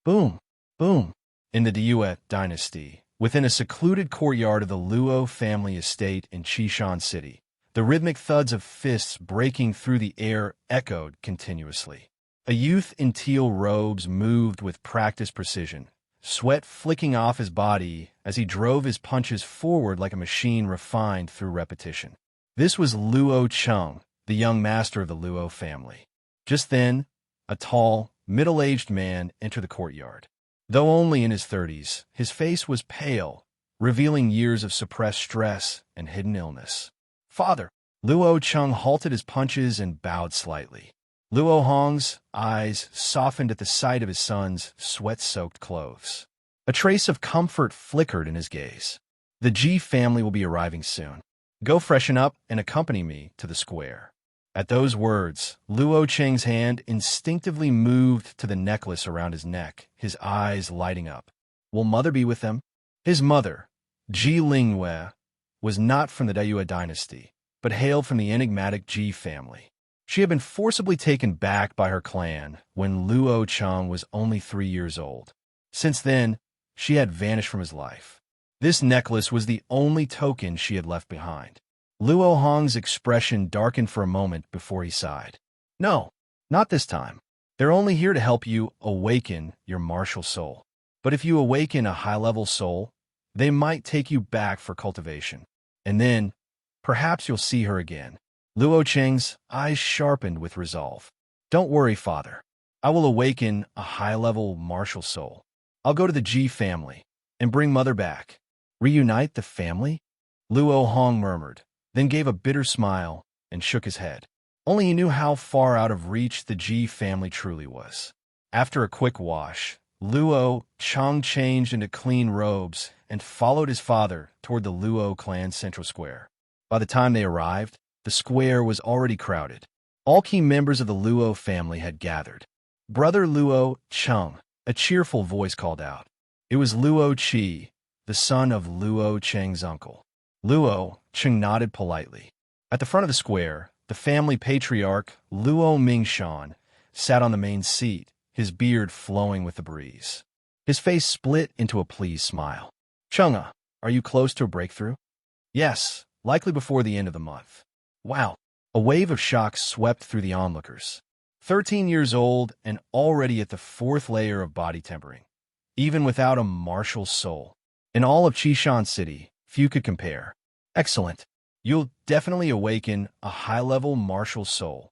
Boom, boom. In the Diyuet dynasty, within a secluded courtyard of the Luo family estate in Chishan City, the rhythmic thuds of fists breaking through the air echoed continuously. A youth in teal robes moved with practiced precision, sweat flicking off his body as he drove his punches forward like a machine refined through repetition. This was Luo Cheng, the young master of the Luo family. Just then, a tall, middle-aged man entered the courtyard. Though only in his 30s, his face was pale, revealing years of suppressed stress and hidden illness. "Father!" Luo Cheng halted his punches and bowed slightly. Luo Hong's eyes softened at the sight of his son's sweat-soaked clothes. A trace of comfort flickered in his gaze. "The Ji family will be arriving soon. Go freshen up and accompany me to the square." At those words, Luo Cheng's hand instinctively moved to the necklace around his neck, his eyes lighting up. Will mother be with them? His mother, Ji Lingwei, was not from the Dayue dynasty, but hailed from the enigmatic Ji family. She had been forcibly taken back by her clan when Luo Cheng was only 3 years old. Since then, she had vanished from his life. This necklace was the only token she had left behind. Luo Hong's expression darkened for a moment before he sighed. "No, not this time. They're only here to help you awaken your martial soul. But if you awaken a high-level soul, they might take you back for cultivation. And then, perhaps you'll see her again." Luo Cheng's eyes sharpened with resolve. "Don't worry, father. I will awaken a high-level martial soul. I'll go to the Ji family and bring mother back." "Reunite the family?" Luo Hong murmured, then gave a bitter smile and shook his head. Only he knew how far out of reach the Ji family truly was. After a quick wash, Luo Cheng changed into clean robes and followed his father toward the Luo clan central square. By the time they arrived, the square was already crowded. All key members of the Luo family had gathered. "Brother Luo Cheng," a cheerful voice called out. It was Luo Qi, the son of Luo Cheng's uncle. Luo Cheng nodded politely. At the front of the square, the family patriarch, Luo Mingshan, sat on the main seat, his beard flowing with the breeze. His face split into a pleased smile. "Cheng, are you close to a breakthrough?" "Yes, likely before the end of the month." "Wow." A wave of shock swept through the onlookers. 13 years old and already at the 4th layer of body tempering. Even without a martial soul. In all of Chishan City, few could compare. "Excellent. You'll definitely awaken a high-level martial soul."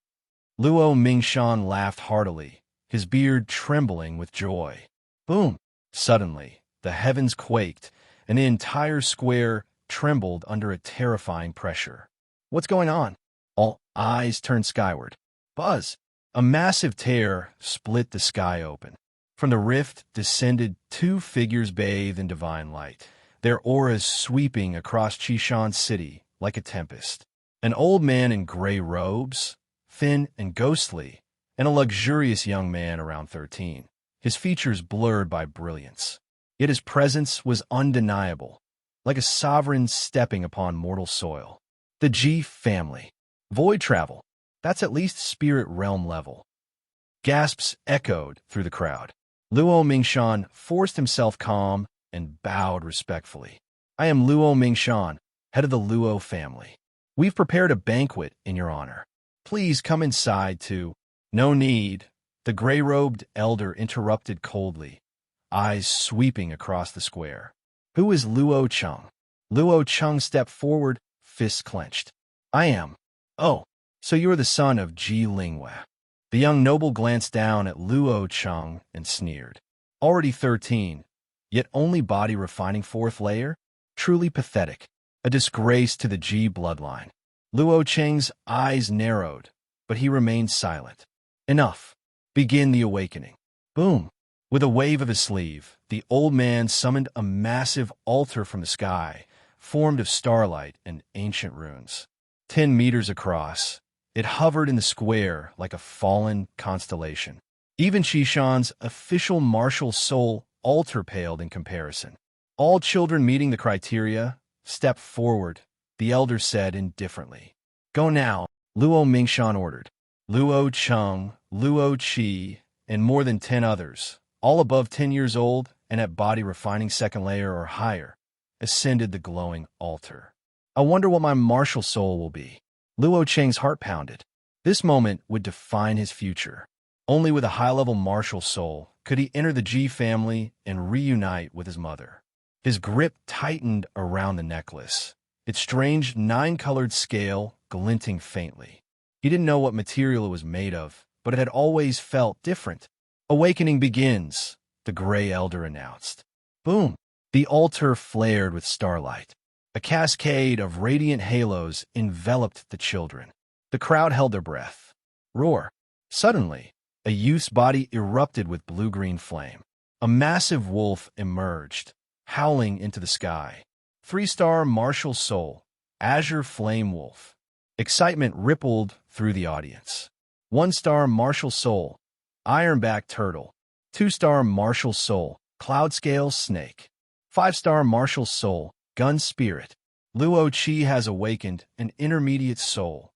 Luo Mingshan laughed heartily, his beard trembling with joy. Boom! Suddenly, the heavens quaked, and the entire square trembled under a terrifying pressure. "What's going on?" All eyes turned skyward. Buzz! A massive tear split the sky open. From the rift descended 2 figures bathed in divine light, their auras sweeping across Chishan City like a tempest. An old man in gray robes, thin and ghostly, and a luxurious young man around 13, his features blurred by brilliance. Yet his presence was undeniable, like a sovereign stepping upon mortal soil. The Ji family. Void travel. That's at least spirit realm level. Gasps echoed through the crowd. Luo Mingshan forced himself calm and bowed respectfully. "I am Luo Mingshan, head of the Luo family. We've prepared a banquet in your honor. Please come inside to—" "No need," the gray-robed elder interrupted coldly, eyes sweeping across the square. "Who is Luo Cheng?" Luo Cheng stepped forward, fists clenched. "I am." "Oh, so you are the son of Ji Lingwei." The young noble glanced down at Luo Cheng and sneered. Already 13, yet only body refining 4th layer? Truly pathetic. A disgrace to the Ji bloodline. Luo Cheng's eyes narrowed, but he remained silent. "Enough. Begin the awakening." Boom! With a wave of his sleeve, the old man summoned a massive altar from the sky, formed of starlight and ancient runes. 10 meters across, it hovered in the square like a fallen constellation. Even Chishan's official martial soul altar paled in comparison. "All children meeting the criteria, step forward," the elder said indifferently. "Go now," Luo Mingshan ordered. Luo Cheng, Luo Qi, and more than 10 others, all above 10 years old and at body refining second layer or higher, ascended the glowing altar. I wonder what my martial soul will be. Luo Cheng's heart pounded. This moment would define his future. Only with a high-level martial soul could he enter the Ji family and reunite with his mother. His grip tightened around the necklace, its strange 9-colored scale glinting faintly. He didn't know what material it was made of, but it had always felt different. Awakening begins, the Gray Elder announced. Boom! The altar flared with starlight. A cascade of radiant halos enveloped the children. The crowd held their breath. Roar! Suddenly, a youth's body erupted with blue-green flame. A massive wolf emerged, howling into the sky. 3-star martial soul, azure flame wolf. Excitement rippled through the audience. 1-star martial soul, ironback turtle. 2-star martial soul, cloud-scale snake. 5-star martial soul, gun spirit. Luo Qi has awakened an intermediate soul.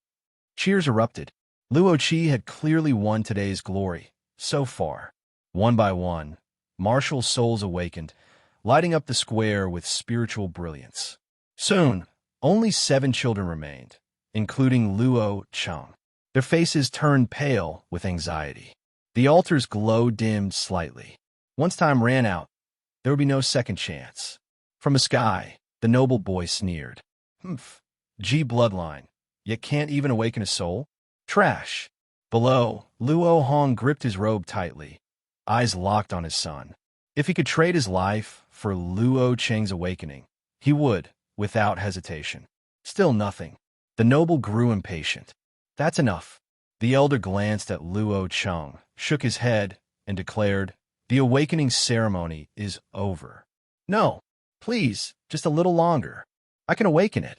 Cheers erupted. Luo Qi had clearly won today's glory, so far. One by one, martial souls awakened, lighting up the square with spiritual brilliance. Soon, only 7 children remained, including Luo Cheng. Their faces turned pale with anxiety. The altar's glow dimmed slightly. Once time ran out, there would be no second chance. From the sky, the noble boy sneered. Humph. G bloodline, yet can't even awaken a soul? Trash. Below, Luo Hong gripped his robe tightly, eyes locked on his son. If he could trade his life for Luo Cheng's awakening, he would, without hesitation. Still nothing. The noble grew impatient. That's enough. The elder glanced at Luo Cheng, shook his head, and declared, the awakening ceremony is over. No, please, just a little longer. I can awaken it.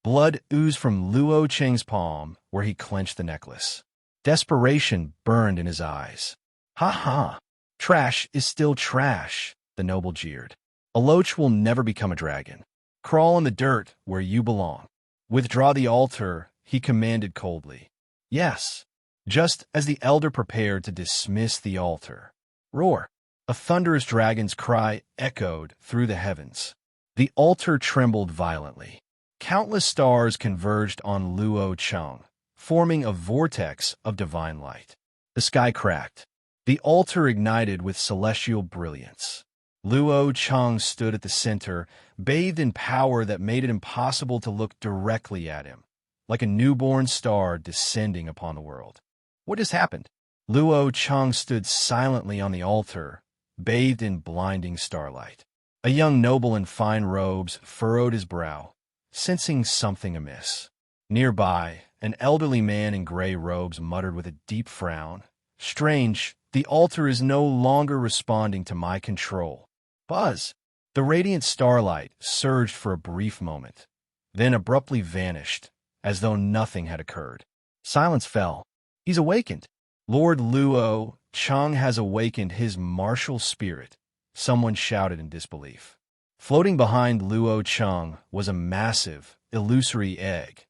Blood oozed from Luo Cheng's palm where he clenched the necklace. Desperation burned in his eyes. Ha ha! Trash is still trash, the noble jeered. A loach will never become a dragon. Crawl in the dirt where you belong. Withdraw the altar, he commanded coldly. Yes, just as the elder prepared to dismiss the altar. Roar! A thunderous dragon's cry echoed through the heavens. The altar trembled violently. Countless stars converged on Luo Cheng, forming a vortex of divine light. The sky cracked. The altar ignited with celestial brilliance. Luo Cheng stood at the center, bathed in power that made it impossible to look directly at him, like a newborn star descending upon the world. What just happened? Luo Cheng stood silently on the altar, bathed in blinding starlight. A young noble in fine robes furrowed his brow, sensing something amiss. Nearby, an elderly man in gray robes muttered with a deep frown, Strange, the altar is no longer responding to my control. Buzz! The radiant starlight surged for a brief moment, then abruptly vanished, as though nothing had occurred. Silence fell. He's awakened. Lord Luo Cheng has awakened his martial spirit, someone shouted in disbelief. Floating behind Luo Cheng was a massive, illusory egg,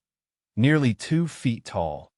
nearly 2 feet tall,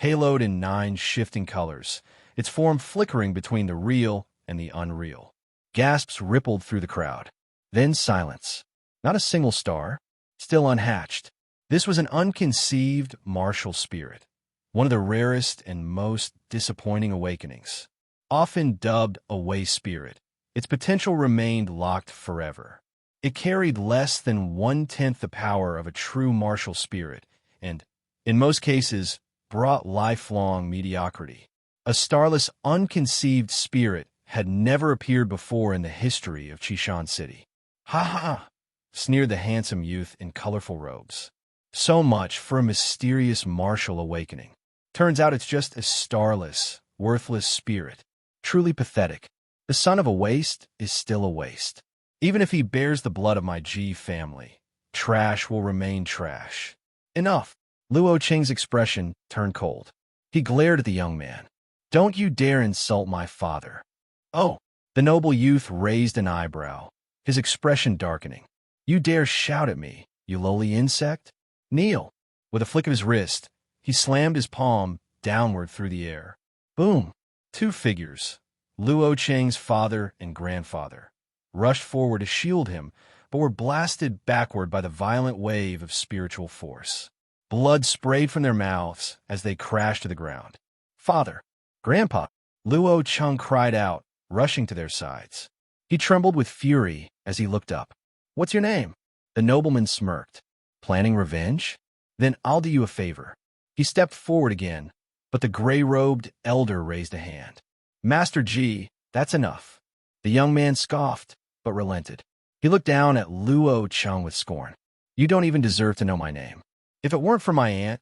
haloed in 9 shifting colors, its form flickering between the real and the unreal. Gasps rippled through the crowd. Then silence. Not a single star, still unhatched. This was an unconceived martial spirit, one of the rarest and most disappointing awakenings. Often dubbed a way spirit, its potential remained locked forever. It carried less than 1/10 the power of a true martial spirit and, in most cases, brought lifelong mediocrity. A starless, unconceived spirit had never appeared before in the history of Qishan City. Ha ha! Sneered the handsome youth in colorful robes. So much for a mysterious martial awakening. Turns out it's just a starless, worthless spirit. Truly pathetic. The son of a waste is still a waste. Even if he bears the blood of my Ji family, trash will remain trash. Enough. Luo Cheng's expression turned cold. He glared at the young man. Don't you dare insult my father. Oh, the noble youth raised an eyebrow, his expression darkening. You dare shout at me, you lowly insect? Kneel. With a flick of his wrist, he slammed his palm downward through the air. Boom. 2 figures, Luo Cheng's father and grandfather, rushed forward to shield him, but were blasted backward by the violent wave of spiritual force. Blood sprayed from their mouths as they crashed to the ground. "Father! Grandpa!" Luo Cheng cried out, rushing to their sides. He trembled with fury as he looked up. "What's your name?" The nobleman smirked. "Planning revenge? Then I'll do you a favor." He stepped forward again, but the gray-robed elder raised a hand. "Master Ji, that's enough." The young man scoffed, but relented. He looked down at Luo Cheng with scorn. "You don't even deserve to know my name. If it weren't for my aunt,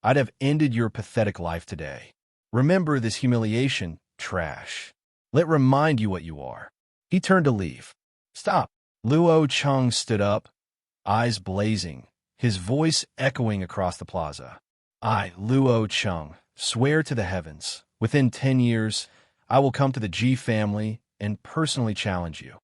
I'd have ended your pathetic life today. Remember this humiliation, trash. Let remind you what you are." He turned to leave. "Stop." Luo Cheng stood up, eyes blazing, his voice echoing across the plaza. "I, Luo Cheng, swear to the heavens, within 10 years, I will come to the Ji family and personally challenge you."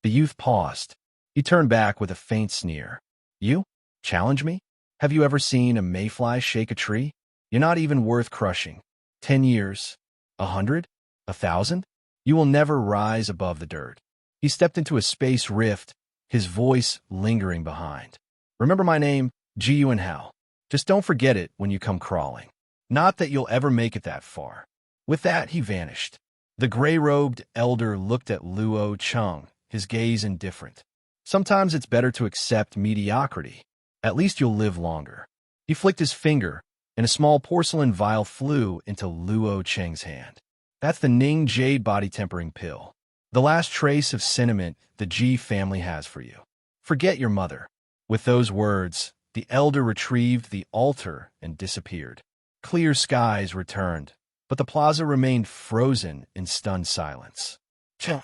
The youth paused. He turned back with a faint sneer. "You? Challenge me? Have you ever seen a mayfly shake a tree? You're not even worth crushing. 10 years? 100? 1,000? You will never rise above the dirt." He stepped into a space rift, his voice lingering behind. "Remember my name, Ji Yuan Hao. Just don't forget it when you come crawling. Not that you'll ever make it that far." With that, he vanished. The gray-robed elder looked at Luo Cheng, his gaze indifferent. "Sometimes it's better to accept mediocrity. At least you'll live longer." He flicked his finger, and a small porcelain vial flew into Luo Cheng's hand. "That's the Ning Jade body tempering pill. The last trace of sentiment the Ji family has for you. Forget your mother." With those words, the elder retrieved the altar and disappeared. Clear skies returned, but the plaza remained frozen in stunned silence. "Cheng!"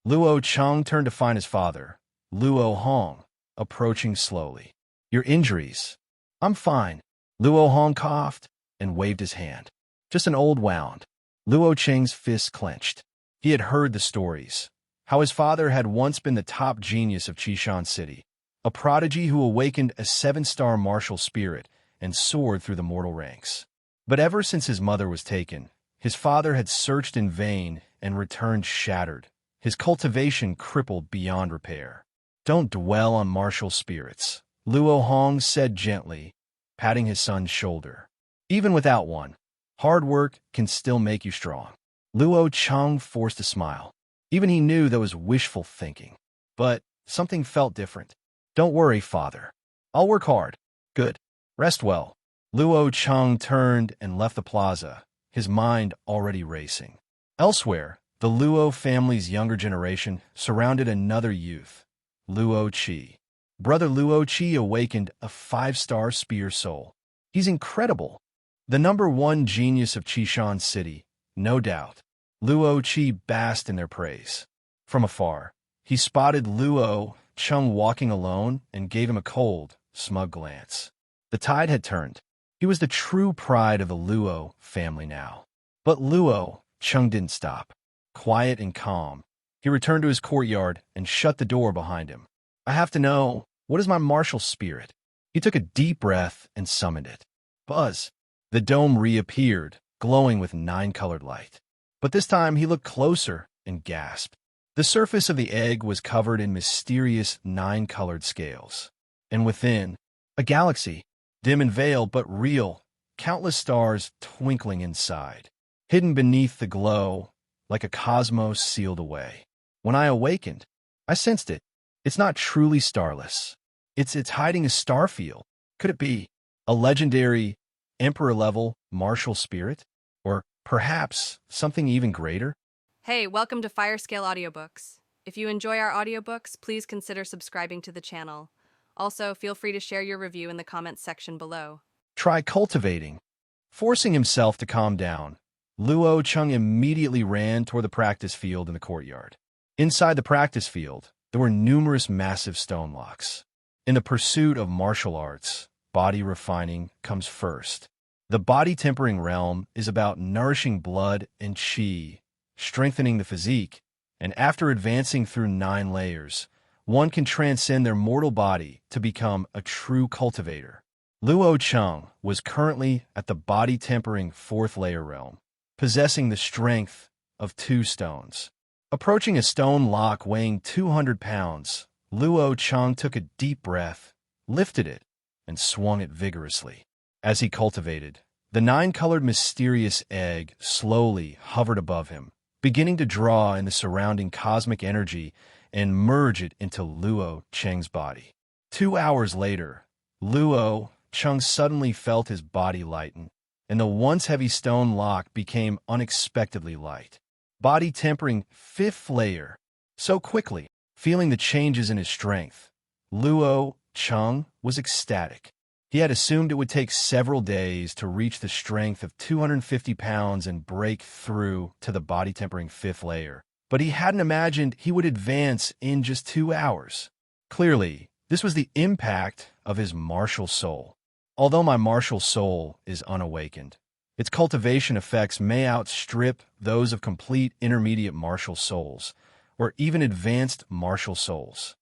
Luo Cheng turned to find his father, Luo Hong, approaching slowly. "Your injuries?" "I'm fine." Luo Hong coughed and waved his hand. "Just an old wound." Luo Cheng's fists clenched. He had heard the stories, how his father had once been the top genius of Qishan City, a prodigy who awakened a 7-star martial spirit and soared through the mortal ranks. But ever since his mother was taken, his father had searched in vain and returned shattered, his cultivation crippled beyond repair. "Don't dwell on martial spirits," Luo Hong said gently, patting his son's shoulder. "Even without one, hard work can still make you strong." Luo Cheng forced a smile. Even he knew that was wishful thinking. But something felt different. "Don't worry, father. I'll work hard." "Good. Rest well." Luo Cheng turned and left the plaza, his mind already racing. Elsewhere, the Luo family's younger generation surrounded another youth, Luo Qi. Brother Luo Qi awakened a 5-star spear soul. "He's incredible. The #1 genius of Qishan City, no doubt." Luo Qi basked in their praise. From afar, he spotted Luo Cheng walking alone and gave him a cold, smug glance. The tide had turned. He was the true pride of the Luo family now. But Luo Cheng didn't stop. Quiet and calm, he returned to his courtyard and shut the door behind him. "I have to know, what is my martial spirit?" He took a deep breath and summoned it. Buzz! The dome reappeared, glowing with 9-colored light. But this time he looked closer and gasped. The surface of the egg was covered in mysterious 9-colored scales. And within, a galaxy, dim and veiled but real, countless stars twinkling inside. Hidden beneath the glow, like a cosmos sealed away. When I awakened, I sensed it. It's not truly starless. It's hiding a star field. Could it be a legendary, emperor-level martial spirit? Or perhaps something even greater? Hey, welcome to Firescale Audiobooks. If you enjoy our audiobooks, please consider subscribing to the channel. Also, feel free to share your review in the comments section below. Try cultivating. Forcing himself to calm down, Luo Cheng immediately ran toward the practice field in the courtyard. Inside the practice field, there were numerous massive stone blocks. In the pursuit of martial arts, body refining comes first. The body tempering realm is about nourishing blood and qi, strengthening the physique, and after advancing through 9 layers, one can transcend their mortal body to become a true cultivator. Luo Cheng was currently at the body tempering 4th layer realm, possessing the strength, of 2 stones. Approaching a stone lock weighing 200 pounds, Luo Cheng took a deep breath, lifted it, and swung it vigorously. As he cultivated, the 9-colored mysterious egg slowly hovered above him, beginning to draw in the surrounding cosmic energy and merge it into Luo Cheng's body. 2 hours later, Luo Cheng suddenly felt his body lighten, and the once heavy stone lock became unexpectedly light. Body tempering 5th layer. So quickly, feeling the changes in his strength, Luo Cheng was ecstatic. He had assumed it would take several days to reach the strength of 250 pounds and break through to the body-tempering 5th layer, but he hadn't imagined he would advance in just 2 hours. Clearly, this was the impact of his martial soul. Although my martial soul is unawakened, its cultivation effects may outstrip those of complete intermediate martial souls, or even advanced martial souls.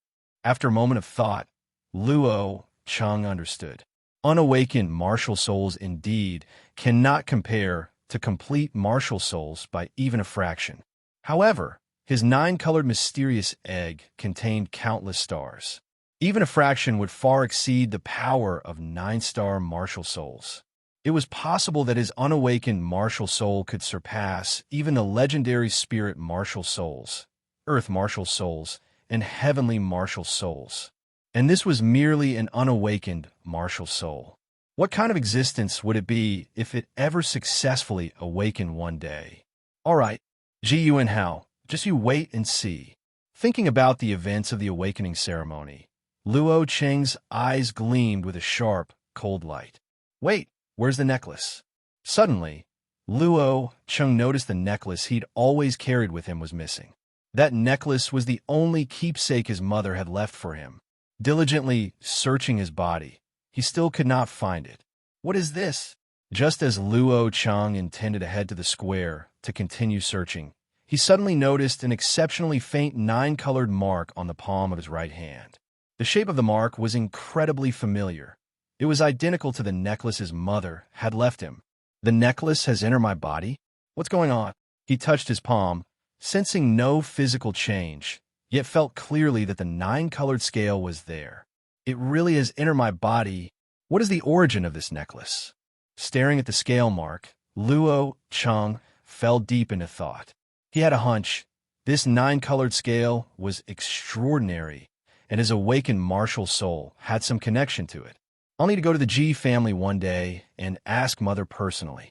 After a moment of thought, Luo Cheng understood. Unawakened martial souls indeed cannot compare to complete martial souls by even a fraction. However, his 9-colored mysterious egg contained countless stars. Even a fraction would far exceed the power of 9-star martial souls. It was possible that his unawakened martial soul could surpass even the legendary spirit martial souls, earth martial souls, and heavenly martial souls. And this was merely an unawakened martial soul. What kind of existence would it be if it ever successfully awakened one day? All right, Ji Yuan Hao, just you wait and see. Thinking about the events of the awakening ceremony, Luo Cheng's eyes gleamed with a sharp, cold light. Wait, where's the necklace? Suddenly, Luo Cheng noticed the necklace he'd always carried with him was missing. That necklace was the only keepsake his mother had left for him. Diligently searching his body, he still could not find it. What is this? Just as Luo Cheng intended to head to the square to continue searching, he suddenly noticed an exceptionally faint 9-colored mark on the palm of his right hand. The shape of the mark was incredibly familiar. It was identical to the necklace his mother had left him. The necklace has entered my body? What's going on? He touched his palm, sensing no physical change, yet felt clearly that the 9-colored scale was there. It really has entered my body. What is the origin of this necklace? Staring at the scale mark, Luo Cheng fell deep into thought. He had a hunch. This 9-colored scale was extraordinary, and his awakened martial soul had some connection to it. I'll need to go to the Ji family one day and ask Mother personally.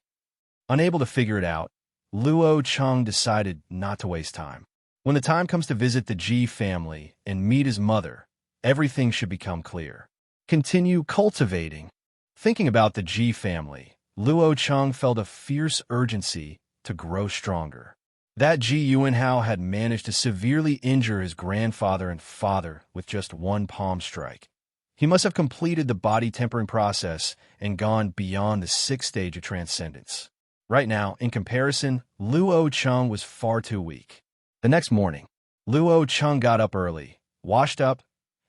Unable to figure it out, Luo Cheng decided not to waste time. When the time comes to visit the Ji family and meet his mother, everything should become clear. Continue cultivating. Thinking about the Ji family, Luo Cheng felt a fierce urgency to grow stronger. That Ji Yuanhao had managed to severely injure his grandfather and father with just one palm strike. He must have completed the body tempering process and gone beyond the 6th stage of transcendence. Right now, in comparison, Luo Cheng was far too weak. The next morning, Luo Cheng got up early, washed up,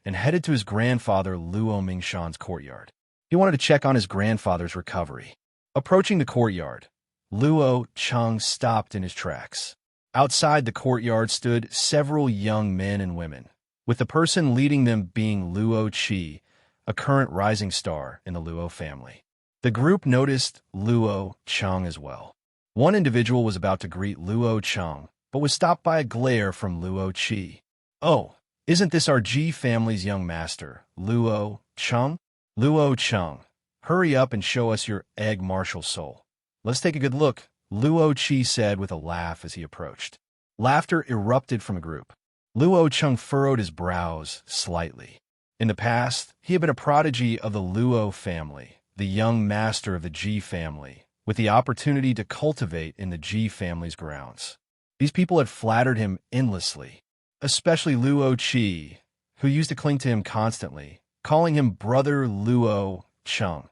and headed to his grandfather Luo Mingshan's courtyard. He wanted to check on his grandfather's recovery. Approaching the courtyard, Luo Cheng stopped in his tracks. Outside the courtyard stood several young men and women, with the person leading them being Luo Qi, a current rising star in the Luo family. The group noticed Luo Cheng as well. One individual was about to greet Luo Cheng, but was stopped by a glare from Luo Qi. Oh, isn't this our Ji family's young master, Luo Cheng? Luo Cheng, hurry up and show us your egg martial soul. Let's take a good look, Luo Qi said with a laugh as he approached. Laughter erupted from the group. Luo Cheng furrowed his brows slightly. In the past, he had been a prodigy of the Luo family, the young master of the Ji family, with the opportunity to cultivate in the Ji family's grounds. These people had flattered him endlessly, especially Luo Qi, who used to cling to him constantly, calling him Brother Luo Cheng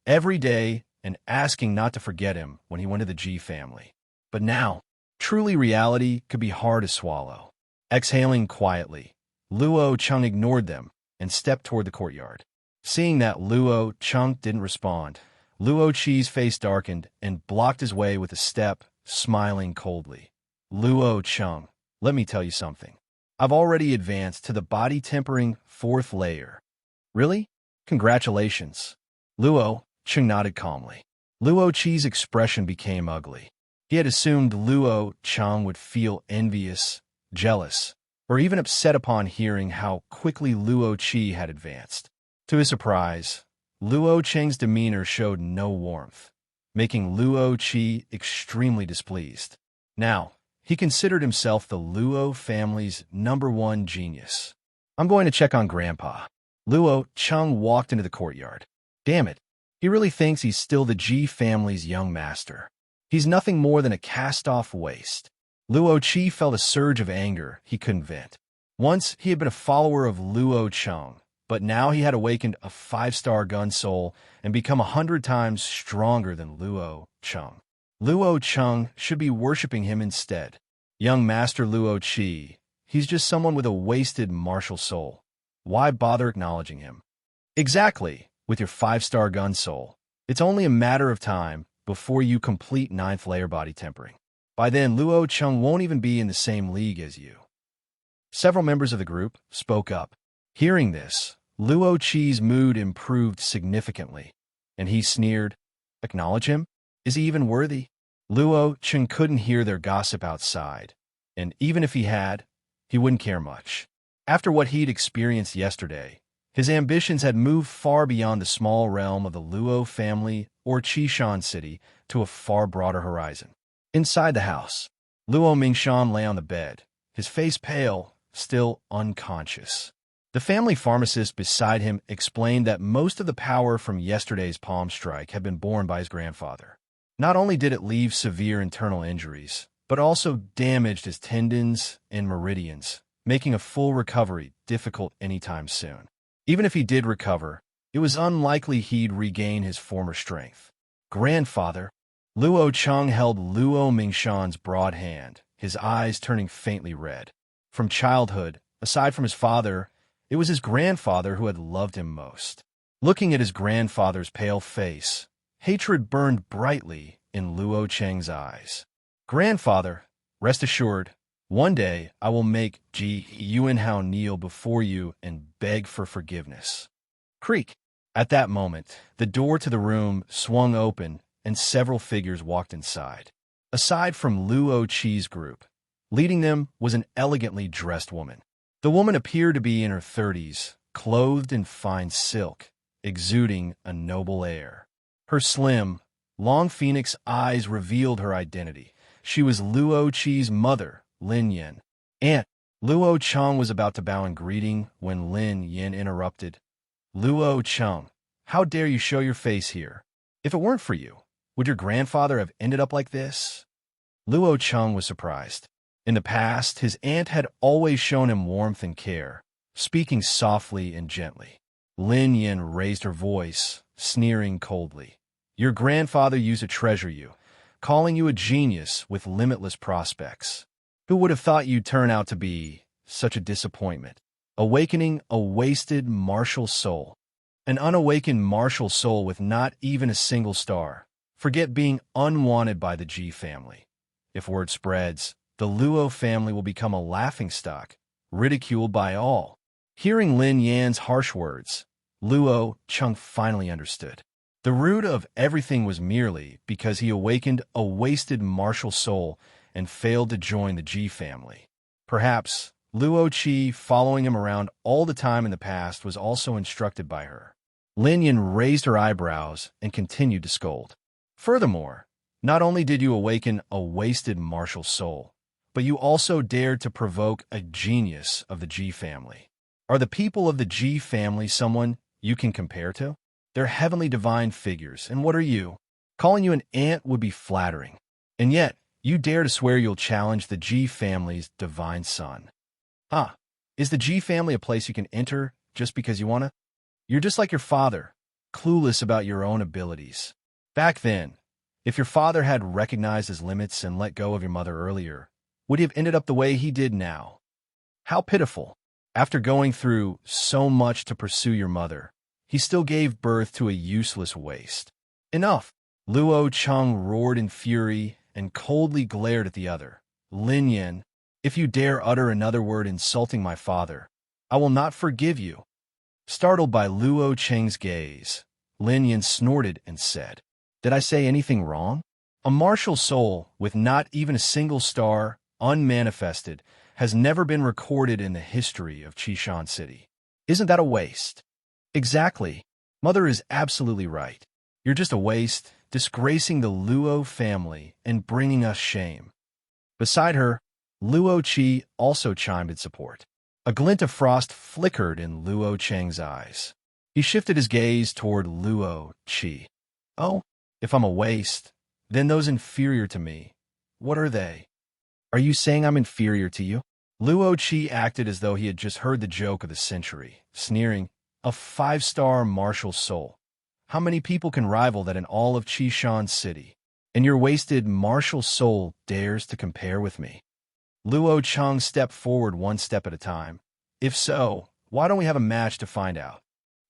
every day and asking not to forget him when he went to the Ji family. But now, truly reality could be hard to swallow. Exhaling quietly, Luo Cheng ignored them and stepped toward the courtyard. Seeing that Luo Cheng didn't respond, Luo Qi's face darkened and blocked his way with a step, smiling coldly. Luo Chung, let me tell you something. I've already advanced to the body tempering 4th layer. Really? Congratulations. Luo Chung nodded calmly. Luo Chi's expression became ugly. He had assumed Luo Chung would feel envious, jealous, or even upset upon hearing how quickly Luo Chi had advanced. To his surprise, Luo Cheng's demeanor showed no warmth, making Luo Chi extremely displeased. Now, he considered himself the Luo family's #1 genius. I'm going to check on Grandpa. Luo Chung walked into the courtyard. Damn it, he really thinks he's still the Ji family's young master. He's nothing more than a cast-off waste. Luo Chi felt a surge of anger he couldn't vent. Once he had been a follower of Luo Chung, but now he had awakened a 5-star gun soul and become 100 times stronger than Luo Chung. Luo Chung should be worshipping him instead. Young Master Luo Chi, he's just someone with a wasted martial soul. Why bother acknowledging him? Exactly, with your 5-star gun soul. It's only a matter of time before you complete 9th layer body tempering. By then, Luo Chung won't even be in the same league as you. Several members of the group spoke up. Hearing this, Luo Chi's mood improved significantly, and he sneered, "Acknowledge him? Is he even worthy?" Luo Chung couldn't hear their gossip outside, and even if he had, he wouldn't care much. After what he'd experienced yesterday, his ambitions had moved far beyond the small realm of the Luo family or Qishan City to a far broader horizon. Inside the house, Luo Mingshan lay on the bed, his face pale, still unconscious. The family pharmacist beside him explained that most of the power from yesterday's palm strike had been borne by his grandfather. Not only did it leave severe internal injuries, but also damaged his tendons and meridians, making a full recovery difficult anytime soon. Even if he did recover, it was unlikely he'd regain his former strength. Grandfather, Luo Chung held Luo Mingshan's broad hand, his eyes turning faintly red. From childhood, aside from his father, it was his grandfather who had loved him most. Looking at his grandfather's pale face, hatred burned brightly in Luo Cheng's eyes. Grandfather, rest assured, one day I will make Ji Yuanhao kneel before you and beg for forgiveness. Creak! At that moment, the door to the room swung open and several figures walked inside. Aside from Luo Chi's group, leading them was an elegantly dressed woman. The woman appeared to be in her 30s, clothed in fine silk, exuding a noble air. Her slim, long phoenix eyes revealed her identity. She was Luo Chi's mother, Lin Yin. Aunt, Luo Chung was about to bow in greeting when Lin Yin interrupted. Luo Chung, how dare you show your face here? If it weren't for you, would your grandfather have ended up like this? Luo Chung was surprised. In the past, his aunt had always shown him warmth and care, speaking softly and gently. Lin Yin raised her voice, sneering coldly. Your grandfather used to treasure you, calling you a genius with limitless prospects. Who would have thought you'd turn out to be such a disappointment? Awakening a wasted martial soul. An unawakened martial soul with not even a single star. Forget being unwanted by the Ji family. If word spreads, the Luo family will become a laughingstock, ridiculed by all. Hearing Lin Yan's harsh words, Luo Chung finally understood. The root of everything was merely because he awakened a wasted martial soul and failed to join the Ji family. Perhaps Luo Chi, following him around all the time in the past, was also instructed by her. Lin Yan raised her eyebrows and continued to scold. Furthermore, not only did you awaken a wasted martial soul, but you also dared to provoke a genius of the Ji family. Are the people of the Ji family someone you can compare to? They're heavenly divine figures, and what are you? Calling you an aunt would be flattering. And yet, you dare to swear you'll challenge the Ji family's divine son. Huh? Is the Ji family a place you can enter just because you wanna? You're just like your father, clueless about your own abilities. Back then, if your father had recognized his limits and let go of your mother earlier, would he have ended up the way he did now? How pitiful. After going through so much to pursue your mother, he still gave birth to a useless waste. Enough! Luo Chung roared in fury and coldly glared at the other, Lin Yin, if you dare utter another word insulting my father, I will not forgive you. Startled by Luo Cheng's gaze, Lin Yin snorted and said, Did I say anything wrong? A martial soul with not even a single star, unmanifested, has never been recorded in the history of Qishan City. Isn't that a waste? Exactly. Mother is absolutely right. You're just a waste, disgracing the Luo family and bringing us shame. Beside her, Luo Qi also chimed in support. A glint of frost flickered in Luo Cheng's eyes. He shifted his gaze toward Luo Qi. Oh, if I'm a waste, then those inferior to me, what are they? Are you saying I'm inferior to you? Luo Qi acted as though he had just heard the joke of the century, sneering, a five-star martial soul. How many people can rival that in all of Qishan City? And your wasted martial soul dares to compare with me? Luo Cheng stepped forward one step at a time. If so, why don't we have a match to find out?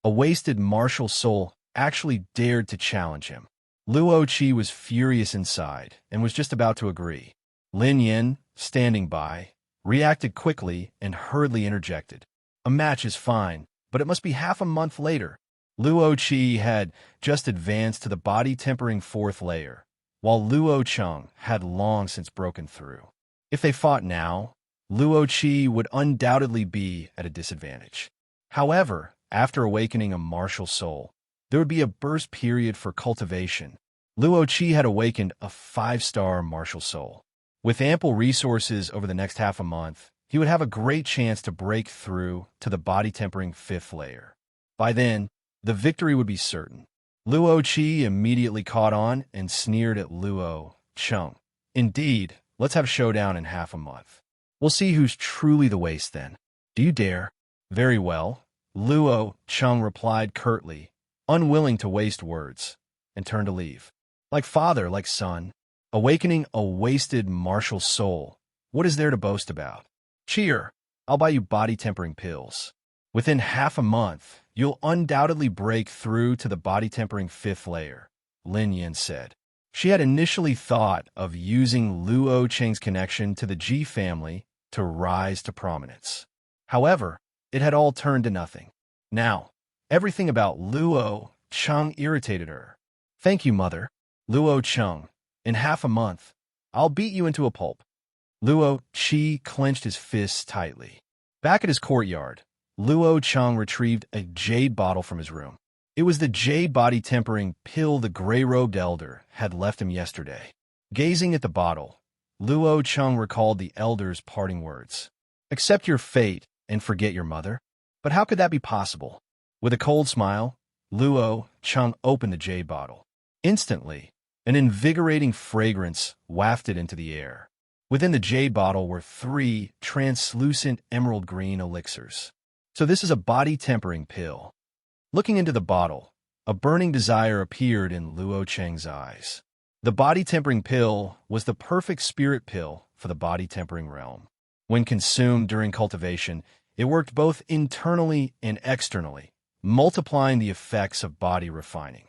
A wasted martial soul actually dared to challenge him. Luo Qi was furious inside and was just about to agree. Lin Yin, standing by, reacted quickly and hurriedly interjected. A match is fine, but it must be half a month later. Luo Qi had just advanced to the body-tempering fourth layer, while Luo Cheng had long since broken through. If they fought now, Luo Qi would undoubtedly be at a disadvantage. However, after awakening a martial soul, there would be a burst period for cultivation. Luo Qi had awakened a five-star martial soul. With ample resources over the next half a month, he would have a great chance to break through to the body-tempering fifth layer. By then, the victory would be certain. Luo Qi immediately caught on and sneered at Luo Cheng. Indeed, let's have a showdown in half a month. We'll see who's truly the waste then. Do you dare? Very well. Luo Cheng replied curtly, unwilling to waste words, and turned to leave. Like father, like son, awakening a wasted martial soul. What is there to boast about? Cheer! I'll buy you body-tempering pills. Within half a month, you'll undoubtedly break through to the body-tempering fifth layer, Lin Yin said. She had initially thought of using Luo Cheng's connection to the Ji family to rise to prominence. However, it had all turned to nothing. Now, everything about Luo Cheng irritated her. Thank you, mother. Luo Cheng, in half a month, I'll beat you into a pulp. Luo Qi clenched his fists tightly. Back at his courtyard, Luo Cheng retrieved a jade bottle from his room. It was the jade body-tempering pill the gray-robed elder had left him yesterday. Gazing at the bottle, Luo Cheng recalled the elder's parting words. Accept your fate and forget your mother. But how could that be possible? With a cold smile, Luo Cheng opened the jade bottle. Instantly, an invigorating fragrance wafted into the air. Within the jade bottle were 3 translucent emerald green elixirs. So this is a body-tempering pill. Looking into the bottle, a burning desire appeared in Luo Cheng's eyes. The body-tempering pill was the perfect spirit pill for the body-tempering realm. When consumed during cultivation, it worked both internally and externally, multiplying the effects of body refining.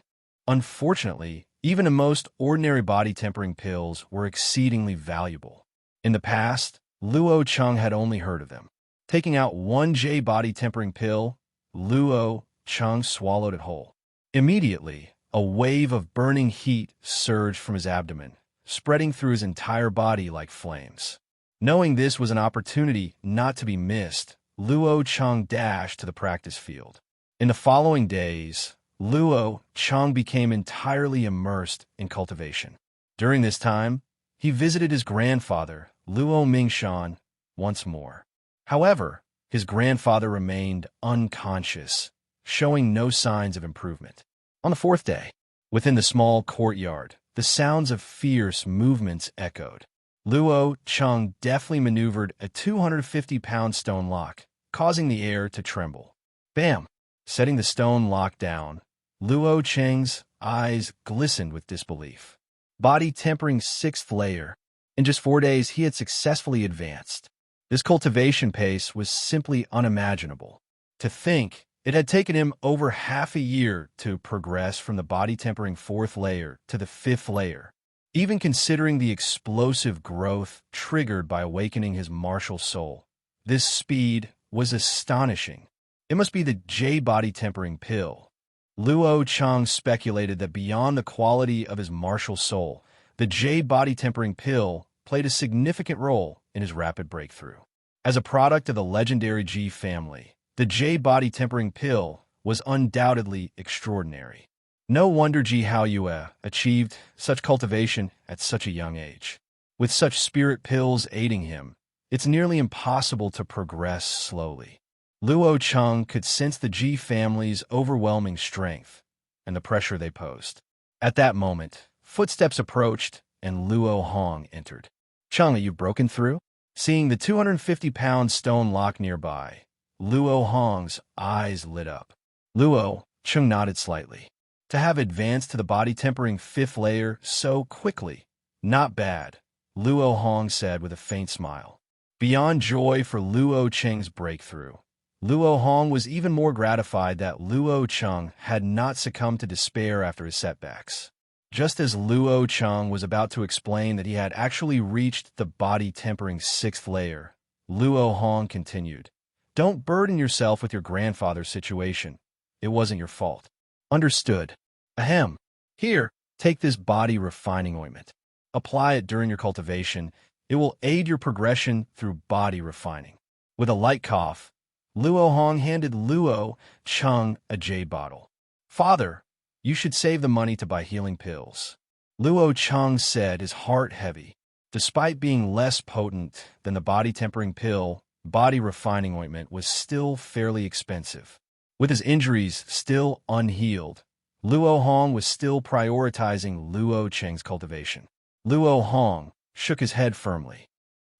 Unfortunately, even the most ordinary body-tempering pills were exceedingly valuable. In the past, Luo Cheng had only heard of them. Taking out 1 J body-tempering pill, Luo Cheng swallowed it whole. Immediately, a wave of burning heat surged from his abdomen, spreading through his entire body like flames. Knowing this was an opportunity not to be missed, Luo Cheng dashed to the practice field. In the following days, Luo Cheng became entirely immersed in cultivation. During this time, he visited his grandfather, Luo Mingshan, once more. However, his grandfather remained unconscious, showing no signs of improvement. On the 4th day, within the small courtyard, the sounds of fierce movements echoed. Luo Cheng deftly maneuvered a 250-pound stone lock, causing the air to tremble. Bam! Setting the stone lock down, Luo Cheng's eyes glistened with disbelief. Body-tempering 6th layer. In just 4 days, he had successfully advanced. This cultivation pace was simply unimaginable. To think, it had taken him over half a year to progress from the body-tempering 4th layer to the 5th layer. even considering the explosive growth triggered by awakening his martial soul. This speed was astonishing. It must be the J body tempering pill. Luo Cheng speculated that beyond the quality of his martial soul, the J body tempering pill played a significant role in his rapid breakthrough. As a product of the legendary Ji family, the J body tempering pill was undoubtedly extraordinary. No wonder Ji Haoyue achieved such cultivation at such a young age. With such spirit pills aiding him, it's nearly impossible to progress slowly. Luo Cheng could sense the Ji family's overwhelming strength and the pressure they posed. At that moment, footsteps approached and Luo Hong entered. "Cheng, you've broken through?" Seeing the 250-pound stone lock nearby, Luo Hong's eyes lit up. Luo Cheng nodded slightly. To have advanced to the body-tempering 5th layer so quickly, not bad, Luo Hong said with a faint smile. Beyond joy for Luo Cheng's breakthrough, Luo Hong was even more gratified that Luo Cheng had not succumbed to despair after his setbacks. Just as Luo Cheng was about to explain that he had actually reached the body-tempering 6th layer, Luo Hong continued, "Don't burden yourself with your grandfather's situation. It wasn't your fault." "Understood. Ahem. Here, take this body refining ointment. Apply it during your cultivation. It will aid your progression through body refining." With a light cough, Luo Hong handed Luo Cheng a jade bottle. "Father, you should save the money to buy healing pills." Luo Cheng said, his heart heavy. Despite being less potent than the body-tempering pill, body refining ointment was still fairly expensive. With his injuries still unhealed, Luo Hong was still prioritizing Luo Cheng's cultivation. Luo Hong shook his head firmly.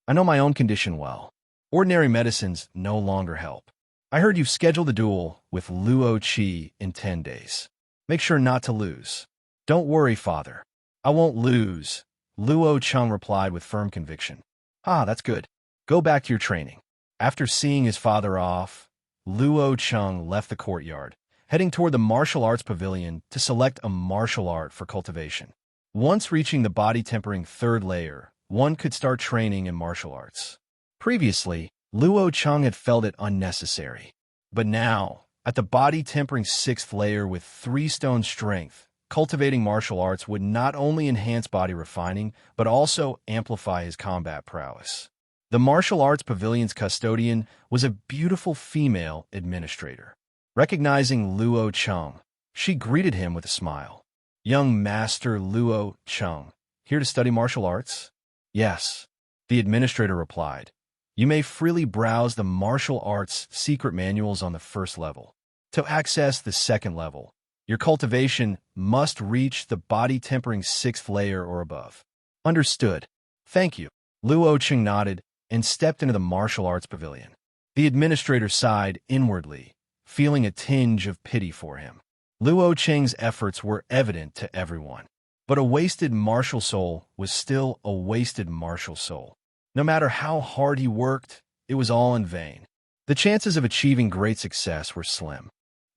"I know my own condition well. Ordinary medicines no longer help. I heard you've scheduled a duel with Luo Qi in 10 days. Make sure not to lose." "Don't worry, father. I won't lose," Luo Cheng replied with firm conviction. "Ah, that's good. Go back to your training." After seeing his father off, Luo Cheng left the courtyard, heading toward the martial arts pavilion to select a martial art for cultivation. Once reaching the body-tempering 3rd layer, one could start training in martial arts. Previously, Luo Cheng had felt it unnecessary. But now, at the body-tempering 6th layer with 3-stone strength, cultivating martial arts would not only enhance body refining, but also amplify his combat prowess. The martial arts pavilion's custodian was a beautiful female administrator. Recognizing Luo Cheng, she greeted him with a smile. "Young Master Luo Cheng, here to study martial arts?" "Yes," the administrator replied. "You may freely browse the martial arts secret manuals on the 1st level. To access the 2nd level, your cultivation must reach the body-tempering 6th layer or above." "Understood. Thank you." Luo Cheng nodded and stepped into the martial arts pavilion. The administrator sighed inwardly, feeling a tinge of pity for him. Luo Cheng's efforts were evident to everyone, but a wasted martial soul was still a wasted martial soul. No matter how hard he worked, it was all in vain. The chances of achieving great success were slim.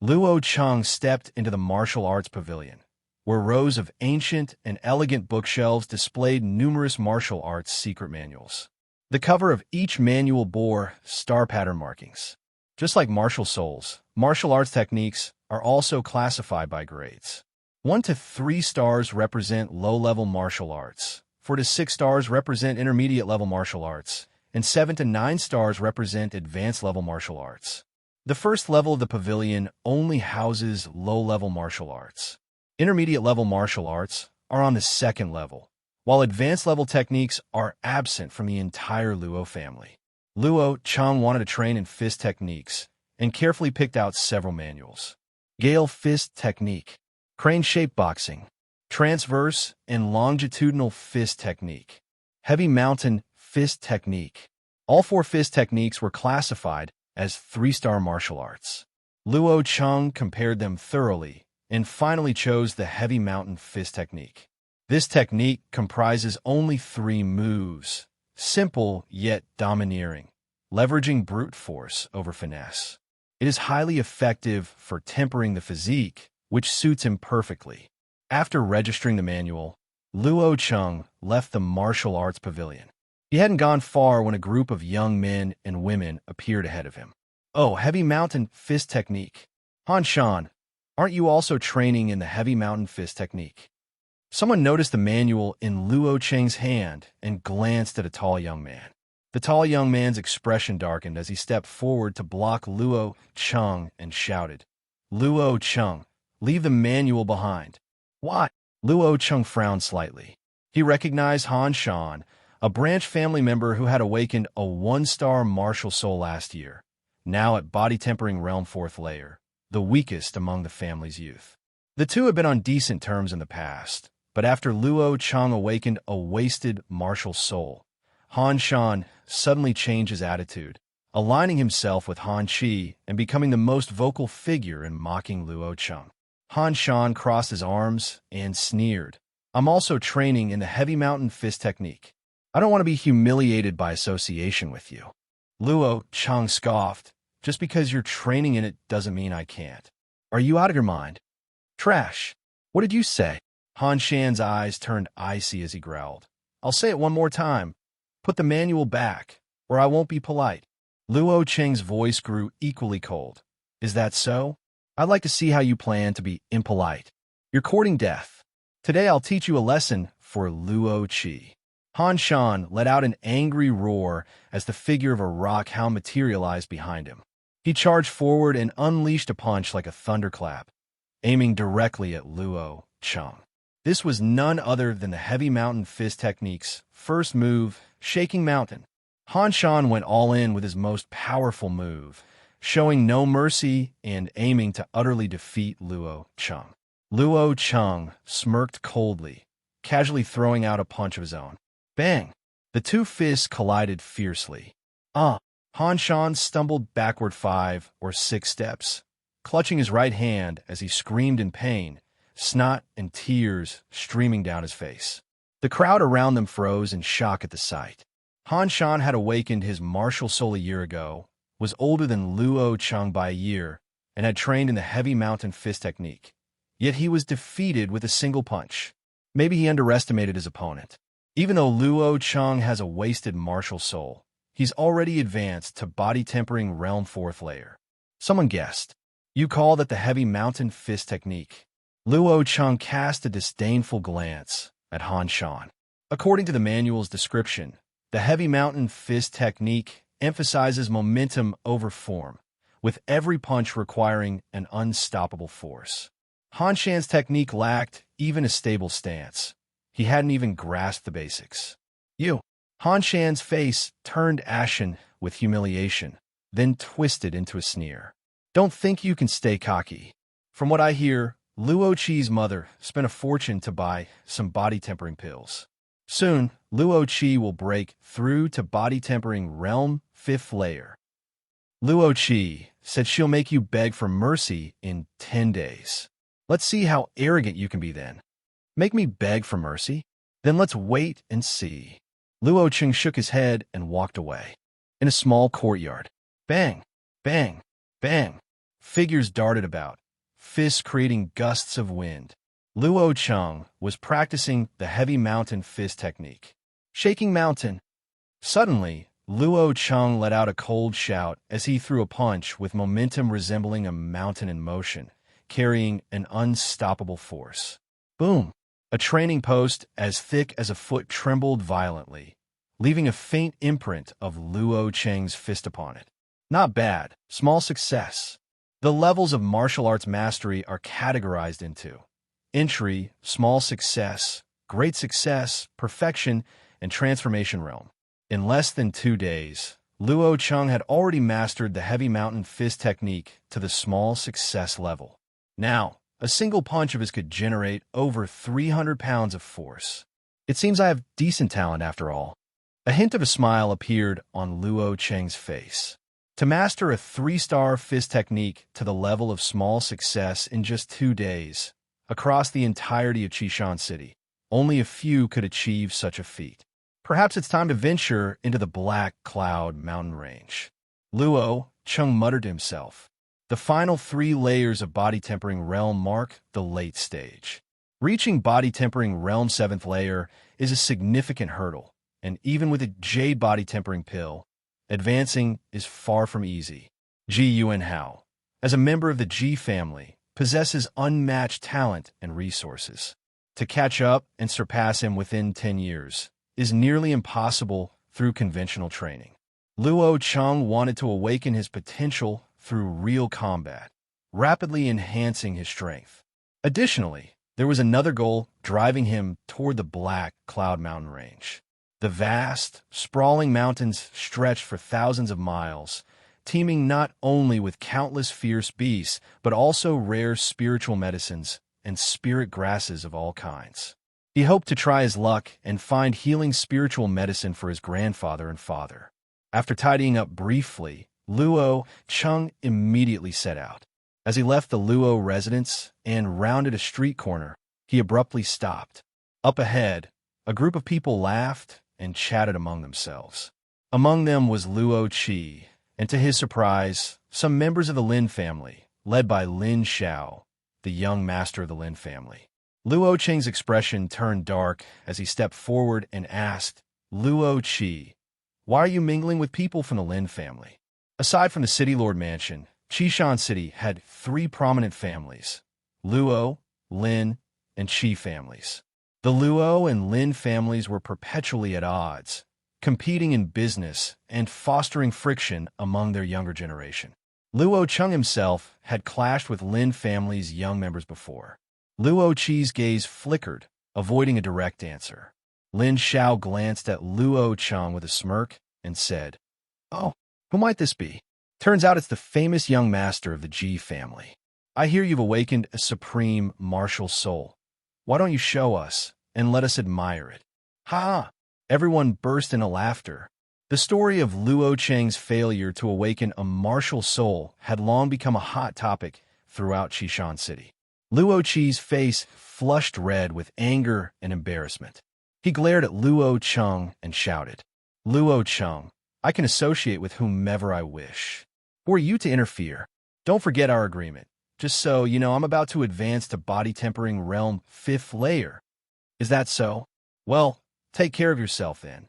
Luo Cheng stepped into the martial arts pavilion, where rows of ancient and elegant bookshelves displayed numerous martial arts secret manuals. The cover of each manual bore star pattern markings. Just like martial souls, martial arts techniques are also classified by grades. 1 to 3 stars represent low-level martial arts, 4 to 6 stars represent intermediate-level martial arts, and 7 to 9 stars represent advanced-level martial arts. The 1st level of the pavilion only houses low-level martial arts. Intermediate-level martial arts are on the 2nd level, while advanced-level techniques are absent from the entire Luo family. Luo Cheng wanted to train in fist techniques and carefully picked out several manuals. Gale fist technique, crane shape boxing, transverse and longitudinal fist technique, heavy mountain fist technique. All 4 fist techniques were classified as 3-star martial arts. Luo Cheng compared them thoroughly and finally chose the heavy mountain fist technique. This technique comprises only 3 moves, simple yet domineering, leveraging brute force over finesse. It is highly effective for tempering the physique, which suits him perfectly. After registering the manual, Luo Cheng left the martial arts pavilion. He hadn't gone far when a group of young men and women appeared ahead of him. Oh, heavy mountain fist technique. Han Shan, aren't you also training in the heavy mountain fist technique? Someone noticed the manual in Luo Cheng's hand and glanced at a tall young man. The tall young man's expression darkened as he stepped forward to block Luo Cheng and shouted, Luo Cheng, leave the manual behind. Why? Luo Cheng frowned slightly. He recognized Han Shan, a branch family member who had awakened a one-star martial soul last year, now at body tempering realm 4th layer, the weakest among the family's youth. The two had been on decent terms in the past, but after Luo Cheng awakened a wasted martial soul, Han Shan suddenly changed his attitude, aligning himself with Han Chi and becoming the most vocal figure in mocking Luo Cheng. Han Shan crossed his arms and sneered. I'm also training in the heavy mountain fist technique. I don't want to be humiliated by association with you. Luo Cheng scoffed. Just because you're training in it doesn't mean I can't. Are you out of your mind? Trash. What did you say? Han Shan's eyes turned icy as he growled. I'll say it one more time. Put the manual back, or I won't be polite. Luo Cheng's voice grew equally cold. Is that so? I'd like to see how you plan to be impolite. You're courting death. Today I'll teach you a lesson for Luo Chi. Han Shan let out an angry roar as the figure of a rock hound materialized behind him. He charged forward and unleashed a punch like a thunderclap, aiming directly at Luo Cheng. This was none other than the heavy mountain fist technique's first move, Shaking Mountain. Han Shan went all in with his most powerful move, showing no mercy and aiming to utterly defeat Luo Cheng. Luo Cheng smirked coldly, casually throwing out a punch of his own. Bang! The two fists collided fiercely. Han Shan stumbled backward 5 or 6 steps, clutching his right hand as he screamed in pain, snot and tears streaming down his face. The crowd around them froze in shock at the sight. Han Shan had awakened his martial soul a year ago, was older than Luo Cheng by a year, and had trained in the heavy mountain fist technique. Yet he was defeated with a single punch. Maybe he underestimated his opponent. Even though Luo Cheng has a wasted martial soul, he's already advanced to body tempering realm 4th layer. Someone guessed. You call that the heavy mountain fist technique. Luo Cheng cast a disdainful glance at Han Shan. According to the manual's description, the heavy mountain fist technique emphasizes momentum over form, with every punch requiring an unstoppable force. Han Shan's technique lacked even a stable stance. He hadn't even grasped the basics. Han Shan's face turned ashen with humiliation, then twisted into a sneer. Don't think you can stay cocky. From what I hear, Luo Chi's mother spent a fortune to buy some body tempering pills. Soon, Luo Chi will break through to body tempering realm 5th layer. Luo Chi said she'll make you beg for mercy in 10 days. Let's see how arrogant you can be then. Make me beg for mercy? Then let's wait and see. Luo Cheng shook his head and walked away. In a small courtyard, bang, bang, bang, figures darted about, fists creating gusts of wind. Luo Cheng was practicing the heavy mountain fist technique. Shaking Mountain. Suddenly, Luo Cheng let out a cold shout as he threw a punch with momentum resembling a mountain in motion, carrying an unstoppable force. Boom! A training post as thick as a foot trembled violently, leaving a faint imprint of Luo Cheng's fist upon it. Not bad. Small success. The levels of martial arts mastery are categorized into entry, small success, great success, perfection, and transformation realm. In less than 2 days, Luo Cheng had already mastered the heavy mountain fist technique to the small success level. Now, a single punch of his could generate over 300 pounds of force. It seems I have decent talent after all. A hint of a smile appeared on Luo Cheng's face. To master a 3-star fist technique to the level of small success in just 2 days, across the entirety of Qishan City, only a few could achieve such a feat. Perhaps it's time to venture into the Black Cloud mountain range. Luo Cheng muttered to himself. The final 3 layers of body tempering realm mark the late stage. Reaching body-tempering realm 7th layer is a significant hurdle, and even with a jade body-tempering pill, advancing is far from easy. Ji Yuanhao, as a member of the Ji family, possesses unmatched talent and resources. To catch up and surpass him within 10 years is nearly impossible through conventional training. Luo Cheng wanted to awaken his potential through real combat, rapidly enhancing his strength. Additionally, there was another goal driving him toward the Black Cloud Mountain Range. The vast, sprawling mountains stretched for thousands of miles, teeming not only with countless fierce beasts, but also rare spiritual medicines and spirit grasses of all kinds. He hoped to try his luck and find healing spiritual medicine for his grandfather and father. After tidying up briefly, Luo Cheng immediately set out. As he left the Luo residence and rounded a street corner, he abruptly stopped. Up ahead, a group of people laughed and chatted among themselves. Among them was Luo Qi, and to his surprise, some members of the Lin family, led by Lin Xiao, the young master of the Lin family. Luo Cheng's expression turned dark as he stepped forward and asked, "Luo Qi, why are you mingling with people from the Lin family?" Aside from the City Lord Mansion, Qishan City had three prominent families: Luo, Lin, and Qi families. The Luo and Lin families were perpetually at odds, competing in business and fostering friction among their younger generation. Luo Cheng himself had clashed with Lin family's young members before. Luo Qi's gaze flickered, avoiding a direct answer. Lin Xiao glanced at Luo Cheng with a smirk and said, "Oh, who might this be? Turns out it's the famous young master of the Ji family. I hear you've awakened a supreme martial soul. Why don't you show us and let us admire it?" Ha! Everyone burst into laughter. The story of Luo Cheng's failure to awaken a martial soul had long become a hot topic throughout Qishan City. Luo Qi's face flushed red with anger and embarrassment. He glared at Luo Cheng and shouted, "Luo Cheng, I can associate with whomever I wish. Who are you to interfere? Don't forget our agreement. Just so you know, I'm about to advance to body-tempering realm 5th layer. Is that so? Well, take care of yourself then."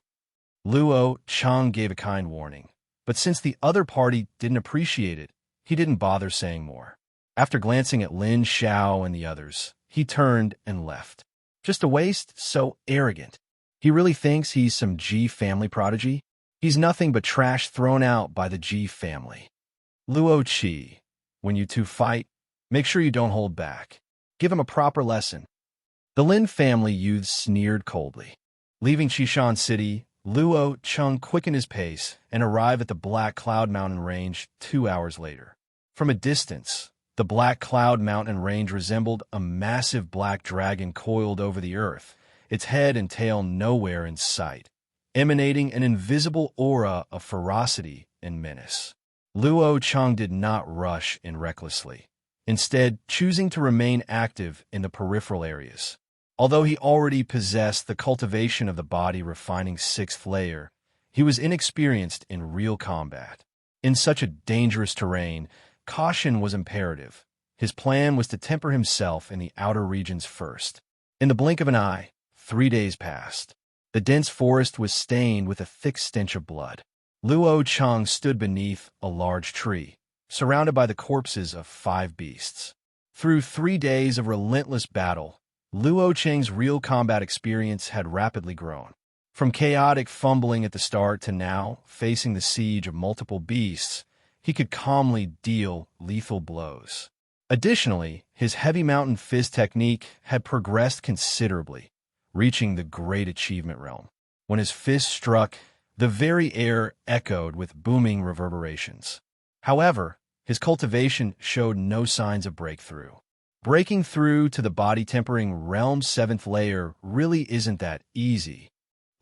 Luo Cheng gave a kind warning, but since the other party didn't appreciate it, he didn't bother saying more. After glancing at Lin Xiao and the others, he turned and left. Just a waste, so arrogant. He really thinks he's some Ji family prodigy? He's nothing but trash thrown out by the Ji family. Luo Qi, when you two fight, make sure you don't hold back. Give him a proper lesson. The Lin family youths sneered coldly. Leaving Qishan City, Luo Cheng quickened his pace and arrived at the Black Cloud Mountain Range 2 hours later. From a distance, the Black Cloud Mountain Range resembled a massive black dragon coiled over the earth, its head and tail nowhere in sight, emanating an invisible aura of ferocity and menace. Luo Cheng did not rush in recklessly, instead choosing to remain active in the peripheral areas. Although he already possessed the cultivation of the body refining 6th layer, he was inexperienced in real combat. In such a dangerous terrain, caution was imperative. His plan was to temper himself in the outer regions first. In the blink of an eye, 3 days passed. The dense forest was stained with a thick stench of blood. Luo Cheng stood beneath a large tree, surrounded by the corpses of 5 beasts. Through 3 days of relentless battle, Luo Cheng's real combat experience had rapidly grown. From chaotic fumbling at the start to now facing the siege of multiple beasts, he could calmly deal lethal blows. Additionally, his heavy mountain fist technique had progressed considerably, reaching the great achievement realm. When his fist struck, the very air echoed with booming reverberations. However, his cultivation showed no signs of breakthrough. Breaking through to the body-tempering realm 7th layer really isn't that easy.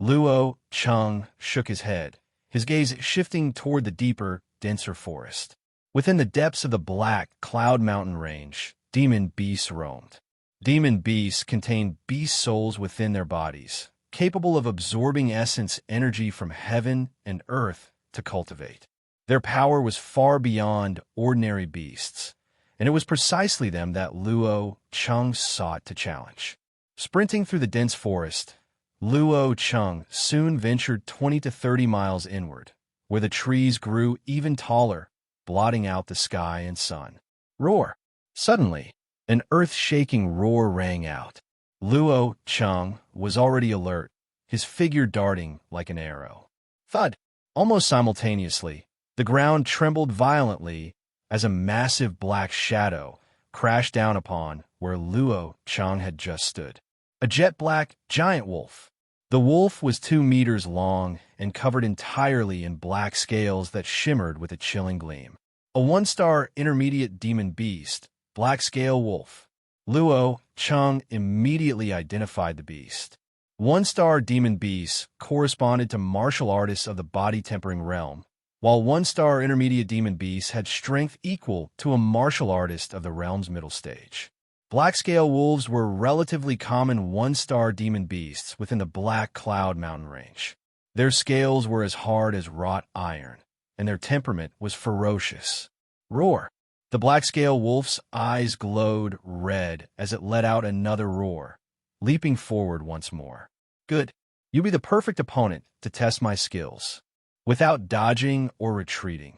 Luo Cheng shook his head, his gaze shifting toward the deeper, denser forest. Within the depths of the Black Cloud Mountain Range, demon beasts roamed. Demon beasts contained beast souls within their bodies, capable of absorbing essence energy from heaven and earth to cultivate. Their power was far beyond ordinary beasts, and it was precisely them that Luo Cheng sought to challenge. Sprinting through the dense forest, Luo Cheng soon ventured 20 to 30 miles inward, where the trees grew even taller, blotting out the sky and sun. Roar! Suddenly, an earth-shaking roar rang out. Luo Cheng was already alert, his figure darting like an arrow. Thud! Almost simultaneously, the ground trembled violently as a massive black shadow crashed down upon where Luo Cheng had just stood. A jet-black giant wolf. The wolf was 2 meters long and covered entirely in black scales that shimmered with a chilling gleam. A 1-star intermediate demon beast, black scale wolf. Luo Cheng immediately identified the beast. 1-star demon beasts corresponded to martial artists of the body-tempering realm, while 1-star intermediate demon beasts had strength equal to a martial artist of the realm's middle stage. Black scale wolves were relatively common 1-star demon beasts within the Black Cloud mountain range. Their scales were as hard as wrought iron, and their temperament was ferocious. Roar! The black scale wolf's eyes glowed red as it let out another roar, leaping forward once more. Good. You'll be the perfect opponent to test my skills. Without dodging or retreating,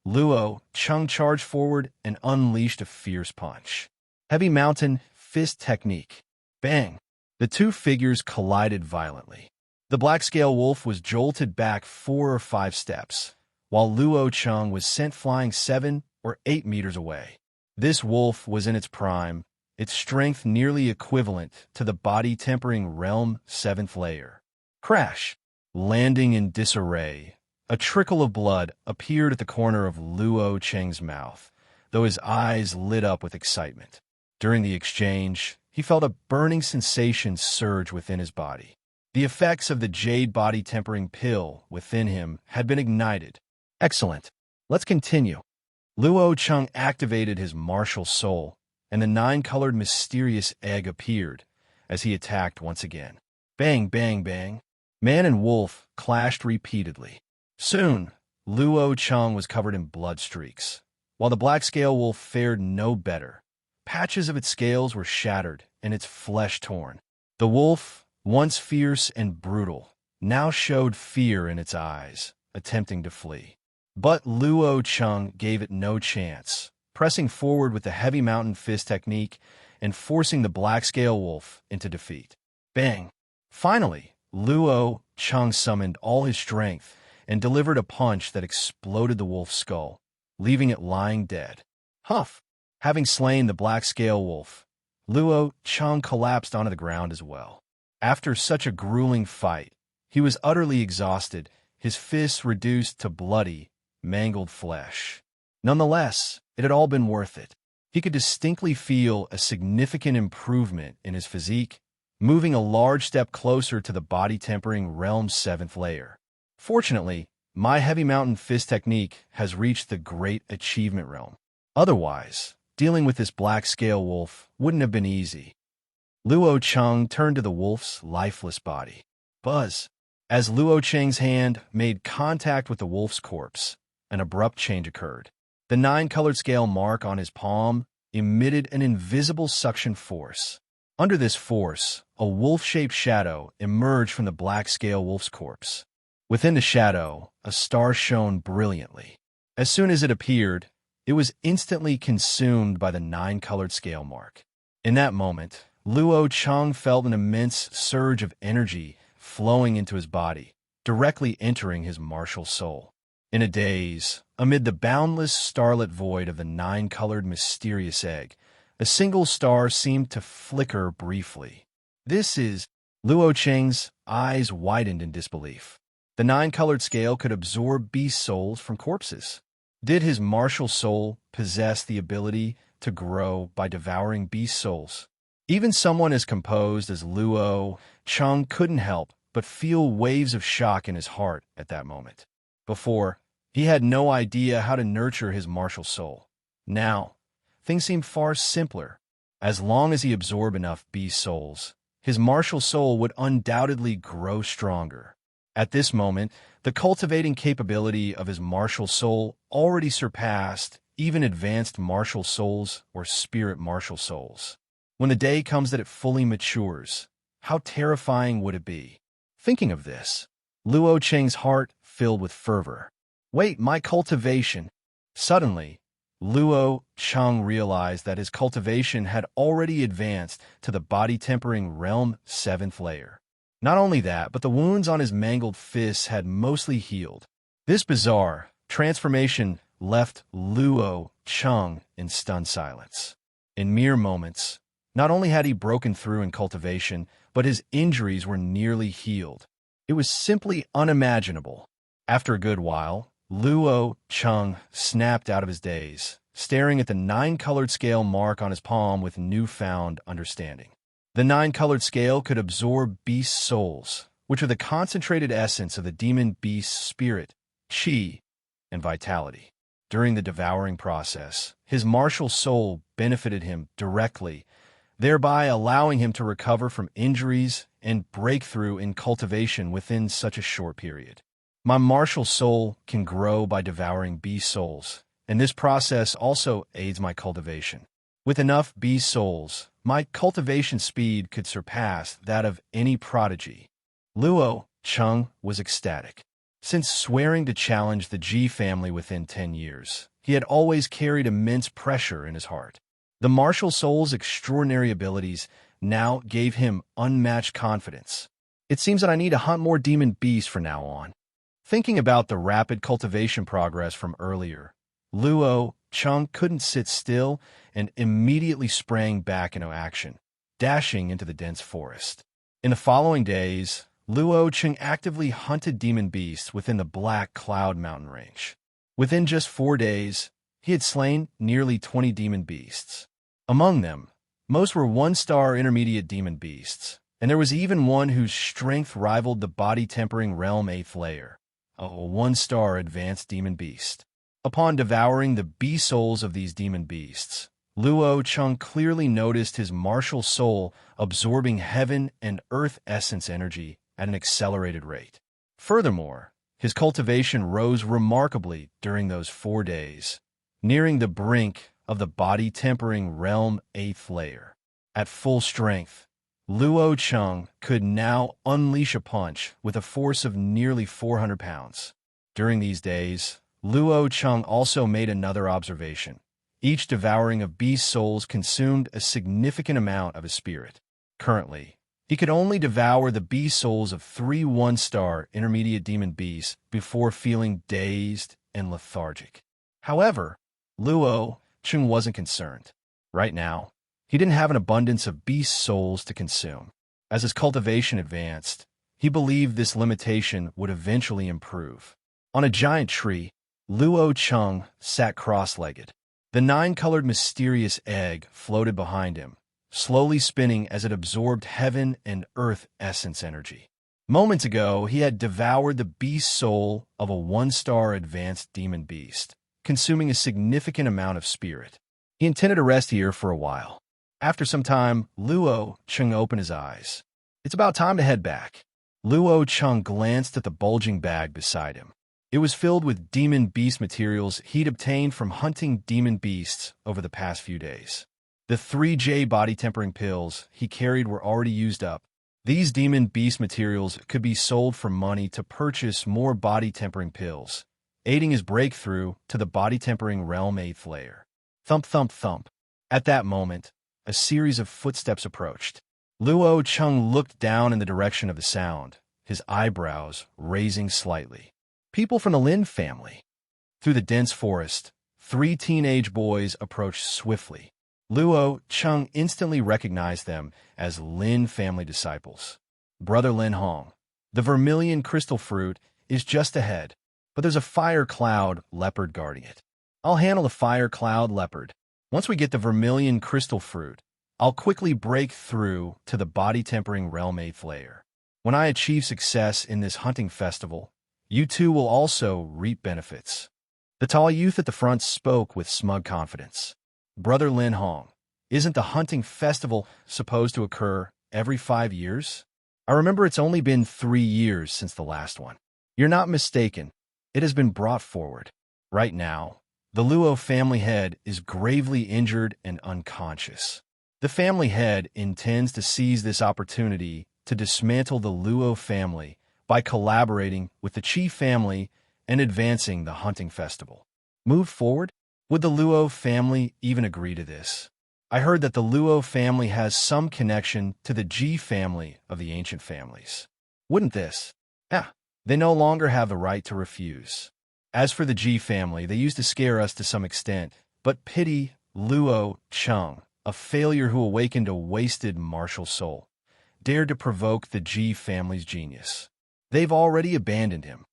Luo Cheng charged forward and unleashed a fierce punch. Heavy mountain fist technique. Bang! The two figures collided violently. The black scale wolf was jolted back 4 or 5 steps, while Luo Cheng was sent flying 7 or 8 meters away. This wolf was in its prime, its strength nearly equivalent to the body-tempering realm 7th layer. Crash! Landing in disarray, a trickle of blood appeared at the corner of Luo Cheng's mouth, though his eyes lit up with excitement. During the exchange, he felt a burning sensation surge within his body. The effects of the jade body-tempering pill within him had been ignited. Excellent. Let's continue. Luo Cheng activated his martial soul, and the 9-colored mysterious egg appeared as he attacked once again. Bang, bang, bang. Man and wolf clashed repeatedly. Soon, Luo Cheng was covered in blood streaks, while the black scale wolf fared no better. Patches of its scales were shattered and its flesh torn. The wolf, once fierce and brutal, now showed fear in its eyes, attempting to flee. But Luo Cheng gave it no chance, pressing forward with the heavy mountain fist technique and forcing the black scale wolf into defeat. Bang! Finally, Luo Cheng summoned all his strength and delivered a punch that exploded the wolf's skull, leaving it lying dead. Huff! Having slain the black scale wolf, Luo Cheng collapsed onto the ground as well. After such a grueling fight, he was utterly exhausted, his fists reduced to bloody, mangled flesh. Nonetheless, it had all been worth it. He could distinctly feel a significant improvement in his physique, moving a large step closer to the body-tempering realm's 7th layer. Fortunately, my heavy mountain fist technique has reached the great achievement realm. Otherwise, dealing with this black scale wolf wouldn't have been easy. Luo Cheng turned to the wolf's lifeless body. Buzz! As Luo Cheng's hand made contact with the wolf's corpse, an abrupt change occurred. The 9-colored scale mark on his palm emitted an invisible suction force. Under this force, a wolf-shaped shadow emerged from the black scale wolf's corpse. Within the shadow, a star shone brilliantly. As soon as it appeared, it was instantly consumed by the 9-colored scale mark. In that moment, Luo Cheng felt an immense surge of energy flowing into his body, directly entering his martial soul. In a daze, amid the boundless starlit void of the 9-colored mysterious egg, a single star seemed to flicker briefly. This is... Luo Cheng's eyes widened in disbelief. The 9-colored scale could absorb beast souls from corpses. Did his martial soul possess the ability to grow by devouring beast souls? Even someone as composed as Luo Cheng couldn't help but feel waves of shock in his heart at that moment. Before, he had no idea how to nurture his martial soul. Now, things seemed far simpler. As long as he absorbed enough beast souls, his martial soul would undoubtedly grow stronger. At this moment, the cultivating capability of his martial soul already surpassed even advanced martial souls or spirit martial souls. When the day comes that it fully matures, how terrifying would it be? Thinking of this, Luo Cheng's heart filled with fervor. Wait, my cultivation! Suddenly, Luo Cheng realized that his cultivation had already advanced to the body-tempering realm 7th layer. Not only that, but the wounds on his mangled fists had mostly healed. This bizarre transformation left Luo Cheng in stunned silence. In mere moments, not only had he broken through in cultivation, but his injuries were nearly healed. It was simply unimaginable. After a good while, Luo Cheng snapped out of his daze, staring at the 9-colored scale mark on his palm with newfound understanding. The 9-colored scale could absorb beast souls, which are the concentrated essence of the demon beast's spirit, qi, and vitality. During the devouring process, his martial soul benefited him directly, thereby allowing him to recover from injuries and breakthrough in cultivation within such a short period. My martial soul can grow by devouring beast souls, and this process also aids my cultivation. With enough beast souls, my cultivation speed could surpass that of any prodigy. Luo Cheng was ecstatic. Since swearing to challenge the Ji family within 10 years, he had always carried immense pressure in his heart. The martial soul's extraordinary abilities now gave him unmatched confidence. It seems that I need to hunt more demon beasts from now on. Thinking about the rapid cultivation progress from earlier, Luo Cheng couldn't sit still and immediately sprang back into action, dashing into the dense forest. In the following days, Luo Cheng actively hunted demon beasts within the Black Cloud mountain range. Within just 4 days, he had slain nearly 20 demon beasts. Among them, most were 1-star intermediate demon beasts, and there was even one whose strength rivaled the body-tempering realm 8th layer, a 1-star advanced demon beast. Upon devouring the beast souls of these demon beasts, Luo Cheng clearly noticed his martial soul absorbing heaven and earth essence energy at an accelerated rate. Furthermore, his cultivation rose remarkably during those 4 days, nearing the brink of the body-tempering realm 8th layer. At full strength, Luo Cheng could now unleash a punch with a force of nearly 400 pounds. During these days, Luo Cheng also made another observation. Each devouring of beast souls consumed a significant amount of his spirit. Currently, he could only devour the beast souls of 3 1-star intermediate demon beasts before feeling dazed and lethargic. However, Luo Cheng wasn't concerned. Right now, he didn't have an abundance of beast souls to consume. As his cultivation advanced, he believed this limitation would eventually improve. On a giant tree, Luo Cheng sat cross-legged. The 9-colored mysterious egg floated behind him, slowly spinning as it absorbed heaven and earth essence energy. Moments ago, he had devoured the beast soul of a 1-star advanced demon beast, consuming a significant amount of spirit. He intended to rest here for a while. After some time, Luo Cheng opened his eyes. It's about time to head back. Luo Cheng glanced at the bulging bag beside him. It was filled with demon beast materials he'd obtained from hunting demon beasts over the past few days. The 3J body-tempering pills he carried were already used up. These demon beast materials could be sold for money to purchase more body-tempering pills, aiding his breakthrough to the body-tempering realm 8th layer. Thump, thump, thump. At that moment, a series of footsteps approached. Luo Cheng looked down in the direction of the sound, his eyebrows raising slightly. People from the Lin family. Through the dense forest, 3 teenage boys approached swiftly. Luo Cheng instantly recognized them as Lin family disciples. Brother Lin Hong, the vermilion crystal fruit is just ahead, but there's a fire cloud leopard guarding it. I'll handle the fire cloud leopard. Once we get the vermilion crystal fruit, I'll quickly break through to the body-tempering realm 8th layer. When I achieve success in this hunting festival, you too will also reap benefits. The tall youth at the front spoke with smug confidence. Brother Lin Hong, isn't the hunting festival supposed to occur every 5 years? I remember it's only been 3 years since the last one. You're not mistaken. It has been brought forward. Right now, the Luo family head is gravely injured and unconscious. The family head intends to seize this opportunity to dismantle the Luo family by collaborating with the Chi family and advancing the hunting festival. Move forward? Would the Luo family even agree to this? I heard that the Luo family has some connection to the Ji family of the ancient families. Wouldn't this? They no longer have the right to refuse. As for the Ji family, they used to scare us to some extent, but pity Luo Chung, a failure who awakened a wasted martial soul, dared to provoke the Ji family's genius. They've already abandoned him.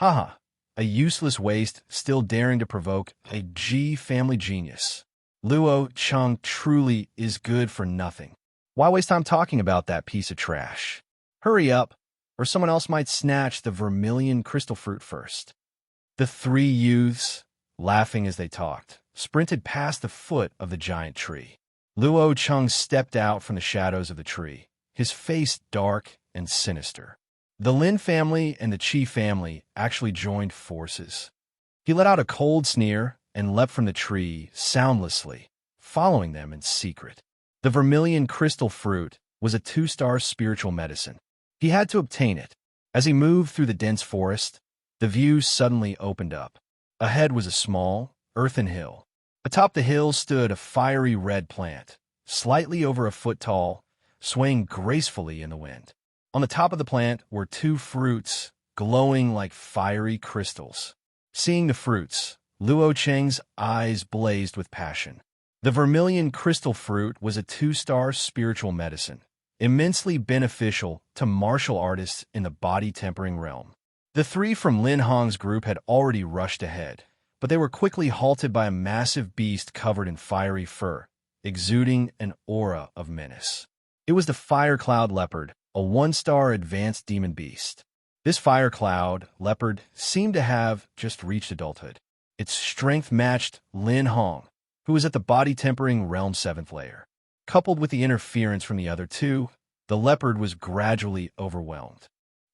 Haha, a useless waste still daring to provoke a Ji family genius. Luo Chung truly is good for nothing. Why waste time talking about that piece of trash? Hurry up, or someone else might snatch the vermilion crystal fruit first. The three youths, laughing as they talked, sprinted past the foot of the giant tree. Luo Chung stepped out from the shadows of the tree, his face dark and sinister. The Lin family and the Chi family actually joined forces. He let out a cold sneer and leapt from the tree soundlessly, following them in secret. The vermilion crystal fruit was a 2-star spiritual medicine. He had to obtain it. As he moved through the dense forest, the view suddenly opened up. Ahead was a small, earthen hill. Atop the hill stood a fiery red plant, slightly over a foot tall, swaying gracefully in the wind. On the top of the plant were 2 fruits, glowing like fiery crystals. Seeing the fruits, Luo Cheng's eyes blazed with passion. The vermilion crystal fruit was a 2-star spiritual medicine, immensely beneficial to martial artists in the body-tempering realm. The 3 from Lin Hong's group had already rushed ahead, but they were quickly halted by a massive beast covered in fiery fur, exuding an aura of menace. It was the Fire Cloud Leopard, a 1-star advanced demon beast. This Fire Cloud Leopard seemed to have just reached adulthood. Its strength matched Lin Hong, who was at the body-tempering realm 7th layer. Coupled with the interference from the other 2, the leopard was gradually overwhelmed.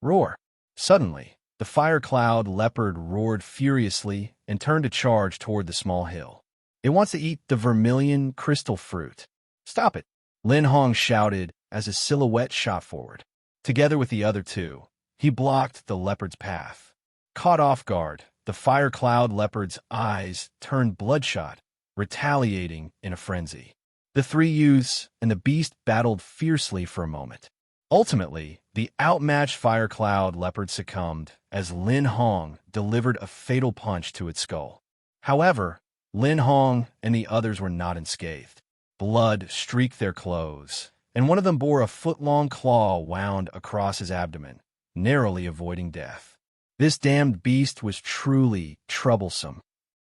Roar! Suddenly, the Fire Cloud Leopard roared furiously and turned to charge toward the small hill. It wants to eat the vermilion crystal fruit. Stop it! Lin Hong shouted as his silhouette shot forward. Together with the other 2, he blocked the leopard's path. Caught off guard, the Fire Cloud Leopard's eyes turned bloodshot, retaliating in a frenzy. The 3 youths and the beast battled fiercely for a moment. Ultimately, the outmatched Fire Cloud Leopard succumbed as Lin Hong delivered a fatal punch to its skull. However, Lin Hong and the others were not unscathed. Blood streaked their clothes, and one of them bore a foot-long claw wound across his abdomen, narrowly avoiding death. This damned beast was truly troublesome.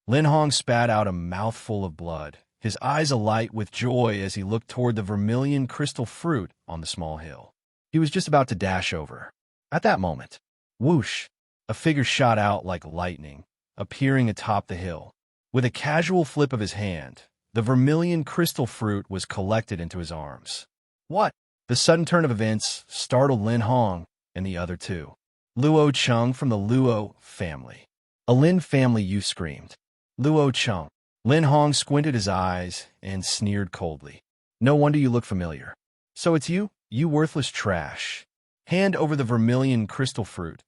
Lin Hong spat out a mouthful of blood, his eyes alight with joy as he looked toward the vermilion crystal fruit on the small hill. He was just about to dash over. At that moment, whoosh, a figure shot out like lightning, appearing atop the hill. With a casual flip of his hand, the vermilion crystal fruit was collected into his arms. What? The sudden turn of events startled Lin Hong and the other 2. Luo Chung from the Luo family. A Lin family youth screamed. Luo Chung. Lin Hong squinted his eyes and sneered coldly. No wonder you look familiar. So it's you, you worthless trash. Hand over the vermilion crystal fruit.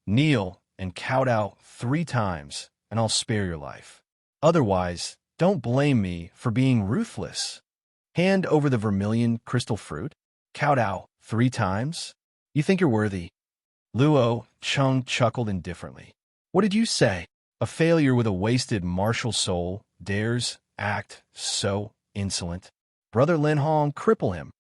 Kneel and kowtow 3 times, and I'll spare your life. Otherwise, don't blame me for being ruthless. Hand over the vermilion crystal fruit. Kowtow 3 times. You think you're worthy? Luo Chung chuckled indifferently. What did you say? A failure with a wasted martial soul dares act so insolent. Brother Lin Hong, cripple him.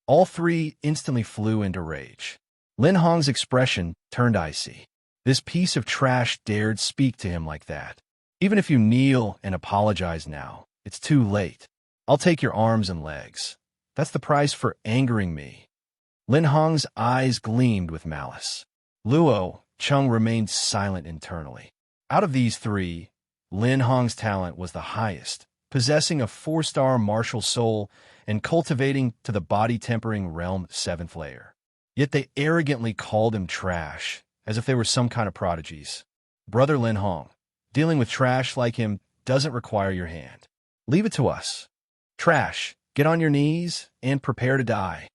All 3 instantly flew into rage. Lin Hong's expression turned icy. This piece of trash dared speak to him like that. Even if you kneel and apologize now, it's too late. I'll take your arms and legs. That's the price for angering me. Lin Hong's eyes gleamed with malice. Luo Chung remained silent internally. Out of these 3, Lin Hong's talent was the highest, possessing a 4-star martial soul and cultivating to the body-tempering realm 7th layer. Yet they arrogantly called him trash, as if they were some kind of prodigies. Brother Lin Hong, dealing with trash like him doesn't require your hand. Leave it to us. Trash, Get on your knees and prepare to die.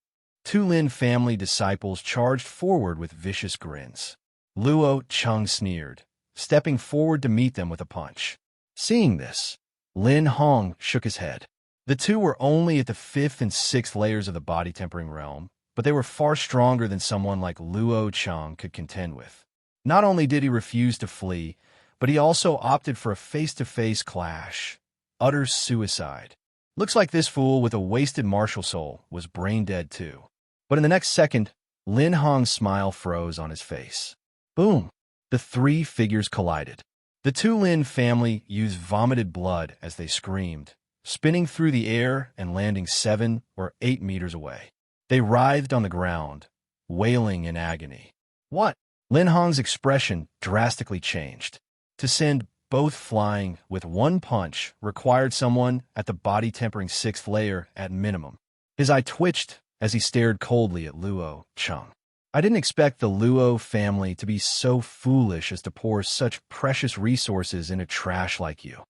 Two Lin family disciples charged forward with vicious grins. Luo Cheng sneered, stepping forward to meet them with a punch. Seeing this, Lin Hong shook his head. The two were only at the 5th and 6th layers of the body-tempering realm, but they were far stronger than someone like Luo Cheng could contend with. Not only did he refuse to flee, but he also opted for a face-to-face clash. Utter suicide. Looks like this fool with a wasted martial soul was brain-dead too. But in the next second, Lin Hong's smile froze on his face. Boom! The three figures collided. The two Lin family used vomited blood as they screamed, spinning through the air and landing 7 or 8 meters away. They writhed on the ground, wailing in agony. What? Lin Hong's expression drastically changed. To send both flying with one punch required someone at the body-tempering 6th layer at minimum. His eye twitched as he stared coldly at Luo Cheng. I didn't expect the Luo family to be so foolish as to pour such precious resources into trash like you.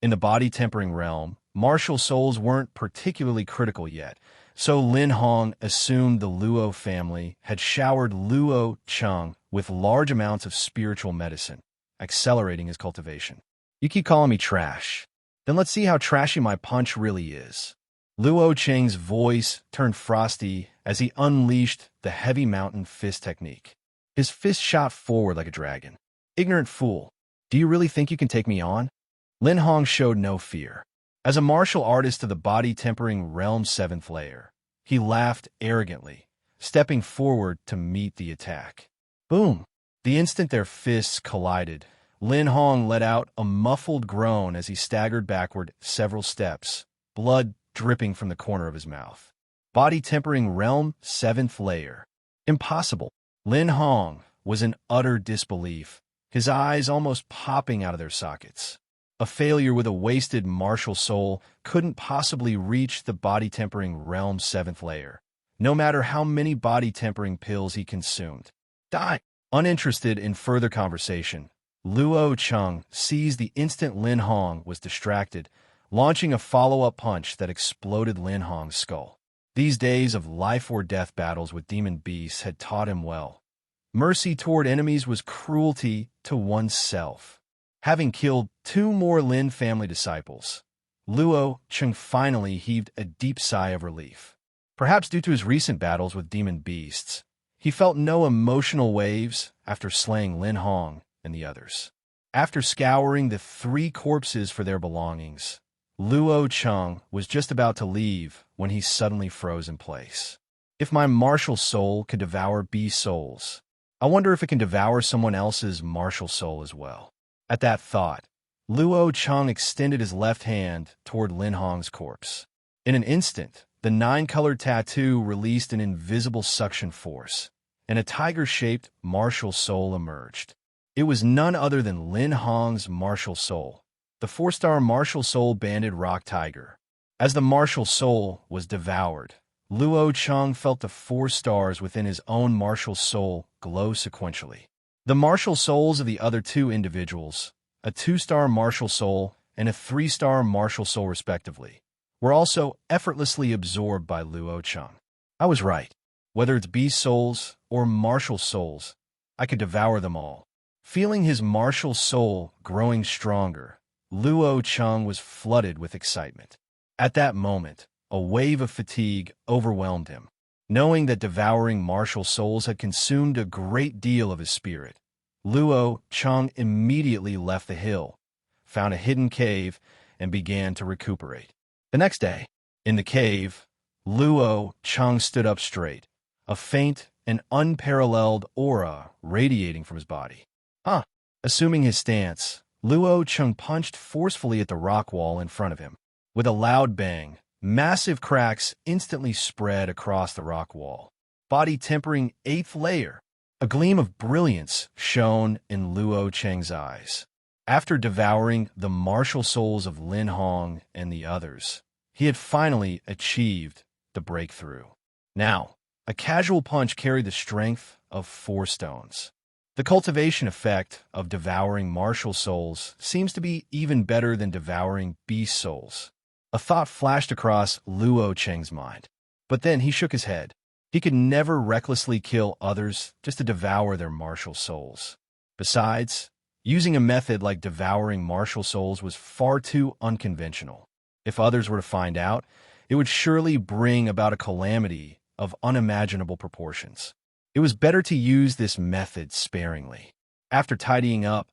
In the body-tempering realm, martial souls weren't particularly critical yet, so Lin Hong assumed the Luo family had showered Luo Cheng with large amounts of spiritual medicine, accelerating his cultivation. You keep calling me trash. Then let's see how trashy my punch really is. Luo Cheng's voice turned frosty as he unleashed the heavy mountain fist technique. His fist shot forward like a dragon. Ignorant fool, do you really think you can take me on? Lin Hong showed no fear. As a martial artist of the body-tempering realm 7th layer, he laughed arrogantly, stepping forward to meet the attack. Boom! The instant their fists collided, Lin Hong let out a muffled groan as he staggered backward several steps, blood dripping from the corner of his mouth. Body-tempering realm 7th layer. Impossible. Lin Hong was in utter disbelief, his eyes almost popping out of their sockets. A failure with a wasted martial soul couldn't possibly reach the body-tempering realm 7th layer, no matter how many body-tempering pills he consumed. Die! Uninterested in further conversation, Luo Cheng seized the instant Lin Hong was distracted, launching a follow-up punch that exploded Lin Hong's skull. These days of life-or-death battles with demon beasts had taught him well. Mercy toward enemies was cruelty to oneself. Having killed 2 more Lin family disciples, Luo Cheng finally heaved a deep sigh of relief. Perhaps due to his recent battles with demon beasts, he felt no emotional waves after slaying Lin Hong and the others. After scouring the 3 corpses for their belongings, Luo Cheng was just about to leave when he suddenly froze in place. If my martial soul could devour beast souls, I wonder if it can devour someone else's martial soul as well. At that thought, Luo Cheng extended his left hand toward Lin Hong's corpse. In an instant, the 9-colored tattoo released an invisible suction force, and a tiger-shaped martial soul emerged. It was none other than Lin Hong's martial soul, the 4-star martial soul banded rock tiger. As the martial soul was devoured, Luo Cheng felt the 4 stars within his own martial soul glow sequentially. The martial souls of the other 2 individuals, a 2-star martial soul and a 3-star martial soul respectively, were also effortlessly absorbed by Luo Cheng. I was right. Whether it's beast souls or martial souls, I could devour them all. Feeling his martial soul growing stronger, Luo Cheng was flooded with excitement. At that moment, a wave of fatigue overwhelmed him. Knowing that devouring martial souls had consumed a great deal of his spirit, Luo Cheng immediately left the hill, found a hidden cave, and began to recuperate. The next day, in the cave, Luo Cheng stood up straight, a faint and unparalleled aura radiating from his body. Assuming his stance, Luo Cheng punched forcefully at the rock wall in front of him. With a loud bang, massive cracks instantly spread across the rock wall. Body-tempering 8th layer. A gleam of brilliance shone in Luo Cheng's eyes. After devouring the martial souls of Lin Hong and the others, he had finally achieved the breakthrough. Now, a casual punch carried the strength of 4 stones. The cultivation effect of devouring martial souls seems to be even better than devouring beast souls. A thought flashed across Luo Cheng's mind. But then he shook his head. He could never recklessly kill others just to devour their martial souls. Besides, using a method like devouring martial souls was far too unconventional. If others were to find out, it would surely bring about a calamity of unimaginable proportions. It was better to use this method sparingly. After tidying up,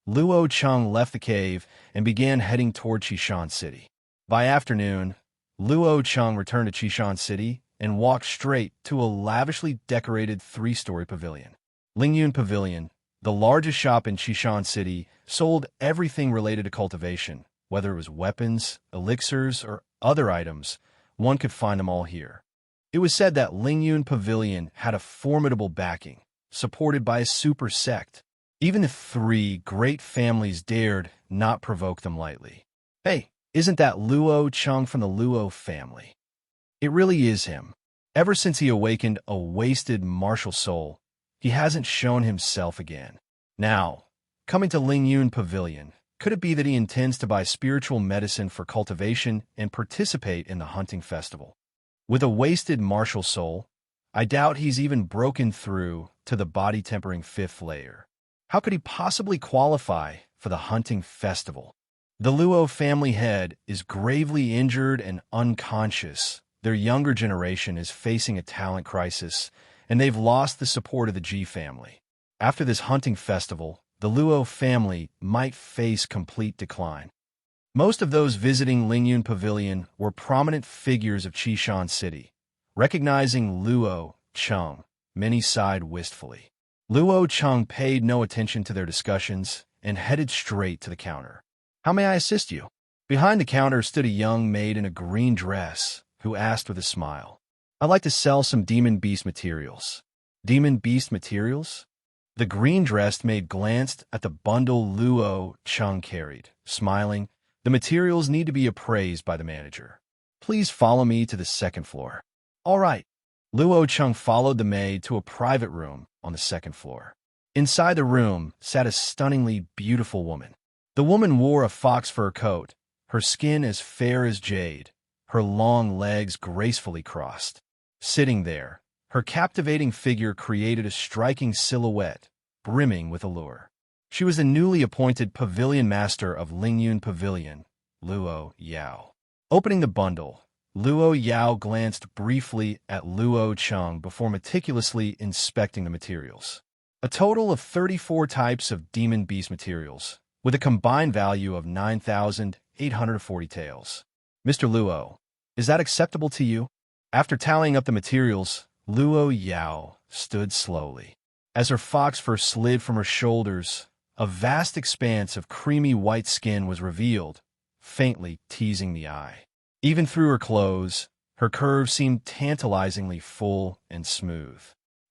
Luo Cheng left the cave and began heading toward Qishan City. By afternoon, Luo Cheng returned to Qishan City and walked straight to a lavishly decorated three-story pavilion. Lingyun Pavilion, the largest shop in Qishan City, sold everything related to cultivation, whether it was weapons, elixirs, or other items. One could find them all here. It was said that Lingyun Pavilion had a formidable backing, supported by a super sect. Even the three great families dared not provoke them lightly. Hey, isn't that Luo Cheng from the Luo family? It really is him. Ever since he awakened a wasted martial soul, he hasn't shown himself again. Now, coming to Lingyun Pavilion, could it be that he intends to buy spiritual medicine for cultivation and participate in the hunting festival? With a wasted martial soul, I doubt he's even broken through to the body-tempering fifth layer. How could he possibly qualify for the hunting festival? The Luo family head is gravely injured and unconscious. Their younger generation is facing a talent crisis, and they've lost the support of the Ji family. After this hunting festival, the Luo family might face complete decline. Most of those visiting Lingyun Pavilion were prominent figures of Qishan City. Recognizing Luo Cheng, many sighed wistfully. Luo Cheng paid no attention to their discussions and headed straight to the counter. "How may I assist you?" Behind the counter stood a young maid in a green dress, who asked with a smile, "I'd like to sell some demon beast materials." "Demon beast materials?" The green-dressed maid glanced at the bundle Luo Cheng carried, smiling. "The materials need to be appraised by the manager. Please follow me to the second floor." "All right." Luo Cheng followed the maid to a private room on the second floor. Inside the room sat a stunningly beautiful woman. The woman wore a fox fur coat, her skin as fair as jade, her long legs gracefully crossed. Sitting there, her captivating figure created a striking silhouette, brimming with allure. She was the newly appointed pavilion master of Lingyun Pavilion, Luo Yao. Opening the bundle, Luo Yao glanced briefly at Luo Cheng before meticulously inspecting the materials. A total of 34 types of demon beast materials, with a combined value of 9,840 taels. "Mr. Luo, is that acceptable to you?" After tallying up the materials, Luo Yao stood slowly. As her fox fur slid from her shoulders, a vast expanse of creamy white skin was revealed, faintly teasing the eye. Even through her clothes, her curves seemed tantalizingly full and smooth.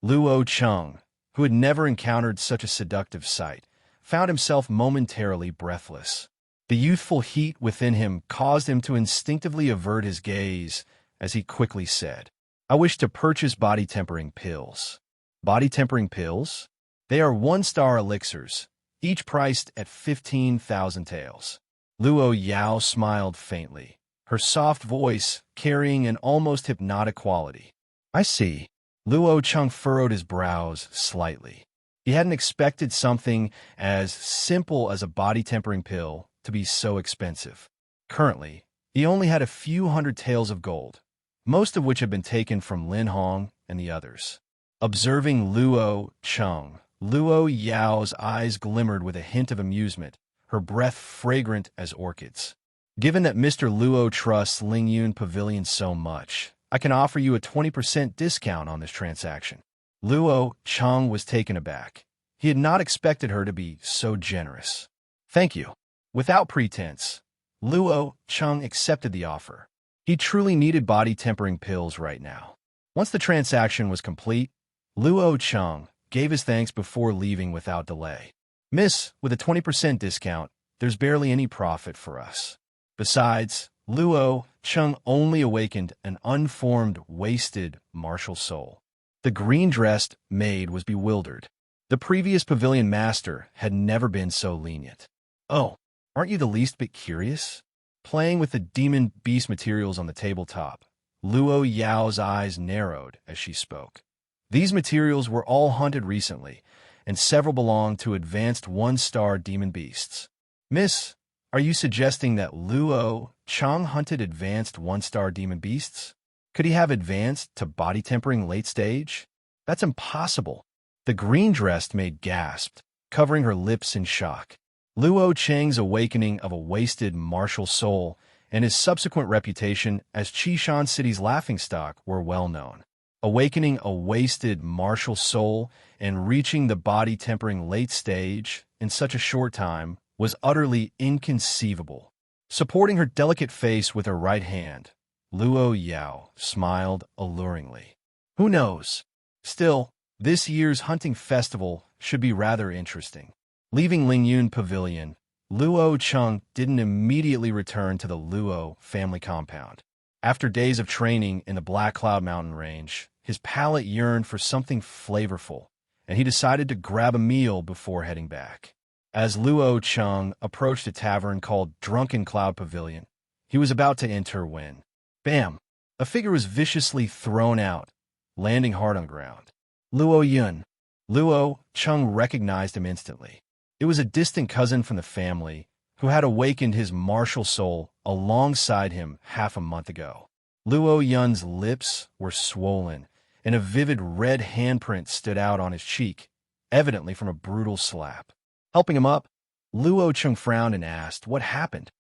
Luo Cheng, who had never encountered such a seductive sight, found himself momentarily breathless. The youthful heat within him caused him to instinctively avert his gaze as he quickly said, "I wish to purchase body-tempering pills." "Body-tempering pills?" "They are one-star elixirs, each priced at 15,000 taels." Luo Yao smiled faintly, her soft voice carrying an almost hypnotic quality. "I see." Luo Cheng furrowed his brows slightly. He hadn't expected something as simple as a body-tempering pill to be so expensive. Currently, he only had a few hundred taels of gold, most of which had been taken from Lin Hong and the others. Observing Luo Cheng, Luo Yao's eyes glimmered with a hint of amusement, her breath fragrant as orchids. "Given that Mr. Luo trusts Lingyun Pavilion so much, I can offer you a 20% discount on this transaction." Luo Cheng was taken aback. He had not expected her to be so generous. "Thank you." Without pretense, Luo Cheng accepted the offer. He truly needed body-tempering pills right now. Once the transaction was complete, Luo Cheng gave his thanks before leaving without delay. "Miss, with a 20% discount, there's barely any profit for us." Besides, Luo Cheng only awakened an unformed, wasted martial soul. The green-dressed maid was bewildered. The previous pavilion master had never been so lenient. "Oh, aren't you the least bit curious?" playing with the demon beast materials on the tabletop. Luo Yao's eyes narrowed as she spoke. These materials were all hunted recently, and several belonged to advanced one-star demon beasts. Miss, are you suggesting that Luo Chang hunted advanced one-star demon beasts? Could he have advanced to body-tempering late stage? That's impossible. The green-dressed maid gasped, covering her lips in shock. Luo Chang's awakening of a wasted martial soul and his subsequent reputation as Qishan City's laughingstock were well known. Awakening a wasted martial soul and reaching the body-tempering late stage in such a short time was utterly inconceivable. Supporting her delicate face with her right hand, Luo Yao smiled alluringly. Who knows? Still, this year's hunting festival should be rather interesting. Leaving Lingyun Pavilion, Luo Cheng didn't immediately return to the Luo family compound. After days of training in the Black Cloud Mountain Range, his palate yearned for something flavorful, and he decided to grab a meal before heading back. As Luo Cheng approached a tavern called Drunken Cloud Pavilion, he was about to enter when, bam, a figure was viciously thrown out, landing hard on the ground. Luo Yun. Luo Cheng recognized him instantly. It was a distant cousin from the family who had awakened his martial soul alongside him half a month ago. Luo Yun's lips were swollen, and a vivid red handprint stood out on his cheek, evidently from a brutal slap. Helping him up, Luo Cheng frowned and asked what happened.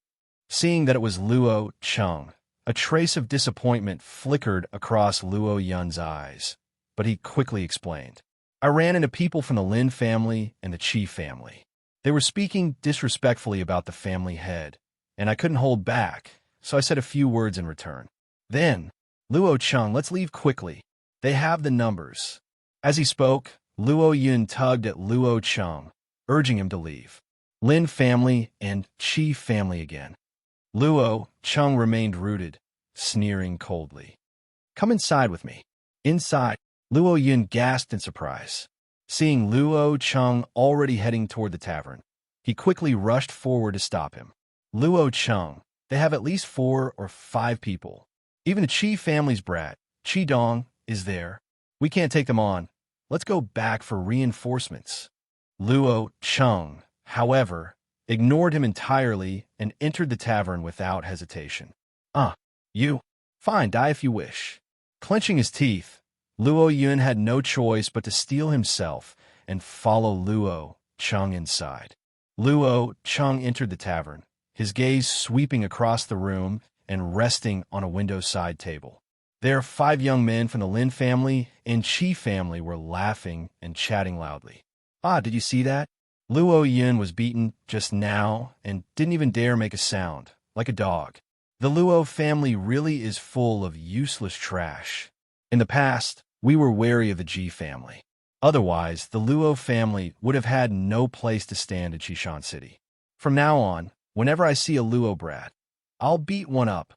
Seeing that it was Luo Cheng, a trace of disappointment flickered across Luo Yun's eyes, but he quickly explained. I ran into people from the Lin family and the Qi family. They were speaking disrespectfully about the family head, and I couldn't hold back, so I said a few words in return. Then, Luo Cheng, let's leave quickly. They have the numbers. As he spoke, Luo Yun tugged at Luo Cheng, urging him to leave. Lin family and Qi family again. Luo Cheng remained rooted, sneering coldly. Come inside with me. Inside, Luo Yun gasped in surprise. Seeing Luo Cheng already heading toward the tavern, he quickly rushed forward to stop him. Luo Cheng, they have at least 4 or 5 people. Even the Qi family's brat, Qi Dong, is there. We can't take them on. Let's go back for reinforcements. Luo Cheng, however, ignored him entirely and entered the tavern without hesitation. You? Fine, die if you wish. Clenching his teeth, Luo Yun had no choice but to steel himself and follow Luo Cheng inside. Luo Cheng entered the tavern, his gaze sweeping across the room and resting on a window-side table. There, 5 young men from the Lin family and Qi family were laughing and chatting loudly. Did you see that? Luo Yun was beaten just now and didn't even dare make a sound, like a dog. The Luo family really is full of useless trash. In the past, we were wary of the Ji family. Otherwise, the Luo family would have had no place to stand in Qishan City. From now on, whenever I see a Luo brat, I'll beat one up.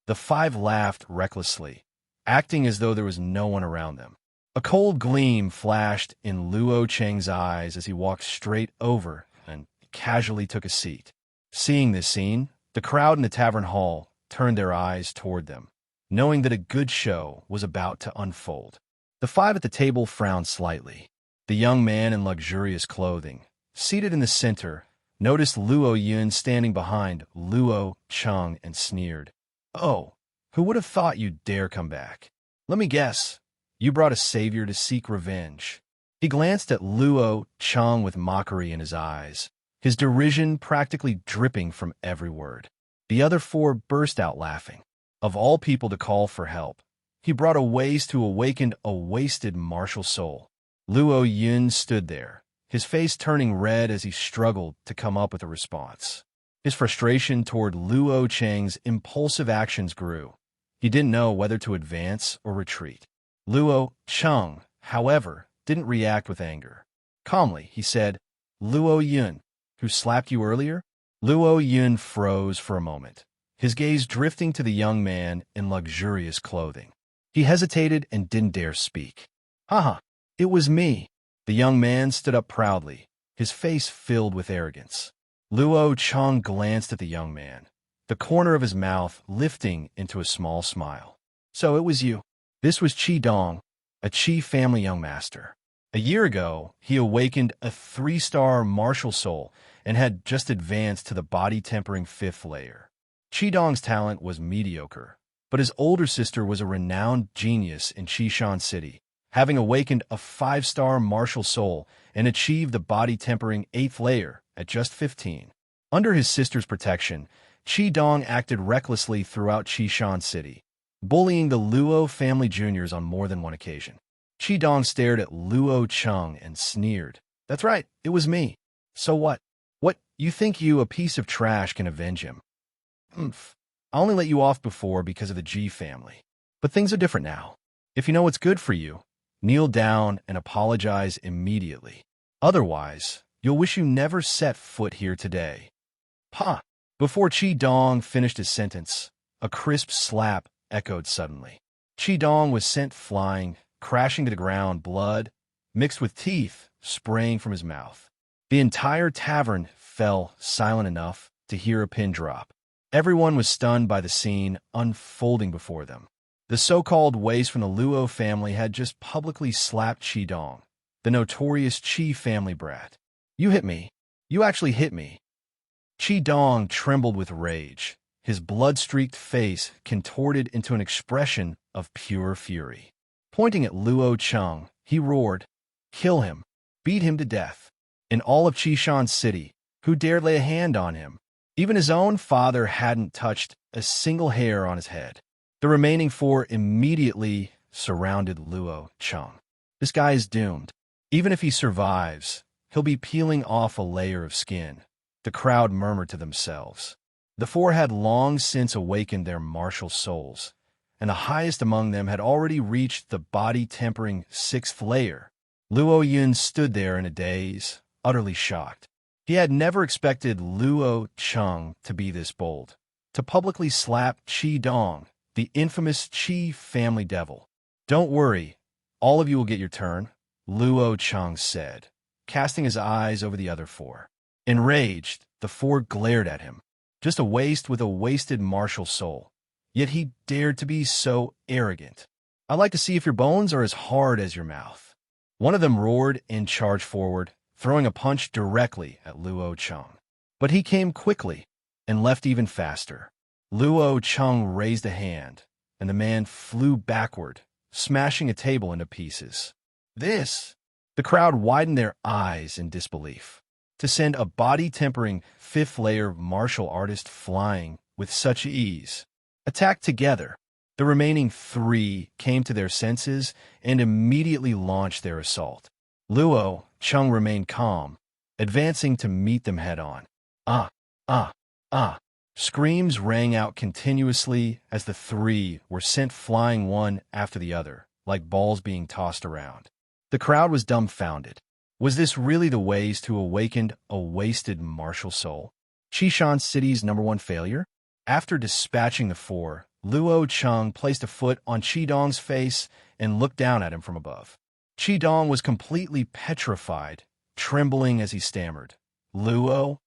The 5 laughed recklessly, acting as though there was no one around them. A cold gleam flashed in Luo Cheng's eyes as he walked straight over and casually took a seat. Seeing this scene, the crowd in the tavern hall turned their eyes toward them, knowing that a good show was about to unfold. The 5 at the table frowned slightly. The young man in luxurious clothing, seated in the center, noticed Luo Yun standing behind Luo Cheng and sneered. Oh, who would have thought you'd dare come back? Let me guess, you brought a savior to seek revenge. He glanced at Luo Cheng with mockery in his eyes, his derision practically dripping from every word. The other 4 burst out laughing. Of all people to call for help, he brought a waste who awakened a wasted martial soul. Luo Yun stood there, his face turning red as he struggled to come up with a response. His frustration toward Luo Cheng's impulsive actions grew. He didn't know whether to advance or retreat. Luo Cheng, however, didn't react with anger. Calmly, he said, Luo Yun, who slapped you earlier? Luo Yun froze for a moment, his gaze drifting to the young man in luxurious clothing. He hesitated and didn't dare speak. Haha, it was me. The young man stood up proudly, his face filled with arrogance. Luo Cheng glanced at the young man, the corner of his mouth lifting into a small smile. So it was you. This was Qi Dong, a Qi family young master. A year ago, he awakened a 3-star martial soul and had just advanced to the body-tempering 5th layer. Qi Dong's talent was mediocre, but his older sister was a renowned genius in Qishan City, having awakened a 5-star martial soul and achieved the body-tempering 8th layer at just 15. Under his sister's protection, Qi Dong acted recklessly throughout Qishan City, bullying the Luo family juniors on more than one occasion. Qi Dong stared at Luo Cheng and sneered. That's right, it was me. So what? What, you think you, a piece of trash, can avenge him? Humph. I only let you off before because of the G family. But things are different now. If you know what's good for you, kneel down and apologize immediately. Otherwise, you'll wish you never set foot here today. Pa! Before Qi Dong finished his sentence, a crisp slap echoed suddenly. Qi Dong was sent flying, crashing to the ground, blood, mixed with teeth, spraying from his mouth. The entire tavern fell silent enough to hear a pin drop. Everyone was stunned by the scene unfolding before them. The so-called waste from the Luo family had just publicly slapped Qi Dong, the notorious Qi family brat. You hit me. You actually hit me. Qi Dong trembled with rage, his blood-streaked face contorted into an expression of pure fury. Pointing at Luo Cheng, he roared, "Kill him! Beat him to death!" In all of Qishan City, who dared lay a hand on him? Even his own father hadn't touched a single hair on his head. The remaining 4 immediately surrounded Luo Cheng. This guy is doomed. Even if he survives, he'll be peeling off a layer of skin, the crowd murmured to themselves. The 4 had long since awakened their martial souls, and the highest among them had already reached the body-tempering 6th layer. Luo Yun stood there in a daze, utterly shocked. He had never expected Luo Cheng to be this bold, to publicly slap Qi Dong, the infamous Qi family devil. Don't worry, all of you will get your turn, Luo Cheng said, casting his eyes over the other 4. Enraged, the 4 glared at him. Just a waste with a wasted martial soul. Yet he dared to be so arrogant. I'd like to see if your bones are as hard as your mouth. One of them roared and charged forward, throwing a punch directly at Luo Cheng. But he came quickly and left even faster. Luo Cheng raised a hand, and the man flew backward, smashing a table into pieces. This! The crowd widened their eyes in disbelief. To send a body-tempering 5th layer martial artist flying with such ease. Attacked together, the remaining 3 came to their senses and immediately launched their assault. Luo Cheng remained calm, advancing to meet them head-on. Ah! Ah! Ah! Screams rang out continuously as the 3 were sent flying one after the other, like balls being tossed around. The crowd was dumbfounded. Was this really the ways to awaken a wasted martial soul? Qishan City's #1 failure? After dispatching the 4, Luo Cheng placed a foot on Qi Dong's face and looked down at him from above. Qi Dong was completely petrified, trembling as he stammered. Luo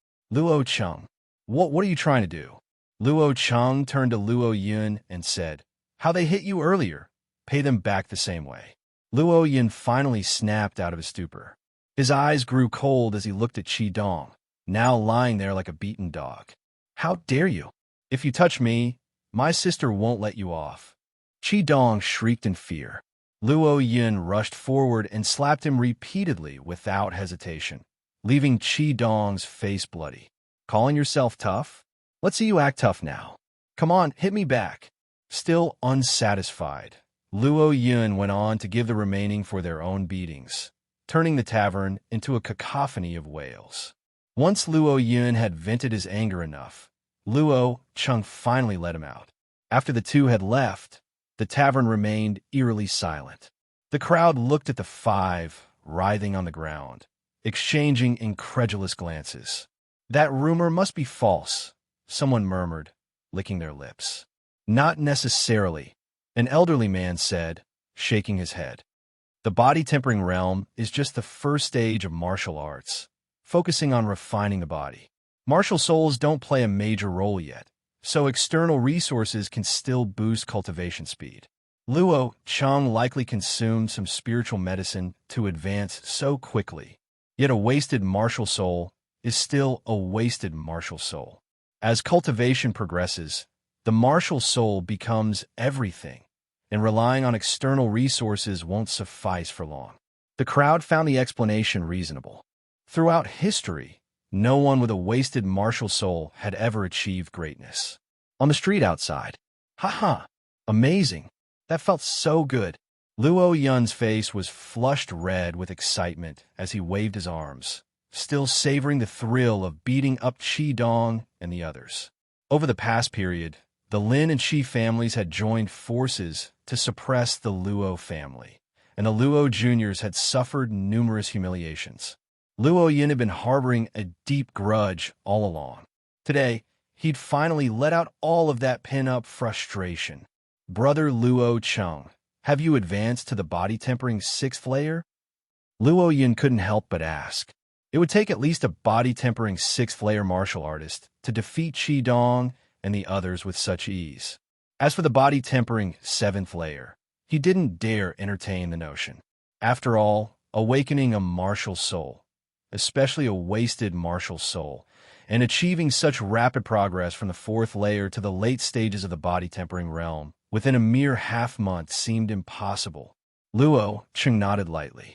Cheng, what are you trying to do? Luo Cheng turned to Luo Yun and said, How they hit you earlier, pay them back the same way. Luo Yun finally snapped out of his stupor. His eyes grew cold as he looked at Qi Dong, now lying there like a beaten dog. How dare you? If you touch me, my sister won't let you off. Qi Dong shrieked in fear. Luo Yun rushed forward and slapped him repeatedly without hesitation, leaving Qi Dong's face bloody. Calling yourself tough? Let's see you act tough now. Come on, hit me back. Still unsatisfied, Luo Yun went on to give the remaining for their own beatings, turning the tavern into a cacophony of wails. Once Luo Yun had vented his anger enough, Luo Cheng finally let him out. After the 2 had left, the tavern remained eerily silent. The crowd looked at the 5, writhing on the ground, exchanging incredulous glances. That rumor must be false, someone murmured, licking their lips. Not necessarily, an elderly man said, shaking his head. The body-tempering realm is just the first stage of martial arts, focusing on refining the body. Martial souls don't play a major role yet, so external resources can still boost cultivation speed. Luo Cheng likely consumed some spiritual medicine to advance so quickly. Yet a wasted martial soul is still a wasted martial soul. As cultivation progresses, the martial soul becomes everything, and relying on external resources won't suffice for long. The crowd found the explanation reasonable. Throughout history, no one with a wasted martial soul had ever achieved greatness. On the street outside, haha, amazing. That felt so good. Luo Yun's face was flushed red with excitement as he waved his arms, still savoring the thrill of beating up Qi Dong and the others. Over the past period, the Lin and Qi families had joined forces to suppress the Luo family, and the Luo juniors had suffered numerous humiliations. Luo Yun had been harboring a deep grudge all along. Today, he'd finally let out all of that pent-up frustration. Brother Luo Cheng, have you advanced to the body-tempering 6th layer? Luo Yun couldn't help but ask. It would take at least a body-tempering 6th layer martial artist to defeat Qi Dong and the others with such ease. As for the body-tempering 7th layer, he didn't dare entertain the notion. After all, awakening a martial soul, especially a wasted martial soul, and achieving such rapid progress from the 4th layer to the late stages of the body-tempering realm within a mere half-month seemed impossible. Luo Cheng nodded lightly.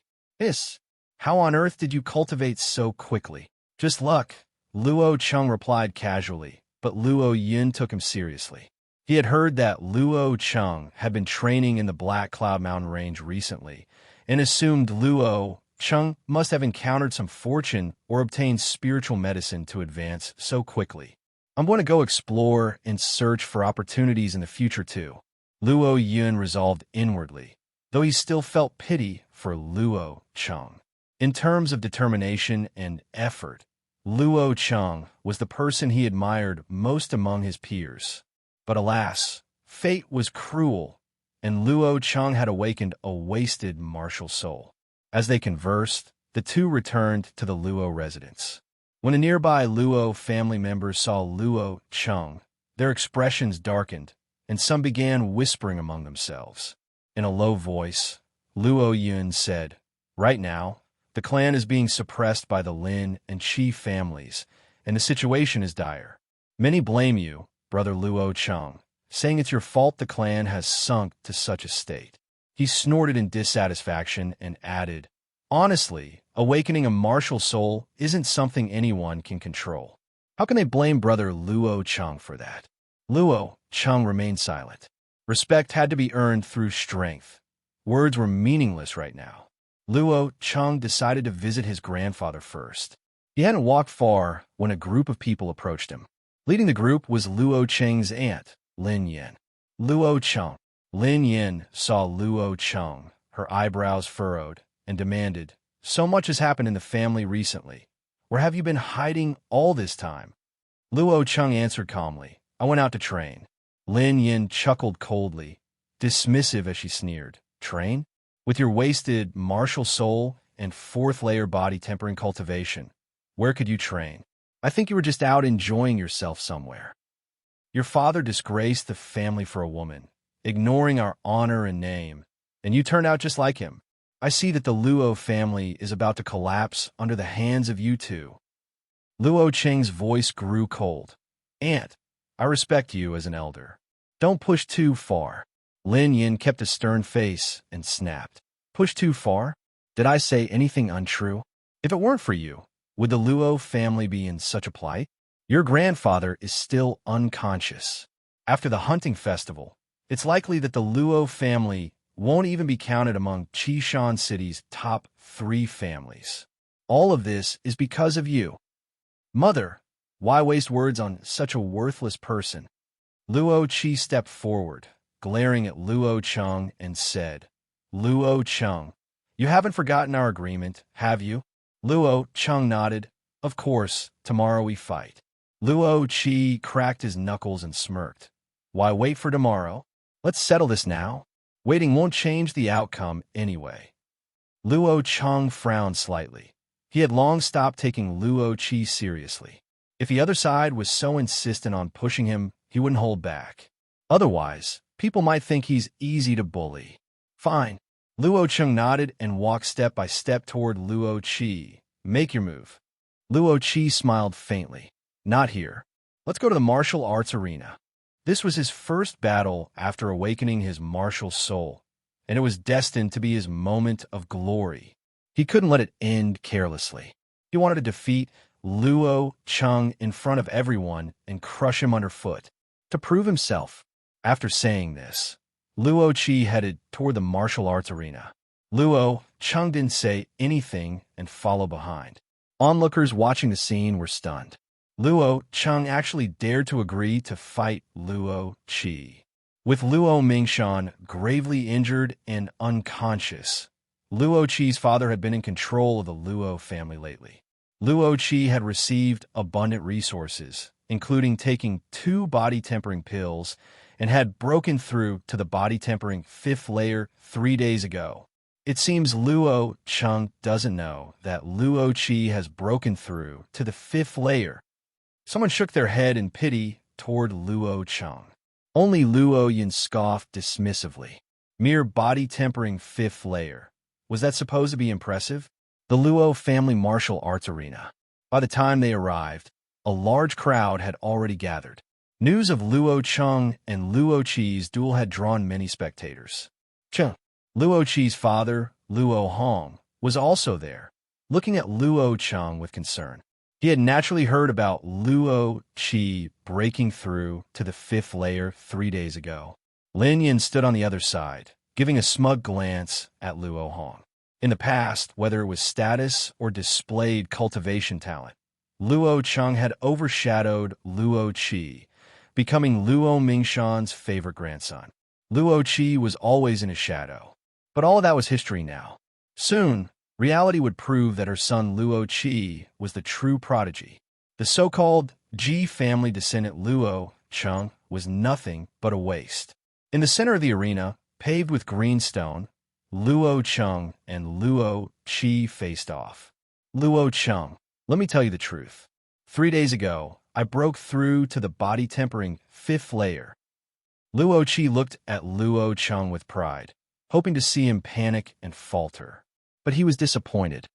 How on earth did you cultivate so quickly? Just luck, Luo Cheng replied casually, but Luo Yun took him seriously. He had heard that Luo Cheng had been training in the Black Cloud Mountain Range recently, and assumed Luo Cheng must have encountered some fortune or obtained spiritual medicine to advance so quickly. I'm going to go explore and search for opportunities in the future too. Luo Yun resolved inwardly, though he still felt pity for Luo Cheng. In terms of determination and effort, Luo Cheng was the person he admired most among his peers. But alas, fate was cruel, and Luo Cheng had awakened a wasted martial soul. As they conversed, the two returned to the Luo residence. When the nearby Luo family members saw Luo Cheng, their expressions darkened, and some began whispering among themselves. In a low voice, Luo Yun said, "Right now, the clan is being suppressed by the Lin and Qi families, and the situation is dire. Many blame you, Brother Luo Cheng, saying it's your fault the clan has sunk to such a state." He snorted in dissatisfaction and added, "Honestly, awakening a martial soul isn't something anyone can control. How can they blame Brother Luo Cheng for that?" Luo Cheng remained silent. Respect had to be earned through strength. Words were meaningless right now. Luo Cheng decided to visit his grandfather first. He hadn't walked far when a group of people approached him. Leading the group was Luo Cheng's aunt, Lin Yin. Luo Cheng. Lin Yin saw Luo Cheng, her eyebrows furrowed, and demanded, "So much has happened in the family recently. Where have you been hiding all this time?" Luo Cheng answered calmly, "I went out to train." Lin Yin chuckled coldly, dismissive as she sneered. "Train? With your wasted martial soul and 4th layer body tempering cultivation, where could you train? I think you were just out enjoying yourself somewhere. Your father disgraced the family for a woman, ignoring our honor and name, and you turned out just like him. I see that the Luo family is about to collapse under the hands of you two." Luo Cheng's voice grew cold. "Aunt, I respect you as an elder. Don't push too far." Lin Yin kept a stern face and snapped. "Push too far? Did I say anything untrue? If it weren't for you, would the Luo family be in such a plight? Your grandfather is still unconscious. After the hunting festival, it's likely that the Luo family won't even be counted among Qishan City's top 3 families. All of this is because of you. Mother, why waste words on such a worthless person?" Luo Qi stepped forward, glaring at Luo Cheng, and said, "Luo Cheng, you haven't forgotten our agreement, have you?" Luo Cheng nodded. "Of course, tomorrow we fight." Luo Qi cracked his knuckles and smirked. "Why wait for tomorrow? Let's settle this now. Waiting won't change the outcome anyway." Luo Cheng frowned slightly. He had long stopped taking Luo Qi seriously. If the other side was so insistent on pushing him he wouldn't hold back. Otherwise, people might think he's easy to bully. Fine. Luo Cheng nodded and walked step by step toward Luo Qi. Make your move. Luo Qi smiled faintly. Not here. Let's go to the martial arts arena. This was his first battle after awakening his martial soul, and it was destined to be his moment of glory. He couldn't let it end carelessly. He wanted to defeat Luo Cheng in front of everyone and crush him underfoot. To prove himself, after saying this, Luo Qi headed toward the martial arts arena. Luo Cheng didn't say anything and followed behind. Onlookers watching the scene were stunned. Luo Cheng actually dared to agree to fight Luo Qi. With Luo Mingshan gravely injured and unconscious, Luo Qi's father had been in control of the Luo family lately. Luo Qi had received abundant resources, including taking 2 body-tempering pills, and had broken through to the body-tempering 5th layer 3 days ago. It seems Luo Cheng doesn't know that Luo Qi has broken through to the 5th layer. Someone shook their head in pity toward Luo Cheng. Only Luo Yin scoffed dismissively. Mere body-tempering 5th layer. Was that supposed to be impressive? The Luo family martial arts arena. By the time they arrived, a large crowd had already gathered. News of Luo Cheng and Luo Qi's duel had drawn many spectators. Luo Qi's father, Luo Hong, was also there, looking at Luo Cheng with concern. He had naturally heard about Luo Qi breaking through to the 5th layer 3 days ago. Lin Yin stood on the other side, giving a smug glance at Luo Hong. In the past, whether it was status or displayed cultivation talent, Luo Cheng had overshadowed Luo Qi, becoming Luo Mingshan's favorite grandson. Luo Qi was always in his shadow. But all of that was history now. Soon, reality would prove that her son Luo Qi was the true prodigy. The so-called Ji family descendant Luo Cheng was nothing but a waste. In the center of the arena, paved with green stone, Luo Cheng and Luo Qi faced off. Luo Cheng, let me tell you the truth. 3 days ago, I broke through to the body-tempering 5th layer. Luo Qi looked at Luo Cheng with pride, hoping to see him panic and falter. But he was disappointed.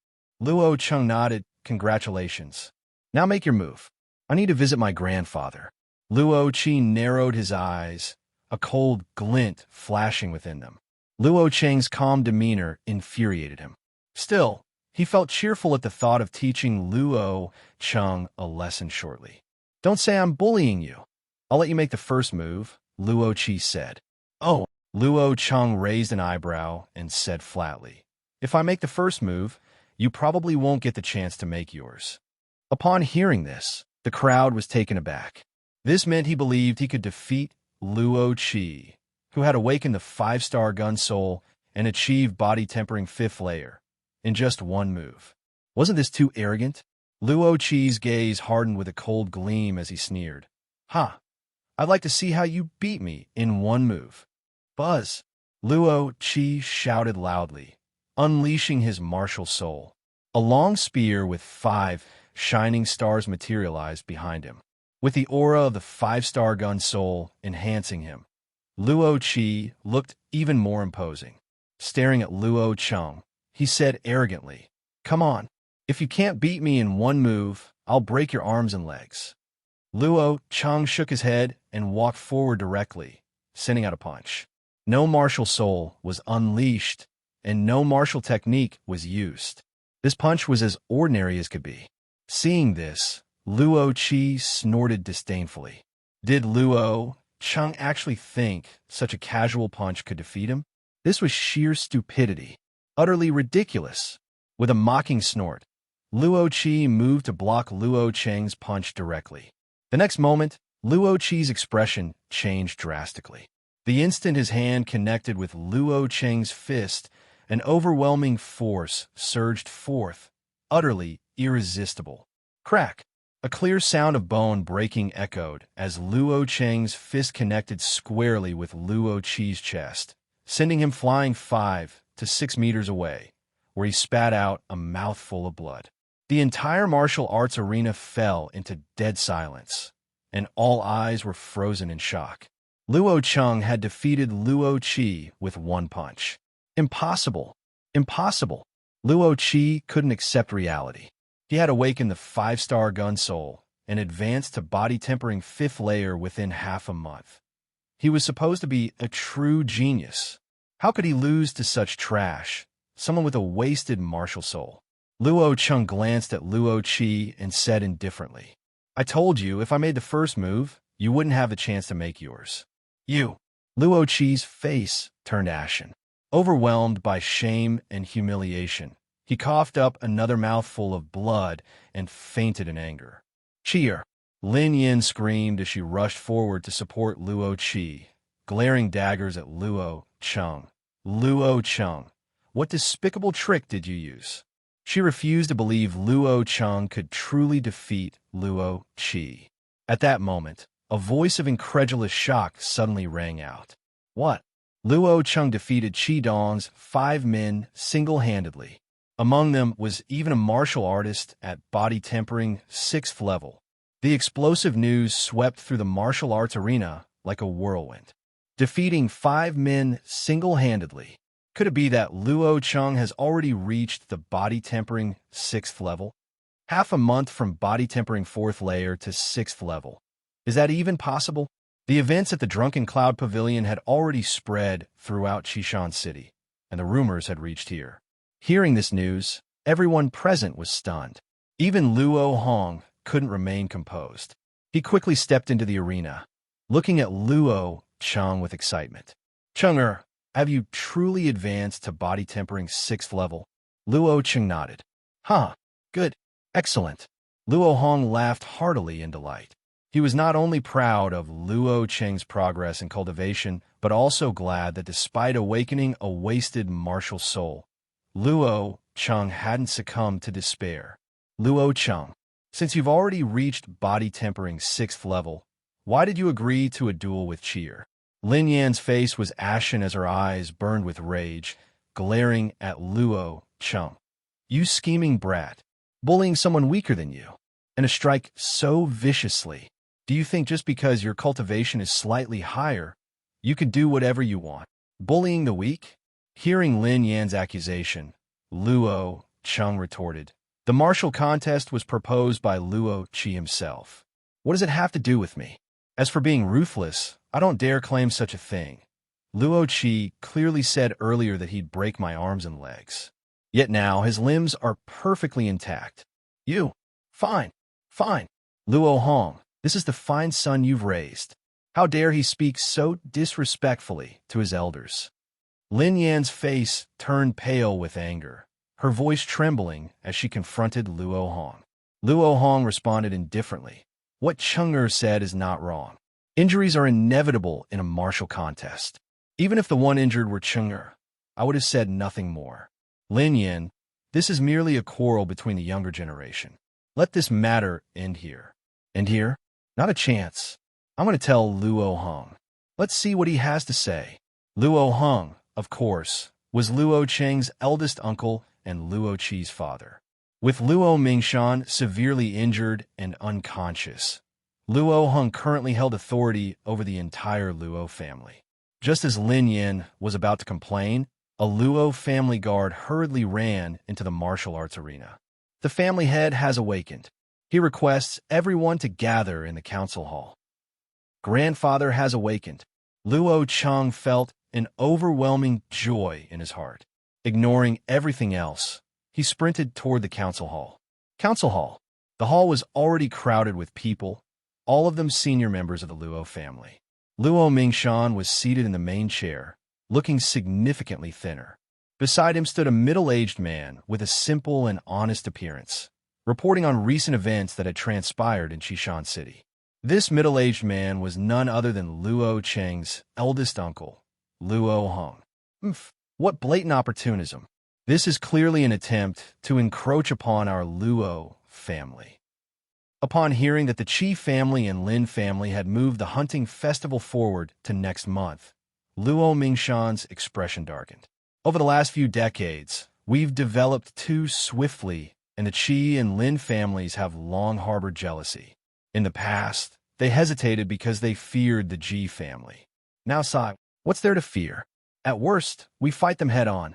Luo Cheng nodded, "Congratulations. Now make your move. I need to visit my grandfather." Luo Qi narrowed his eyes, a cold glint flashing within them. Luo Cheng's calm demeanor infuriated him. Still, he felt cheerful at the thought of teaching Luo Cheng a lesson shortly. "Don't say I'm bullying you. I'll let you make the first move," Luo Qi said. "Oh," Luo Cheng raised an eyebrow and said flatly, "If I make the first move, you probably won't get the chance to make yours." Upon hearing this, the crowd was taken aback. This meant he believed he could defeat Luo Qi, who had awakened the 5-star gun soul and achieved body-tempering 5th layer, in just one move. Wasn't this too arrogant? Luo Qi's gaze hardened with a cold gleam as he sneered. "Ha! I'd like to see how you beat me in one move." "Buzz!" Luo Qi shouted loudly, unleashing his martial soul. A long spear with 5 shining stars materialized behind him, with the aura of the 5-star gun soul enhancing him. Luo Qi looked even more imposing. Staring at Luo Cheng, he said arrogantly, "Come on. If you can't beat me in one move, I'll break your arms and legs." Luo Cheng shook his head and walked forward directly, sending out a punch. No martial soul was unleashed, and no martial technique was used. This punch was as ordinary as could be. Seeing this, Luo Qi snorted disdainfully. Did Luo Cheng actually think such a casual punch could defeat him? This was sheer stupidity, utterly ridiculous. With a mocking snort, Luo Qi moved to block Luo Cheng's punch directly. The next moment, Luo Qi's expression changed drastically. The instant his hand connected with Luo Cheng's fist, an overwhelming force surged forth, utterly irresistible. Crack! A clear sound of bone breaking echoed as Luo Cheng's fist connected squarely with Luo Qi's chest, sending him flying 5 to 6 meters away, where he spat out a mouthful of blood. The entire martial arts arena fell into dead silence. and all eyes were frozen in shock. Luo Cheng had defeated Luo Qi with one punch. Impossible. Impossible. Luo Qi couldn't accept reality. He had awakened the 5-star gun soul and advanced to body-tempering 5th layer within half a month. He was supposed to be a true genius. How could he lose to such trash, someone with a wasted martial soul? Luo Cheng glanced at Luo Qi and said indifferently, "I told you if I made the first move, you wouldn't have the chance to make yours." You. Luo Qi's face turned ashen. Overwhelmed by shame and humiliation, he coughed up another mouthful of blood and fainted in anger. "Cheer!" Lin Yin screamed as she rushed forward to support Luo Qi, glaring daggers at Luo Cheng. "Luo Cheng, what despicable trick did you use?" She refused to believe Luo Cheng could truly defeat Luo Qi. At that moment, a voice of incredulous shock suddenly rang out. "What?" Luo Cheng defeated Qi Dong's 5 men single-handedly. Among them was even a martial artist at body-tempering 6th level. The explosive news swept through the martial arts arena like a whirlwind. Defeating 5 men single-handedly. Could it be that Luo Cheng has already reached the body-tempering 6th level? Half a month from body-tempering 4th layer to 6th level. Is that even possible? The events at the Drunken Cloud Pavilion had already spread throughout Qishan City, and the rumors had reached here. Hearing this news, everyone present was stunned. Even Luo Hong couldn't remain composed. He quickly stepped into the arena, looking at Luo Cheng with excitement. "Cheng, have you truly advanced to body-tempering 6th level?" Luo Cheng nodded. "Huh, good, excellent." Luo Hong laughed heartily in delight. He was not only proud of Luo Cheng's progress in cultivation, but also glad that despite awakening a wasted martial soul, Luo Cheng hadn't succumbed to despair. "Luo Cheng, since you've already reached body-tempering 6th level, why did you agree to a duel with Cheer?" Lin Yan's face was ashen as her eyes burned with rage, glaring at Luo Cheng. "You scheming brat, bullying someone weaker than you, and a strike so viciously. Do you think just because your cultivation is slightly higher, you can do whatever you want? Bullying the weak?" Hearing Lin Yan's accusation, Luo Cheng retorted, "The martial contest was proposed by Luo Qi himself. What does it have to do with me? As for being ruthless, I don't dare claim such a thing. Luo Qi clearly said earlier that he'd break my arms and legs. Yet now his limbs are perfectly intact. You? Fine, fine. Luo Hong, this is the fine son you've raised. How dare he speak so disrespectfully to his elders?" Lin Yan's face turned pale with anger, her voice trembling as she confronted Luo Hong. Luo Hong responded indifferently. "What Cheng said is not wrong. Injuries are inevitable in a martial contest. Even if the one injured were Cheng, I would have said nothing more. Lin Yan, this is merely a quarrel between the younger generation. Let this matter end here." "End here? Not a chance. I'm going to tell Luo Hong. Let's see what he has to say." Luo Hong, of course, was Luo Cheng's eldest uncle and Luo Qi's father. With Luo Mingshan severely injured and unconscious, Luo Hong currently held authority over the entire Luo family. Just as Lin Yan was about to complain, a Luo family guard hurriedly ran into the martial arts arena. "The family head has awakened. He requests everyone to gather in the council hall." Grandfather has awakened. Luo Cheng felt an overwhelming joy in his heart. Ignoring everything else, he sprinted toward the council hall. Council hall. The hall was already crowded with people, all of them senior members of the Luo family. Luo Mingshan was seated in the main chair, looking significantly thinner. Beside him stood a middle-aged man with a simple and honest appearance, reporting on recent events that had transpired in Qishan City. This middle-aged man was none other than Luo Cheng's eldest uncle, Luo Hong. What blatant opportunism. This is clearly an attempt to encroach upon our Luo family. Upon hearing that the Qi family and Lin family had moved the hunting festival forward to next month, Luo Mingshan's expression darkened. "Over the last few decades, we've developed too swiftly, and the Qi and Lin families have long harbored jealousy. In the past, They hesitated because they feared the G family. Now, Sai, what's there to fear? At worst, we fight them head on.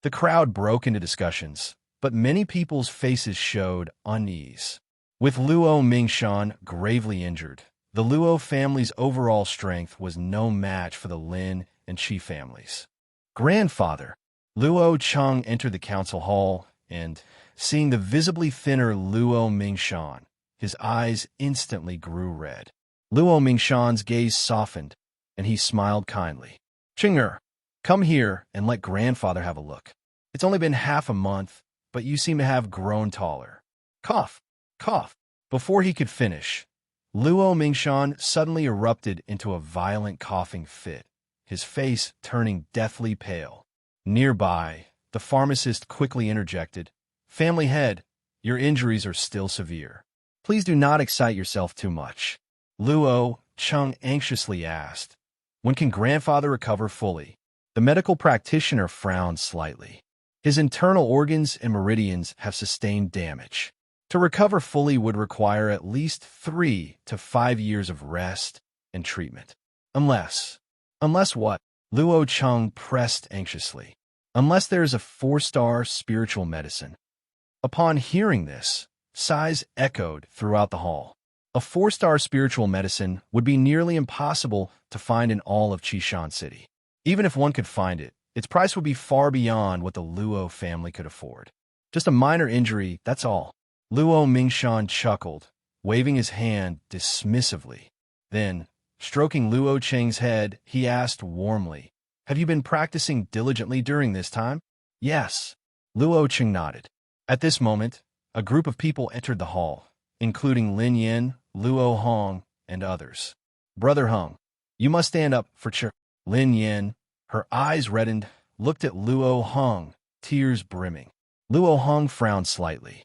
The crowd broke into discussions, but many people's faces showed unease. With Luo Mingshan gravely injured, the Luo family's overall strength was no match for the Lin and Qi families. Grandfather, Luo Cheng entered the council hall and, seeing the visibly thinner Luo Mingshan, his eyes instantly grew red. Luo Mingshan's gaze softened, and he smiled kindly. Ching'er, come here and let grandfather have a look. It's only been half a month, but you seem to have grown taller. Cough, cough. Before he could finish, Luo Mingshan suddenly erupted into a violent coughing fit, his face turning deathly pale. Nearby, the pharmacist quickly interjected, Family head, your injuries are still severe. Please do not excite yourself too much. Luo Cheng anxiously asked, when can grandfather recover fully? The medical practitioner frowned slightly. His internal organs and meridians have sustained damage. To recover fully would require at least 3 to 5 years of rest and treatment. Unless what? Luo Cheng pressed anxiously. Unless there is a 4-star spiritual medicine. Upon hearing this, sighs echoed throughout the hall. A 4-star spiritual medicine would be nearly impossible to find in all of Qishan City. Even if one could find it, its price would be far beyond what the Luo family could afford. Just a minor injury, that's all. Luo Mingshan chuckled, waving his hand dismissively. Then, stroking Luo Cheng's head, he asked warmly, have you been practicing diligently during this time? Yes. Luo Cheng nodded. At this moment, a group of people entered the hall, including Lin Yin, Luo Hong, and others. Brother Hung, you must stand up for cheer. Lin Yin, her eyes reddened, looked at Luo Hong, tears brimming. Luo Hong frowned slightly.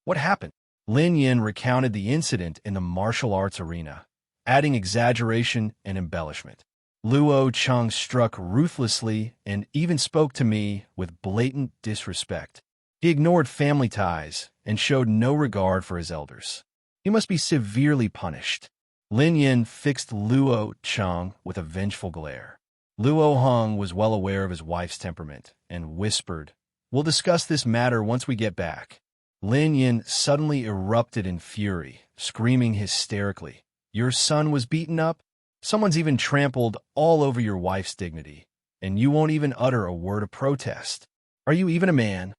What happened? Lin Yin recounted the incident in the martial arts arena, adding exaggeration and embellishment. Luo Cheng struck ruthlessly and even spoke to me with blatant disrespect. He ignored family ties and showed no regard for his elders. He must be severely punished. Lin Yin fixed Luo Cheng with a vengeful glare. Luo Hong was well aware of his wife's temperament and whispered, we'll discuss this matter once we get back. Lin Yin suddenly erupted in fury, screaming hysterically, your son was beaten up? Someone's even trampled all over your wife's dignity, and you won't even utter a word of protest. Are you even a man?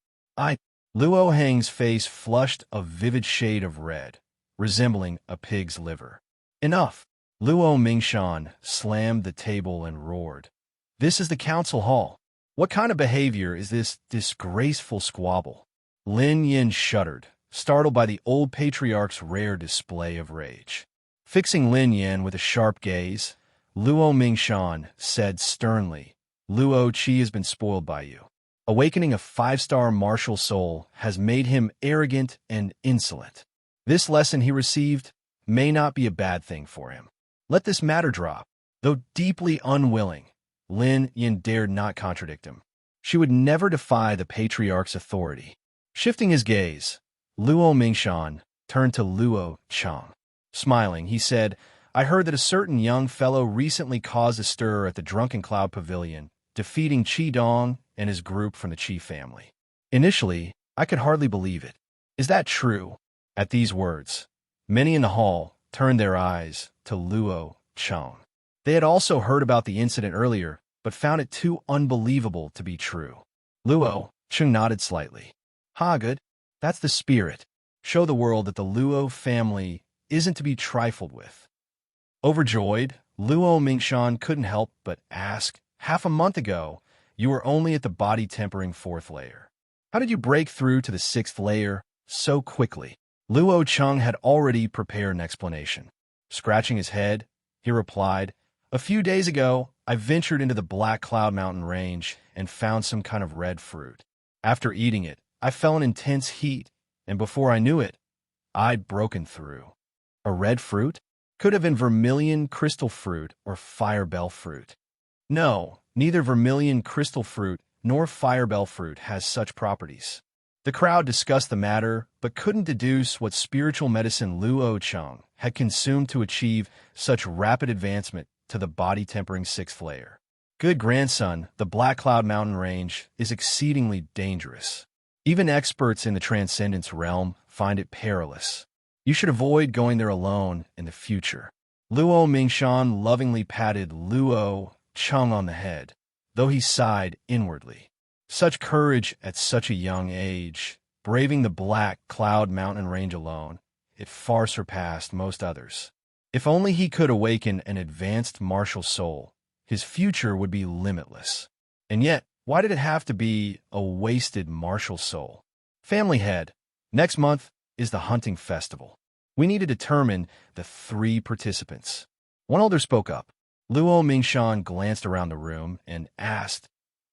Luo Hang's face flushed a vivid shade of red, resembling a pig's liver. Enough! Luo Mingshan slammed the table and roared. This is the council hall. What kind of behavior is this disgraceful squabble? Lin Yin shuddered, startled by the old patriarch's rare display of rage. Fixing Lin Yin with a sharp gaze, Luo Mingshan said sternly, Luo Qi has been spoiled by you. Awakening a 5-star martial soul has made him arrogant and insolent. This lesson he received may not be a bad thing for him. Let this matter drop. Though deeply unwilling, Lin Yin dared not contradict him. She would never defy the patriarch's authority. Shifting his gaze, Luo Mingshan turned to Luo Cheng. Smiling, he said, I heard that a certain young fellow recently caused a stir at the Drunken Cloud Pavilion, defeating Qi Dong and his group from the Qi family. Initially, I could hardly believe it. Is that true? At these words, many in the hall turned their eyes to Luo Cheng. They had also heard about the incident earlier, but found it too unbelievable to be true. Luo Cheng nodded slightly. Ha, good. That's the spirit. Show the world that the Luo family isn't to be trifled with. Overjoyed, Luo Mingshan couldn't help but ask, half a month ago, you were only at the body-tempering 4th layer. How did you break through to the 6th layer so quickly? Luo Cheng had already prepared an explanation. Scratching his head, he replied, a few days ago, I ventured into the Black Cloud Mountain range and found some kind of red fruit. After eating it, I felt an intense heat, and before I knew it, I'd broken through. A red fruit? Could have been vermilion crystal fruit or firebell fruit. No, neither vermilion crystal fruit nor firebell fruit has such properties. The crowd discussed the matter, but couldn't deduce what spiritual medicine Luo Cheng had consumed to achieve such rapid advancement to the body-tempering 6th layer. Good grandson, the Black Cloud Mountain Range is exceedingly dangerous. Even experts in the Transcendence realm find it perilous. You should avoid going there alone in the future. Luo Mingshan lovingly patted Luo Cheng on the head, though he sighed inwardly. Such courage at such a young age, braving the Black Cloud Mountain Range alone, it far surpassed most others. If only he could awaken an advanced martial soul, his future would be limitless. And yet, why did it have to be a wasted martial soul? Family head, next month is the hunting festival. We need to determine the 3 participants. One elder spoke up. Luo Mingshan glanced around the room and asked,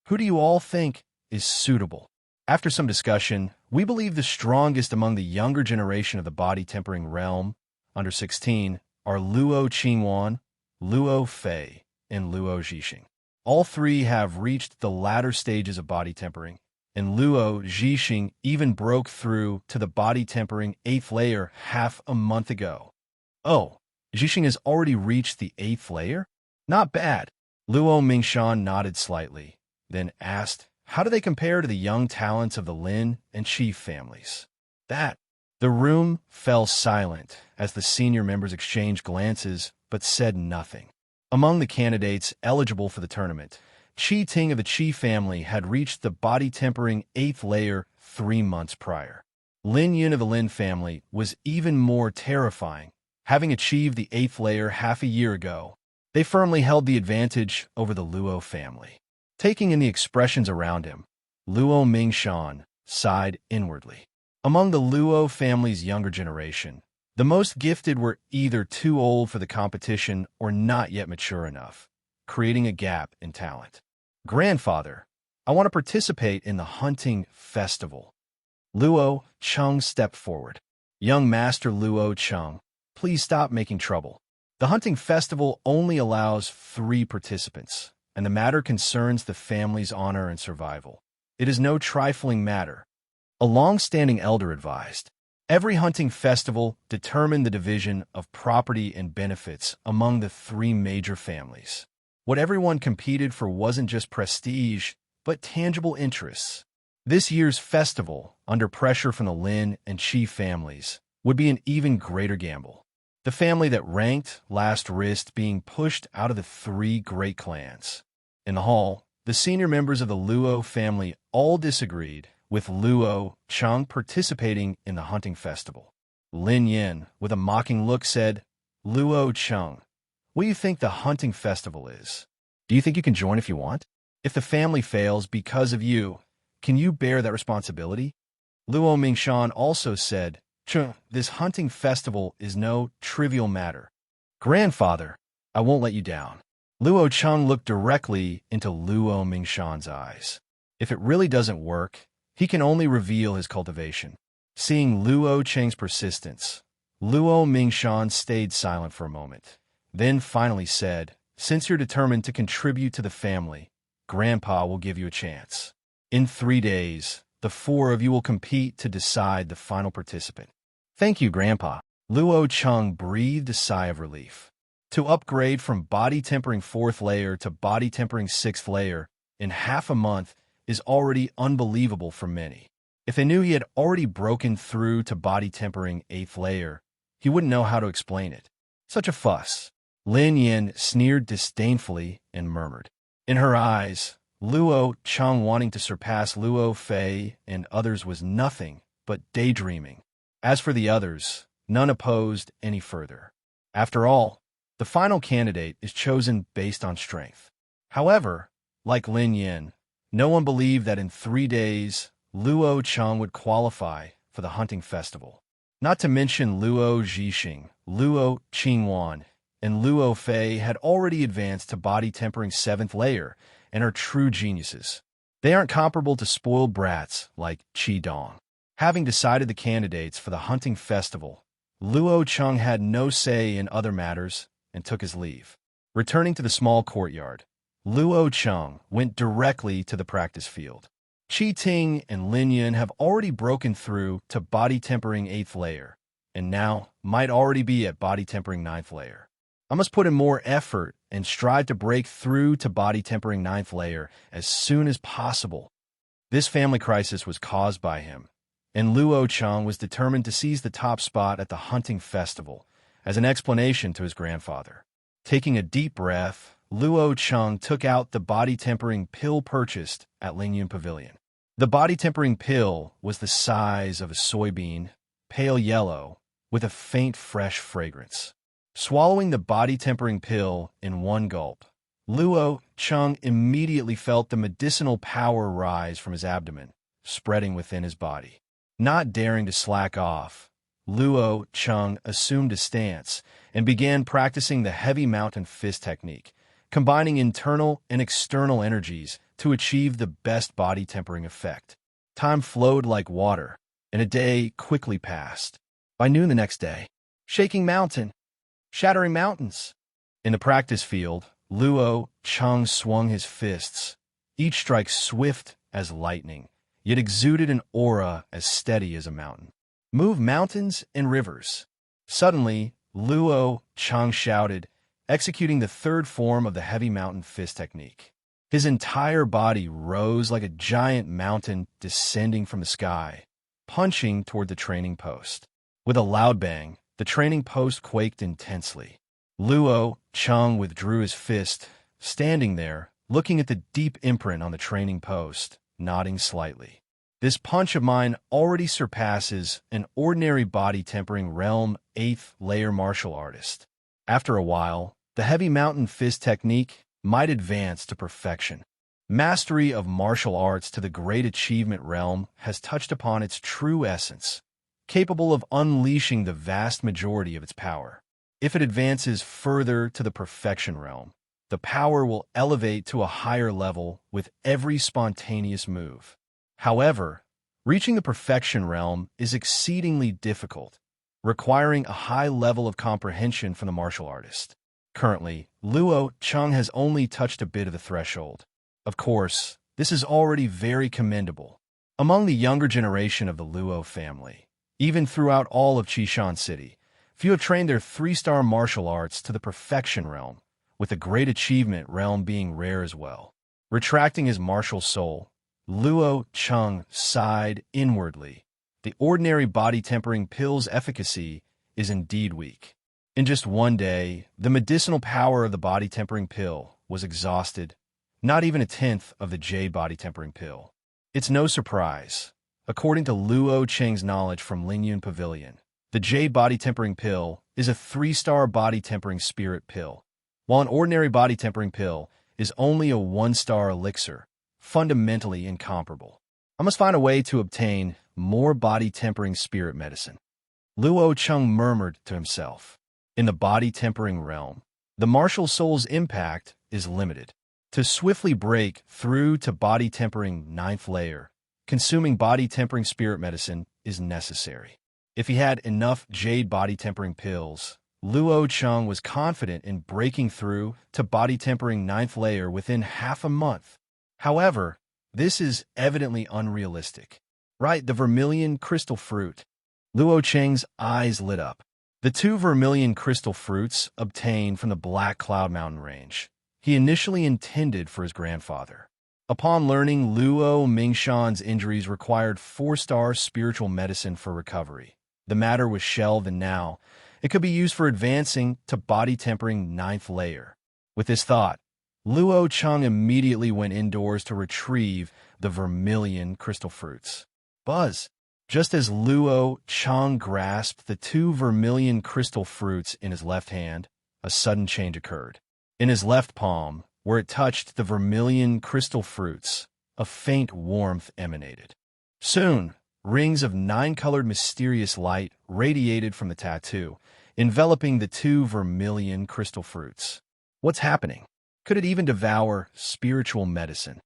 "Who do you all think is suitable?" After some discussion, we believe the strongest among the younger generation of the body-tempering realm, under 16, are Luo Qingwan, Luo Fei, and Luo Zhixing. All 3 have reached the latter stages of body tempering, and Luo Zhixing even broke through to the body tempering 8th layer half a month ago. Oh, Zhixing has already reached the 8th layer? Not bad. Luo Mingshan nodded slightly, then asked, how do they compare to the young talents of the Lin and Qi families? The room fell silent as the senior members exchanged glances but said nothing. Among the candidates eligible for the tournament, Qi Ting of the Qi family had reached the body-tempering 8th layer 3 months prior. Lin Yin of the Lin family was even more terrifying, having achieved the 8th layer half a year ago. They firmly held the advantage over the Luo family. Taking in the expressions around him, Luo Mingshan sighed inwardly. Among the Luo family's younger generation, the most gifted were either too old for the competition or not yet mature enough, creating a gap in talent. Grandfather, I want to participate in the hunting festival. Luo Cheng stepped forward. Young Master Luo Cheng, please stop making trouble. The hunting festival only allows 3 participants, and the matter concerns the family's honor and survival. It is no trifling matter. A long-standing elder advised. Every hunting festival determined the division of property and benefits among the 3 major families. What everyone competed for wasn't just prestige, but tangible interests. This year's festival, under pressure from the Lin and Qi families, would be an even greater gamble. The family that ranked last risked being pushed out of the 3 great clans. In the hall, the senior members of the Luo family all disagreed, with Luo Cheng participating in the hunting festival. Lin Yin, with a mocking look, said, Luo Cheng, what do you think the hunting festival is? Do you think you can join if you want? If the family fails because of you, can you bear that responsibility? Luo Mingshan also said, this hunting festival is no trivial matter. Grandfather, I won't let you down. Luo Cheng looked directly into Luo Mingshan's eyes. If it really doesn't work, he can only reveal his cultivation. Seeing Luo Cheng's persistence, Luo Mingshan stayed silent for a moment, then finally said, since you're determined to contribute to the family, Grandpa will give you a chance. In 3 days, the 4 of you will compete to decide the final participant. Thank you, Grandpa. Luo Cheng breathed a sigh of relief. To upgrade from body-tempering 4th layer to body-tempering 6th layer in half a month is already unbelievable for many. If they knew he had already broken through to body-tempering 8th layer, he wouldn't know how to explain it. Such a fuss. Lin Yin sneered disdainfully and murmured. In her eyes, Luo Cheng wanting to surpass Luo Fei and others was nothing but daydreaming. As for the others, none opposed any further. After all, the final candidate is chosen based on strength. However, like Lin Yin, no one believed that in 3 days, Luo Cheng would qualify for the hunting festival. Not to mention Luo Zhixing, Luo Qingwan, and Luo Fei had already advanced to body-tempering 7th layer and are true geniuses. They aren't comparable to spoiled brats like Qi Dong. Having decided the candidates for the hunting festival, Luo Cheng had no say in other matters and took his leave. Returning to the small courtyard, Luo Cheng went directly to the practice field. Qi Ting and Lin Yun have already broken through to body-tempering 8th layer, and now might already be at body tempering ninth layer. I must put in more effort and strive to break through to body tempering ninth layer as soon as possible. This family crisis was caused by him, and Luo Cheng was determined to seize the top spot at the hunting festival as an explanation to his grandfather. Taking a deep breath, Luo Cheng took out the body-tempering pill purchased at Lingyun Pavilion. The body-tempering pill was the size of a soybean, pale yellow, with a faint fresh fragrance. Swallowing the body-tempering pill in one gulp, Luo Cheng immediately felt the medicinal power rise from his abdomen, spreading within his body. Not daring to slack off, Luo Cheng assumed a stance and began practicing the heavy mountain fist technique, combining internal and external energies to achieve the best body tempering effect. Time flowed like water, and a day quickly passed. By noon the next day, shaking mountain, shattering mountains. In the practice field, Luo Cheng swung his fists, each strike swift as lightning, yet exuded an aura as steady as a mountain. Move mountains and rivers. Suddenly, Luo Cheng shouted, executing the third form of the heavy mountain fist technique. His entire body rose like a giant mountain descending from the sky, punching toward the training post. With a loud bang, the training post quaked intensely. Luo Cheng withdrew his fist, standing there, looking at the deep imprint on the training post, nodding slightly. This punch of mine already surpasses an ordinary body-tempering realm 8th layer martial artist. After a while, the heavy mountain fist technique might advance to perfection. Mastery of martial arts to the great achievement realm has touched upon its true essence, capable of unleashing the vast majority of its power. If it advances further to the perfection realm, the power will elevate to a higher level with every spontaneous move. However, reaching the perfection realm is exceedingly difficult, requiring a high level of comprehension from the martial artist. Currently, Luo Cheng has only touched a bit of the threshold. Of course, this is already very commendable. Among the younger generation of the Luo family, even throughout all of Qishan City, few have trained their 3-star martial arts to the perfection realm, with the great achievement realm being rare as well. Retracting his martial soul, Luo Cheng sighed inwardly. The ordinary body-tempering pill's efficacy is indeed weak. In just one day, the medicinal power of the body-tempering pill was exhausted, not even a tenth of the Jade body-tempering pill. It's no surprise. According to Luo Cheng's knowledge from Lingyun Pavilion, the Jade body-tempering pill is a 3-star body-tempering spirit pill, while an ordinary body-tempering pill is only a 1-star elixir, fundamentally incomparable. I must find a way to obtain more body-tempering spirit medicine. Luo Cheng murmured to himself. In the body-tempering realm, the martial soul's impact is limited. To swiftly break through to body-tempering 9th layer, consuming body-tempering spirit medicine is necessary. If he had enough Jade body-tempering pills, Luo Cheng was confident in breaking through to body-tempering 9th layer within half a month. However, this is evidently unrealistic. Right, the vermilion crystal fruit. Luo Cheng's eyes lit up. The 2 vermilion crystal fruits obtained from the Black Cloud Mountain range, he initially intended for his grandfather. Upon learning Luo Mingshan's injuries required 4-star spiritual medicine for recovery, the matter was shelved, and now it could be used for advancing to body-tempering 9th layer. With this thought, Luo Cheng immediately went indoors to retrieve the vermilion crystal fruits. Buzz! Just as Luo Cheng grasped the 2 vermilion crystal fruits in his left hand, a sudden change occurred. In his left palm, where it touched the vermilion crystal fruits, a faint warmth emanated. Soon, rings of 9-colored mysterious light radiated from the tattoo, enveloping the 2 vermilion crystal fruits. What's happening? Could it even devour spiritual medicine?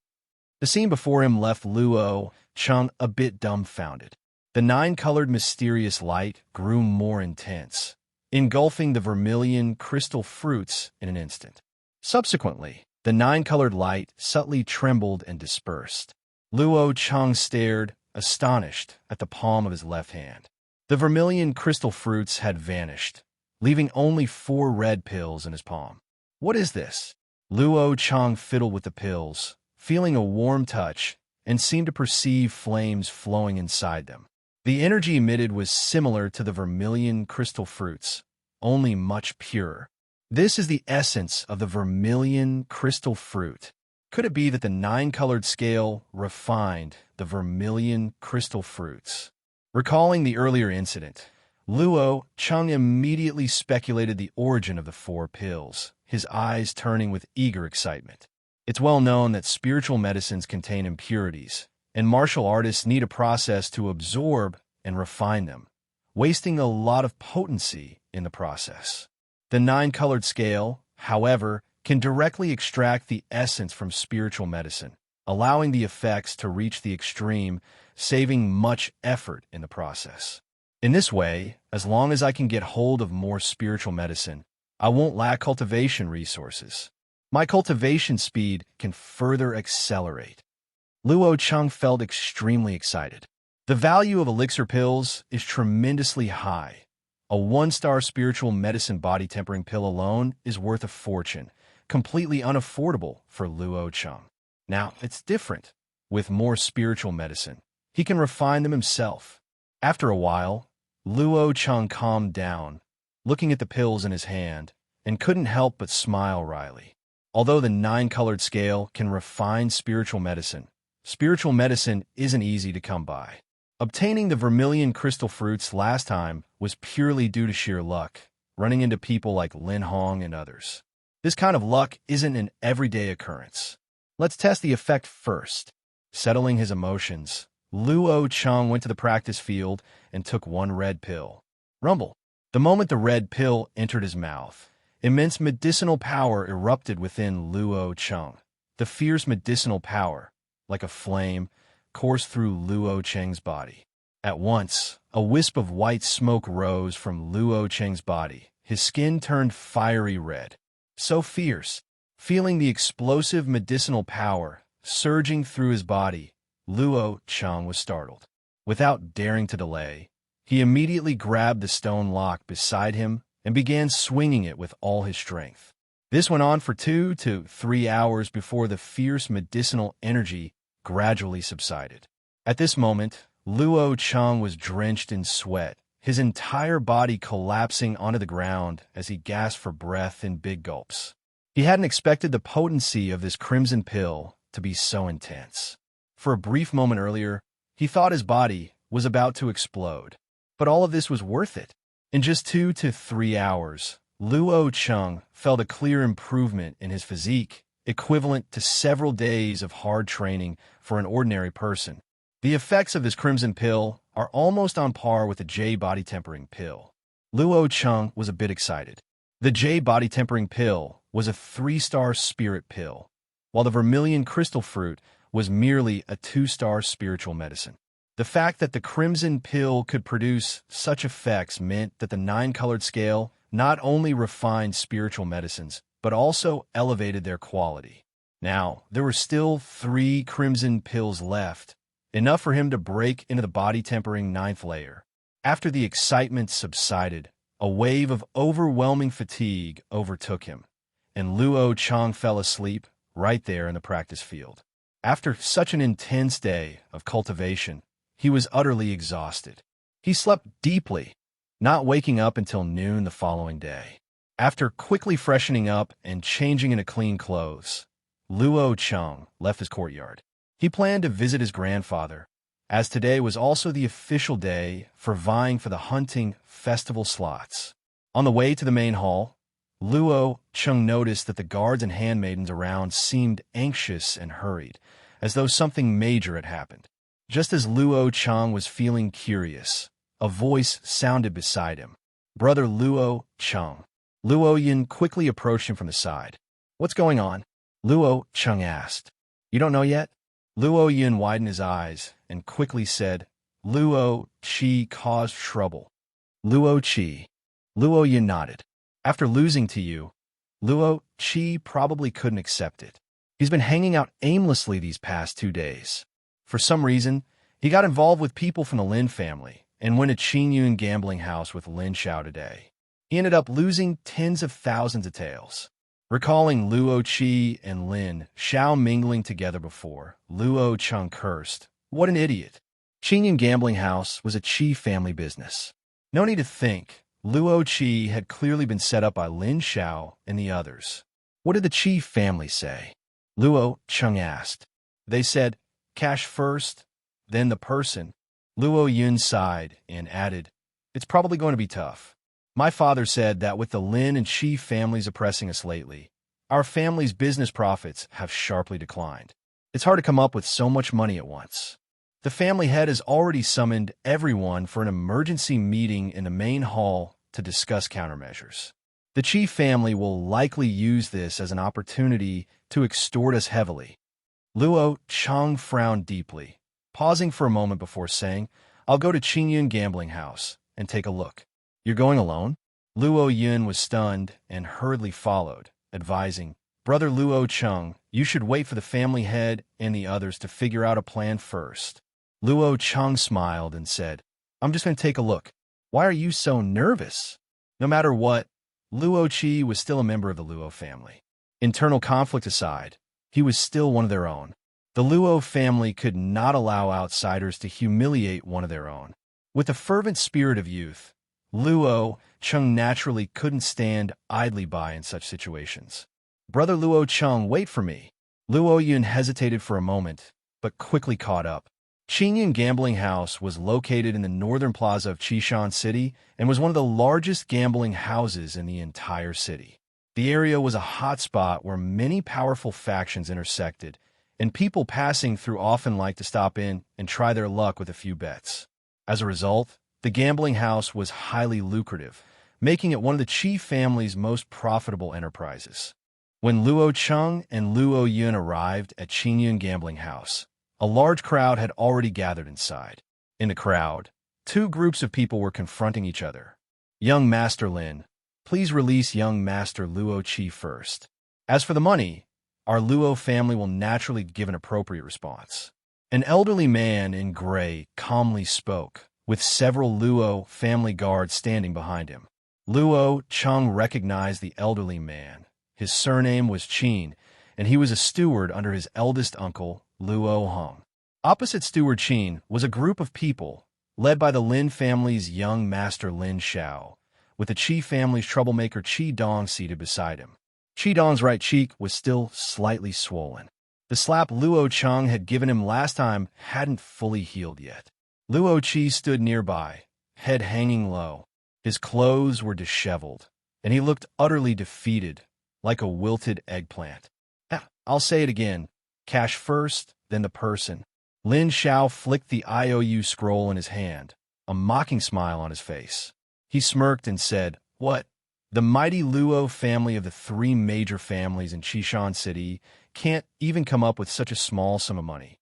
The scene before him left Luo Cheng a bit dumbfounded. The 9-colored mysterious light grew more intense, engulfing the vermilion crystal fruits in an instant. Subsequently, the 9-colored light subtly trembled and dispersed. Luo Cheng stared, astonished, at the palm of his left hand. The vermilion crystal fruits had vanished, leaving only 4 red pills in his palm. What is this? Luo Chang fiddled with the pills, feeling a warm touch, and seemed to perceive flames flowing inside them. The energy emitted was similar to the vermilion crystal fruits, only much purer. This is the essence of the vermilion crystal fruit. Could it be that the 9-colored scale refined the vermilion crystal fruits? Recalling the earlier incident, Luo Chang immediately speculated the origin of the 4 pills, his eyes turning with eager excitement. It's well known that spiritual medicines contain impurities, and martial artists need a process to absorb and refine them, wasting a lot of potency in the process. The 9-colored scale, however, can directly extract the essence from spiritual medicine, allowing the effects to reach the extreme, saving much effort in the process. In this way, as long as I can get hold of more spiritual medicine, I won't lack cultivation resources. My cultivation speed can further accelerate. Luo Chang felt extremely excited. The value of elixir pills is tremendously high. A 1-star spiritual medicine body tempering pill alone is worth a fortune, completely unaffordable for Luo Chang. Now, it's different. With more spiritual medicine, he can refine them himself. After a while, Luo Chang calmed down, looking at the pills in his hand, and couldn't help but smile wryly. Although the 9-colored scale can refine spiritual medicine isn't easy to come by. Obtaining the vermilion crystal fruits last time was purely due to sheer luck, running into people like Lin Hong and others. This kind of luck isn't an everyday occurrence. Let's test the effect first. Settling his emotions, Luo Chang went to the practice field and took 1 red pill. Rumble. The moment the red pill entered his mouth, immense medicinal power erupted within Luo Chang. The fierce medicinal power, like a flame, coursed through Luo Chang's body. At once, a wisp of white smoke rose from Luo Chang's body. His skin turned fiery red. So fierce. Feeling the explosive medicinal power surging through his body, Luo Chang was startled. Without daring to delay, he immediately grabbed the stone lock beside him and began swinging it with all his strength. This went on for 2 to 3 hours before the fierce medicinal energy gradually subsided. At this moment, Luo Chang was drenched in sweat, his entire body collapsing onto the ground as he gasped for breath in big gulps. He hadn't expected the potency of this crimson pill to be so intense. For a brief moment earlier, he thought his body was about to explode. But all of this was worth it. In just 2 to 3 hours, Luo Chang felt a clear improvement in his physique, equivalent to several days of hard training for an ordinary person. The effects of this crimson pill are almost on par with the J body tempering pill. Luo Chang was a bit excited. The J body tempering pill was a 3-star spirit pill, while the vermilion crystal fruit was merely a 2-star spiritual medicine. The fact that the crimson pill could produce such effects meant that the 9-colored scale not only refined spiritual medicines, but also elevated their quality. Now, there were still 3 crimson pills left, enough for him to break into the body-tempering 9th layer. After the excitement subsided, a wave of overwhelming fatigue overtook him, and Luo Chang fell asleep right there in the practice field. After such an intense day of cultivation, he was utterly exhausted. He slept deeply, not waking up until noon the following day. After quickly freshening up and changing into clean clothes, Luo Chang left his courtyard. He planned to visit his grandfather, as today was also the official day for vying for the hunting festival slots. On the way to the main hall, Luo Chang noticed that the guards and handmaidens around seemed anxious and hurried, as though something major had happened. Just as Luo Chang was feeling curious, a voice sounded beside him. "Brother Luo Chang." Luo Yin quickly approached him from the side. "What's going on?" Luo Chang asked. "You don't know yet?" Luo Yin widened his eyes and quickly said, "Luo Qi caused trouble." "Luo Qi." Luo Yin nodded. "After losing to you, Luo Qi probably couldn't accept it. He's been hanging out aimlessly these past 2 days. For some reason, he got involved with people from the Lin family and went to Qingyun gambling house with Lin Xiao today. He ended up losing tens of thousands of taels. Recalling Luo Qi and Lin Xiao mingling together before, Luo Cheng cursed, "What an idiot." Qingyun gambling house was a Qi family business. No need to think, Luo Qi had clearly been set up by Lin Xiao and the others. What did the Qi family say? Luo Cheng asked. They said, "Cash first, then the person." Luo Yun sighed and added, "It's probably going to be tough. My father said that with the Lin and Qi families oppressing us lately, our family's business profits have sharply declined. It's hard to come up with so much money at once." The family head has already summoned everyone for an emergency meeting in the main hall to discuss countermeasures. The Qi family will likely use this as an opportunity to extort us heavily. Luo Cheng frowned deeply, pausing for a moment before saying, "I'll go to Qingyun gambling house and take a look." "You're going alone?" Luo Yun was stunned and hurriedly followed, advising, "Brother Luo Cheng, you should wait for the family head and the others to figure out a plan first." Luo Cheng smiled and said, "I'm just going to take a look. Why are you so nervous?" No matter what, Luo Qi was still a member of the Luo family. Internal conflict aside, he was still one of their own. The Luo family could not allow outsiders to humiliate one of their own. With the fervent spirit of youth, Luo Cheng naturally couldn't stand idly by in such situations. "Brother Luo Cheng, wait for me." Luo Yun hesitated for a moment, but quickly caught up. Qingyun Gambling House was located in the northern plaza of Qishan City and was one of the largest gambling houses in the entire city. The area was a hotspot where many powerful factions intersected, and people passing through often liked to stop in and try their luck with a few bets. As a result, the gambling house was highly lucrative, making it one of the Qi family's most profitable enterprises. When Luo Cheng and Luo Yun arrived at Qingyun Gambling House, a large crowd had already gathered inside. In the crowd, two groups of people were confronting each other. "Young Master Lin, please release young Master Luo Qi first. As for the money, our Luo family will naturally give an appropriate response." An elderly man in gray calmly spoke, with several Luo family guards standing behind him. Luo Cheng recognized the elderly man. His surname was Qin, and he was a steward under his eldest uncle, Luo Hong. Opposite Steward Qin was a group of people, led by the Lin family's young master Lin Xiao, with the Qi family's troublemaker Qi Dong seated beside him. Qi Dong's right cheek was still slightly swollen. The slap Luo Cheng had given him last time hadn't fully healed yet. Luo Qi stood nearby, head hanging low. His clothes were disheveled, and he looked utterly defeated, like a wilted eggplant. "I'll say it again. Cash first, then the person." Lin Xiao flicked the IOU scroll in his hand, a mocking smile on his face. He smirked and said, "What? The mighty Luo family of the three major families in Qishan City can't even come up with such a small sum of money."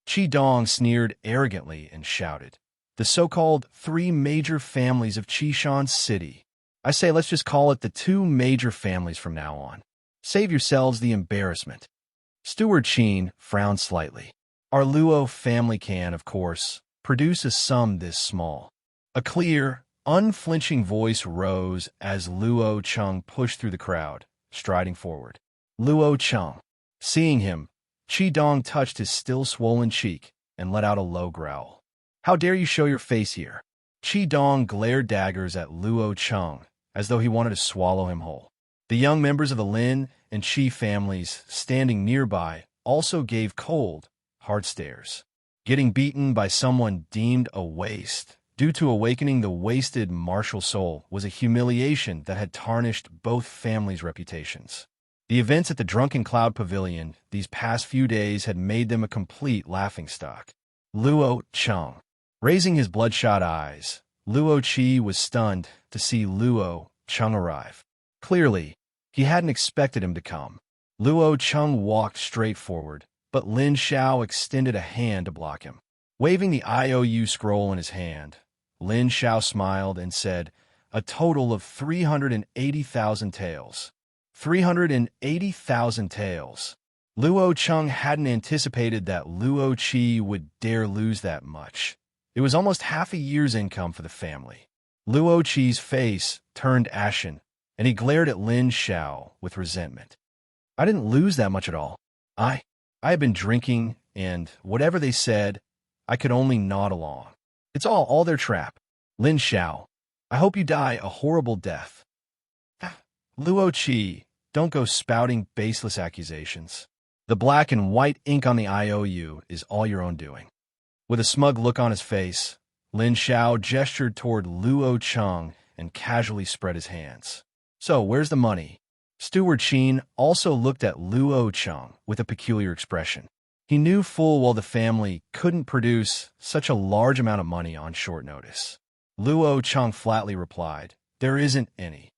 Qi Dong sneered arrogantly and shouted, "The so-called three major families of Qishan City. I say let's just call it the two major families from now on. Save yourselves the embarrassment." Steward Qin frowned slightly. "Our Luo family can, of course, produce a sum this small." A clear, unflinching voice rose as Luo Cheng pushed through the crowd, striding forward. "Luo Cheng." Seeing him, Qi Dong touched his still swollen cheek and let out a low growl. "How dare you show your face here?" Qi Dong glared daggers at Luo Cheng as though he wanted to swallow him whole. The young members of the Lin and Qi families standing nearby also gave cold, hard stares. Getting beaten by someone deemed a waste due to awakening the wasted martial soul was a humiliation that had tarnished both families' reputations. The events at the Drunken Cloud Pavilion these past few days had made them a complete laughingstock. Luo Cheng. Raising his bloodshot eyes, Luo Qi was stunned to see Luo Cheng arrive. Clearly, he hadn't expected him to come. Luo Cheng walked straight forward, but Lin Xiao extended a hand to block him. Waving the IOU scroll in his hand, Lin Xiao smiled and said, "A total of 380,000 taels." 380,000 taels. Luo Cheng hadn't anticipated that Luo Qi would dare lose that much, It was almost half a year's income for the family. Luo Chi's face turned ashen, and he glared at Lin Xiao with resentment. I didn't lose that much at all. I had been drinking, and whatever they said, I could only nod along. It's all their trap. Lin Xiao, I hope you die a horrible death. Luo Qi, don't go spouting baseless accusations. The black and white ink on the IOU is all your own doing. With a smug look on his face, Lin Xiao gestured toward Luo Cheng and casually spread his hands. So, where's the money? Steward Qin also looked at Luo Cheng with a peculiar expression. He knew full well the family couldn't produce such a large amount of money on short notice. Luo Cheng flatly replied, there isn't any.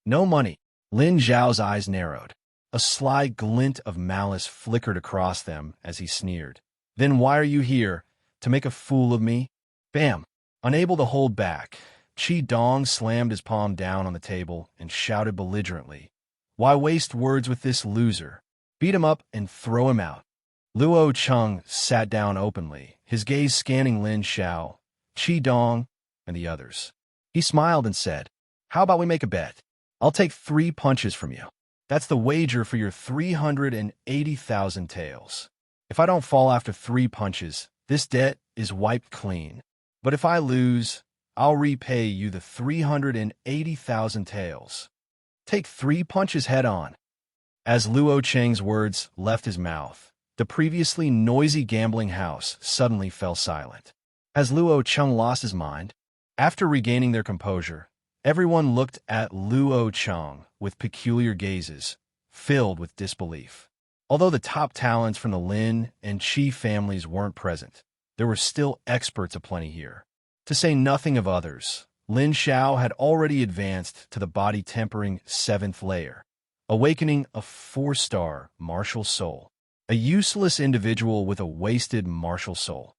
No money. Lin Zhao's eyes narrowed. A sly glint of malice flickered across them as he sneered. Then why are you here? To make a fool of me? Bam! Unable to hold back, Qi Dong slammed his palm down on the table and shouted belligerently, why waste words with this loser? Beat him up and throw him out. Luo Cheng sat down openly, his gaze scanning Lin Xiao, Qi Dong, and the others. He smiled and said, how about we make a bet? I'll take 3 punches from you. That's the wager for your 380,000 taels. If I don't fall after 3 punches, this debt is wiped clean. But if I lose, I'll repay you the 380,000 taels. Take 3 punches head on. As Luo Cheng's words left his mouth, the previously noisy gambling house suddenly fell silent. As Luo Cheng lost his mind, after regaining their composure, everyone looked at Luo Cheng with peculiar gazes, filled with disbelief. Although the top talents from the Lin and Qi families weren't present, there were still experts aplenty here. To say nothing of others, Lin Xiao had already advanced to the body-tempering 7th layer, awakening a 4-star martial soul. A useless individual with a wasted martial soul.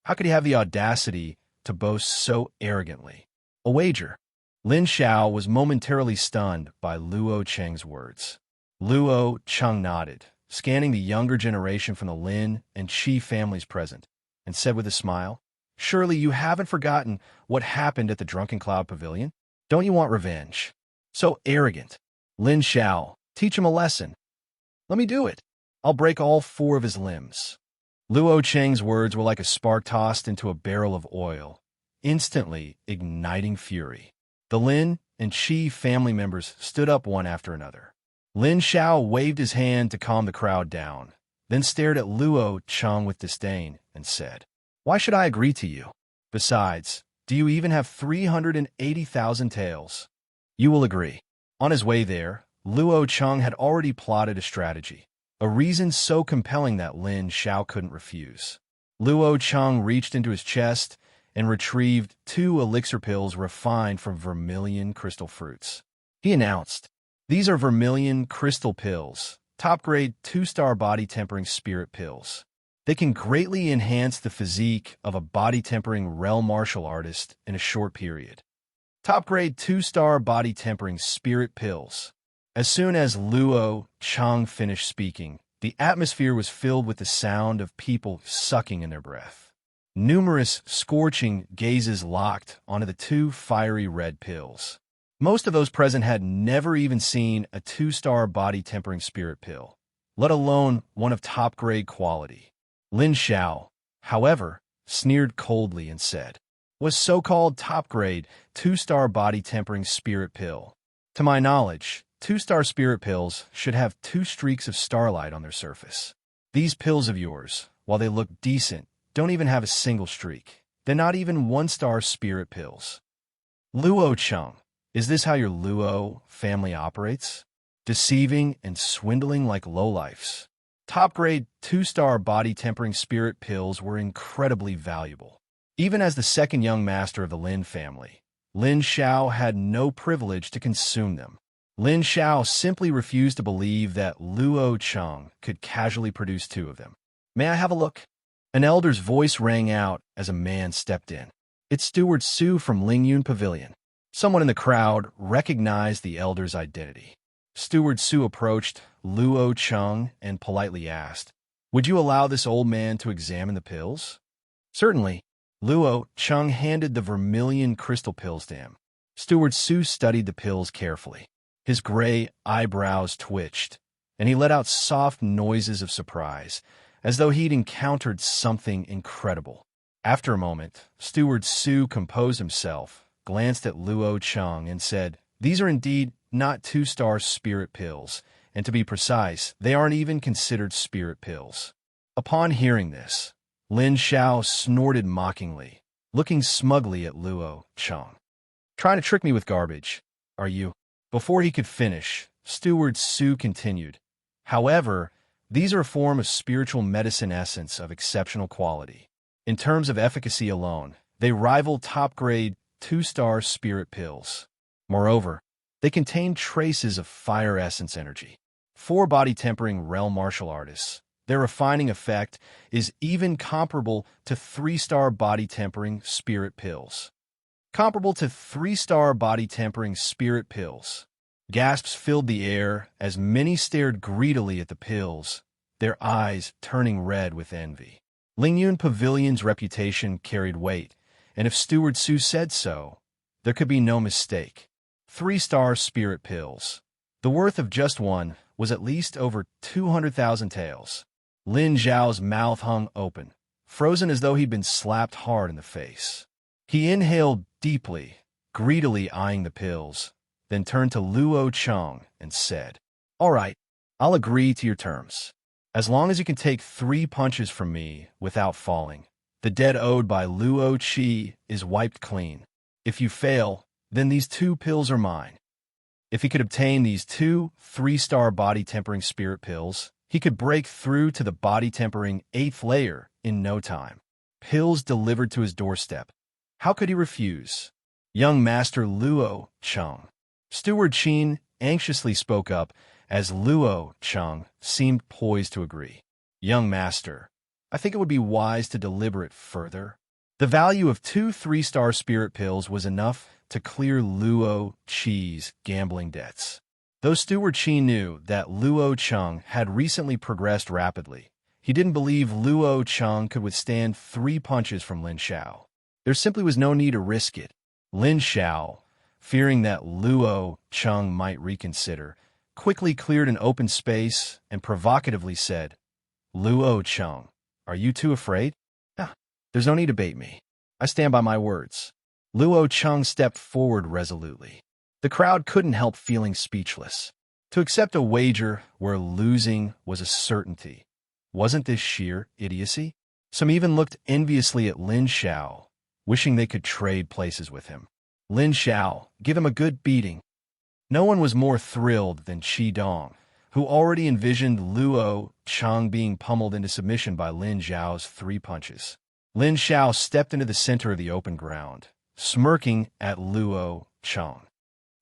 How could he have the audacity to boast so arrogantly? A wager. Lin Xiao was momentarily stunned by Luo Cheng's words. Luo Cheng nodded, scanning the younger generation from the Lin and Qi families present, and said with a smile, surely you haven't forgotten what happened at the Drunken Cloud Pavilion? Don't you want revenge? So arrogant. Lin Xiao, teach him a lesson. Let me do it. I'll break all 4 of his limbs. Luo Cheng's words were like a spark tossed into a barrel of oil, instantly igniting fury. The Lin and Qi family members stood up one after another. Lin Xiao waved his hand to calm the crowd down, then stared at Luo Cheng with disdain and said, why should I agree to you? Besides, do you even have 380,000 taels? You will agree. On his way there, Luo Cheng had already plotted a strategy, a reason so compelling that Lin Xiao couldn't refuse. Luo Cheng reached into his chest and retrieved 2 elixir pills refined from vermilion crystal fruits. He announced, these are vermilion crystal pills, top-grade 2-star body-tempering spirit pills. They can greatly enhance the physique of a body-tempering realm martial artist in a short period. Top-grade 2-star body-tempering spirit pills. As soon as Luo Cheng finished speaking, the atmosphere was filled with the sound of people sucking in their breath. Numerous scorching gazes locked onto the 2 fiery red pills. Most of those present had never even seen a 2-star body-tempering spirit pill, let alone one of top-grade quality. Lin Xiao, however, sneered coldly and said, was so-called top-grade 2-star body-tempering spirit pill. To my knowledge, 2-star spirit pills should have 2 streaks of starlight on their surface. These pills of yours, while they look decent, don't even have a single streak. They're not even 1-star spirit pills. Luo Cheng, is this how your Luo family operates? Deceiving and swindling like lowlifes. Top-grade 2-star body-tempering spirit pills were incredibly valuable. Even as the second young master of the Lin family, Lin Xiao had no privilege to consume them. Lin Xiao simply refused to believe that Luo Cheng could casually produce 2 of them. May I have a look? An elder's voice rang out as a man stepped in. It's Steward Su from Lingyun Pavilion. Someone in the crowd recognized the elder's identity. Steward Su approached Luo Cheng and politely asked, would you allow this old man to examine the pills? Certainly. Luo Chung handed the vermilion crystal pills to him. Steward Su studied the pills carefully. His gray eyebrows twitched, and he let out soft noises of surprise, as though he'd encountered something incredible. After a moment, Steward Su composed himself, glanced at Luo Chung, and said, "These are indeed not 2-star spirit pills, and to be precise, they aren't even considered spirit pills." Upon hearing this, Lin Xiao snorted mockingly, looking smugly at Luo Chung. "Trying to trick me with garbage, are you?" Before he could finish, Steward Su continued, "However, these are a form of spiritual medicine essence of exceptional quality. In terms of efficacy alone, they rival top-grade 2-star spirit pills. Moreover, they contain traces of fire essence energy. For body-tempering realm martial artists, their refining effect is even comparable to 3-star body-tempering spirit pills." Comparable to 3-star body-tempering spirit pills. Gasps filled the air as many stared greedily at the pills, their eyes turning red with envy. Lingyun Pavilion's reputation carried weight, and if Steward Su said so, there could be no mistake. 3-star spirit pills. The worth of just one was at least over 200,000 taels. Lin Zhao's mouth hung open, frozen as though he'd been slapped hard in the face. He inhaled deeply, greedily eyeing the pills, then turned to Luo Chung and said, "All right, I'll agree to your terms. As long as you can take 3 punches from me without falling, the debt owed by Luo Qi is wiped clean. If you fail, then these 2 pills are mine." If he could obtain these 2 3-star body-tempering spirit pills, he could break through to the body-tempering 8th layer in no time. Pills delivered to his doorstep. How could he refuse? Young Master Luo Chung. Steward Qin anxiously spoke up as Luo Chung seemed poised to agree. "Young Master, I think it would be wise to deliberate further." The value of 2 3-star spirit pills was enough to clear Luo Qi's gambling debts. Though Steward Qin knew that Luo Chung had recently progressed rapidly, he didn't believe Luo Chung could withstand 3 punches from Lin Xiao. There simply was no need to risk it. Lin Xiao, fearing that Luo Chung might reconsider, quickly cleared an open space and provocatively said, "Luo Chung, are you too afraid?" "Ah, there's no need to bait me. I stand by my words." Luo Chung stepped forward resolutely. The crowd couldn't help feeling speechless. To accept a wager where losing was a certainty, wasn't this sheer idiocy? Some even looked enviously at Lin Xiao, wishing they could trade places with him. "Lin Xiao, give him a good beating." No one was more thrilled than Qi Dong, who already envisioned Luo Chung being pummeled into submission by Lin Xiao's 3 punches. Lin Xiao stepped into the center of the open ground, smirking at Luo Chung.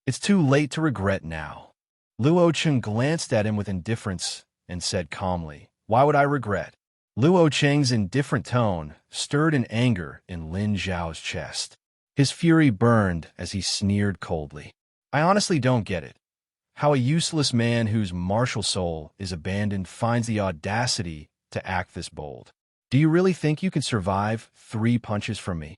"It's too late to regret now." Luo Chung glanced at him with indifference and said calmly, "Why would I regret?" Luo Cheng's indifferent tone stirred an anger in Lin Zhao's chest. His fury burned as he sneered coldly. "I honestly don't get it. How a useless man whose martial soul is abandoned finds the audacity to act this bold. Do you really think you can survive 3 punches from me?"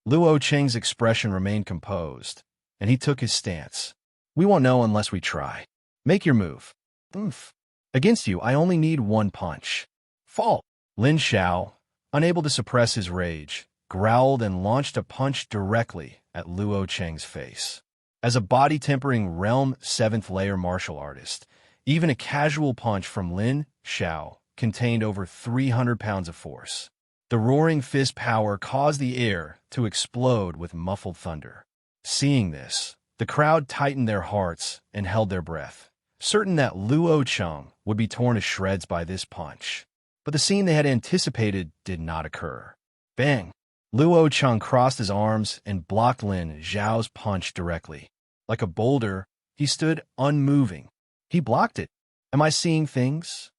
Luo Cheng's expression remained composed, and he took his stance. "We won't know unless we try. Make your move." "Oomph. Against you, I only need 1 punch. Fall." Lin Xiao, unable to suppress his rage, growled and launched a punch directly at Luo Cheng's face. As a body-tempering realm 7th layer martial artist, even a casual punch from Lin Xiao contained over 300 pounds of force. The roaring fist power caused the air to explode with muffled thunder. Seeing this, the crowd tightened their hearts and held their breath, certain that Luo Chung would be torn to shreds by this punch. But the scene they had anticipated did not occur. Bang! Luo Chung crossed his arms and blocked Lin Zhao's punch directly. Like a boulder, he stood unmoving. He blocked it. Am I seeing things?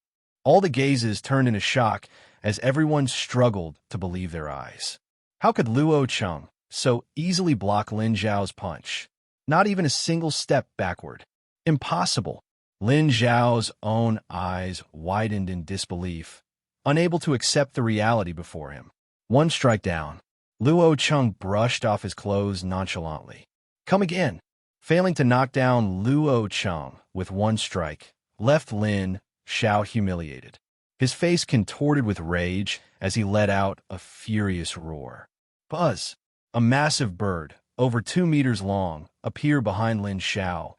All the gazes turned into shock as everyone struggled to believe their eyes. How could Luo Chung so easily block Lin Zhao's punch? Not even a single step backward. Impossible. Lin Zhao's own eyes widened in disbelief, unable to accept the reality before him. 1 strike down. Luo Chung brushed off his clothes nonchalantly. Come again. Failing to knock down Luo Chung with one strike, left Lin Xiao humiliated. His face contorted with rage as he let out a furious roar. Buzz! A massive bird, over 2 meters long, appeared behind Lin Xiao.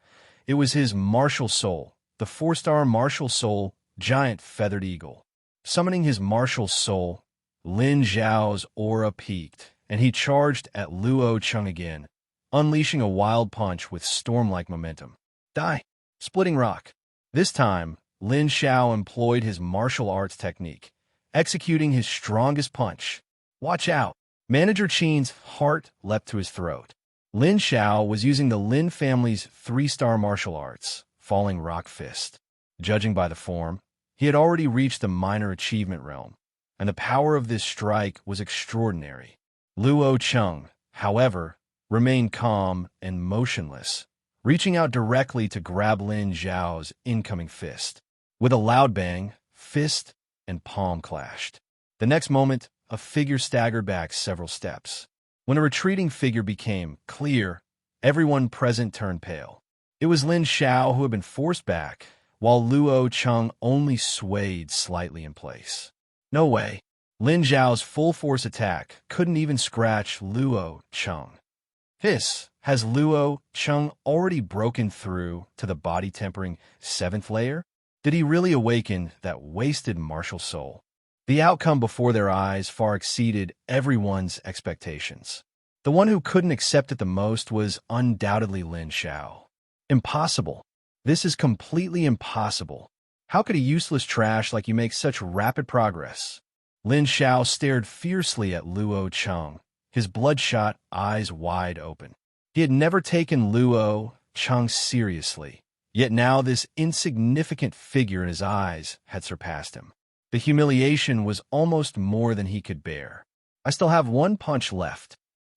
It was his martial soul, the 4-star martial soul, giant feathered eagle. Summoning his martial soul, Lin Xiao's aura peaked, and he charged at Luo Chung again, unleashing a wild punch with storm-like momentum. Die! Splitting rock. This time, Lin Xiao employed his martial arts technique, executing his strongest punch. Watch out! Manager Qin's heart leapt to his throat. Lin Xiao was using the Lin family's 3-star martial arts, Falling Rock Fist. Judging by the form, he had already reached the minor achievement realm, and the power of this strike was extraordinary. Luo Chung, however, remained calm and motionless, reaching out directly to grab Lin Xiao's incoming fist. With a loud bang, fist and palm clashed. The next moment, a figure staggered back several steps. When a retreating figure became clear, everyone present turned pale. It was Lin Xiao who had been forced back, while Luo Chung only swayed slightly in place. No way. Lin Xiao's full-force attack couldn't even scratch Luo Chung. Has Luo Chung already broken through to the body-tempering 7th layer? Did he really awaken that wasted martial soul? The outcome before their eyes far exceeded everyone's expectations. The one who couldn't accept it the most was undoubtedly Lin Xiao. Impossible. This is completely impossible. How could a useless trash like you make such rapid progress? Lin Xiao stared fiercely at Luo Chung, his bloodshot eyes wide open. He had never taken Luo Chung seriously, yet now this insignificant figure in his eyes had surpassed him. The humiliation was almost more than he could bear. I still have one punch left.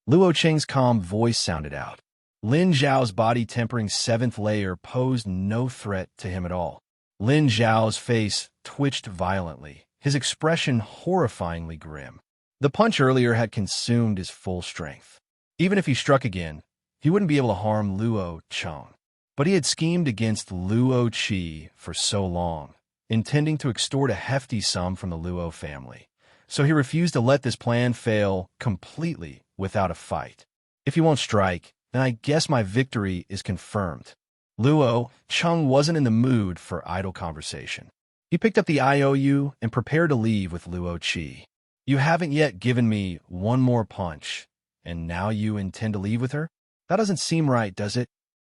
Luo Cheng's calm voice sounded out. Lin Xiao's body-tempering 7th layer posed no threat to him at all. Lin Xiao's face twitched violently, his expression horrifyingly grim. The punch earlier had consumed his full strength. Even if he struck again, he wouldn't be able to harm Luo Chung. But he had schemed against Luo Qi for so long, intending to extort a hefty sum from the Luo family. So he refused to let this plan fail completely without a fight. If he won't strike, then I guess my victory is confirmed. Luo Chung wasn't in the mood for idle conversation. He picked up the IOU and prepared to leave with Luo Qi. You haven't yet given me one more punch, and now you intend to leave with her? That doesn't seem right, does it?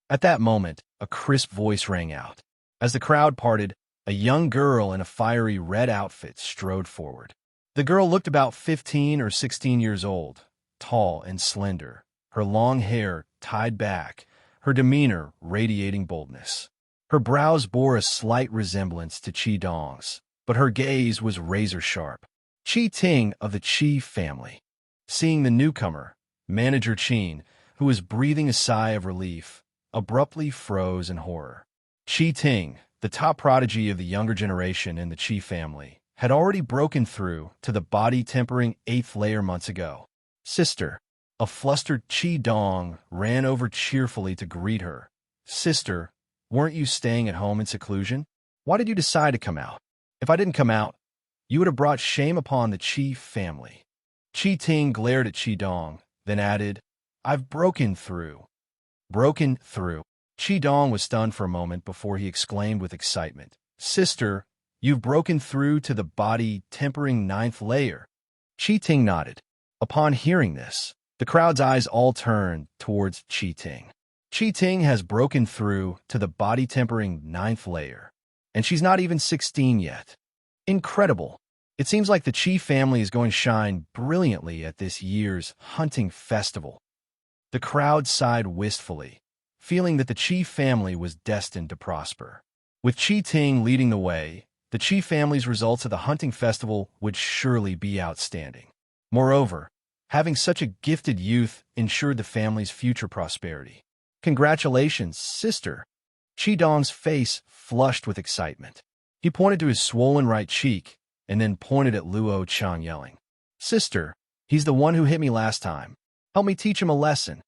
At that moment, a crisp voice rang out. As the crowd parted, a young girl in a fiery red outfit strode forward. The girl looked about 15 or 16 years old, tall and slender, her long hair tied back, her demeanor radiating boldness. Her brows bore a slight resemblance to Qi Dong's, but her gaze was razor-sharp. Qi Ting of the Qi family. Seeing the newcomer, Manager Qin, who was breathing a sigh of relief, abruptly froze in horror. Qi Ting, the top prodigy of the younger generation in the Qi family, had already broken through to the body-tempering 8th layer months ago. Sister. A flustered Qi Dong ran over cheerfully to greet her. Sister, weren't you staying at home in seclusion? Why did you decide to come out? If I didn't come out, you would have brought shame upon the Qi family. Qi Ting glared at Qi Dong, then added, I've broken through. Broken through. Qi Dong was stunned for a moment before he exclaimed with excitement, Sister, you've broken through to the body-tempering 9th layer. Qi Ting nodded. Upon hearing this, the crowd's eyes all turned towards Qi Ting. Qi Ting has broken through to the body-tempering 9th layer, and she's not even 16 yet. Incredible. It seems like the Qi family is going to shine brilliantly at this year's hunting festival. The crowd sighed wistfully, feeling that the Qi family was destined to prosper. With Qi Ting leading the way, the Qi family's results at the hunting festival would surely be outstanding. Moreover, having such a gifted youth ensured the family's future prosperity. Congratulations, sister. Qi Dong's face flushed with excitement. He pointed to his swollen right cheek and then pointed at Luo Chung, yelling, Sister, He's the one who hit me last time. Help me teach him a lesson.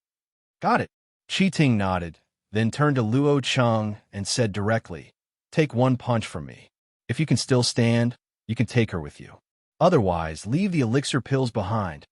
Got it. Chi Ting nodded, then turned to Luo Cheng and said directly, take one punch from me. If you can still stand, you can take her with you. Otherwise, leave the elixir pills behind.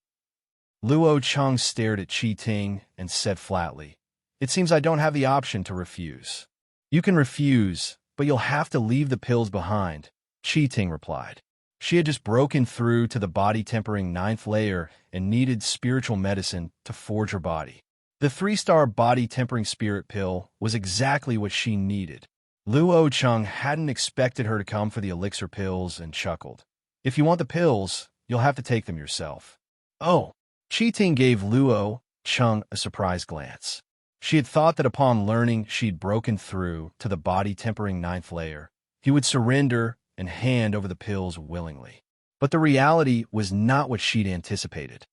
Luo Cheng stared at Chi Ting and said flatly, it seems I don't have the option to refuse. You can refuse, but you'll have to leave the pills behind, Chi Ting replied. She had just broken through to the body-tempering 9th layer and needed spiritual medicine to forge her body. The 3-star body-tempering spirit pill was exactly what she needed. Luo Cheng hadn't expected her to come for the elixir pills and chuckled. If you want the pills, you'll have to take them yourself. Oh, Chi Ting gave Luo Cheng a surprised glance. She had thought that upon learning she'd broken through to the body-tempering 9th layer, he would surrender and hand over the pills willingly. But the reality was not what she'd anticipated.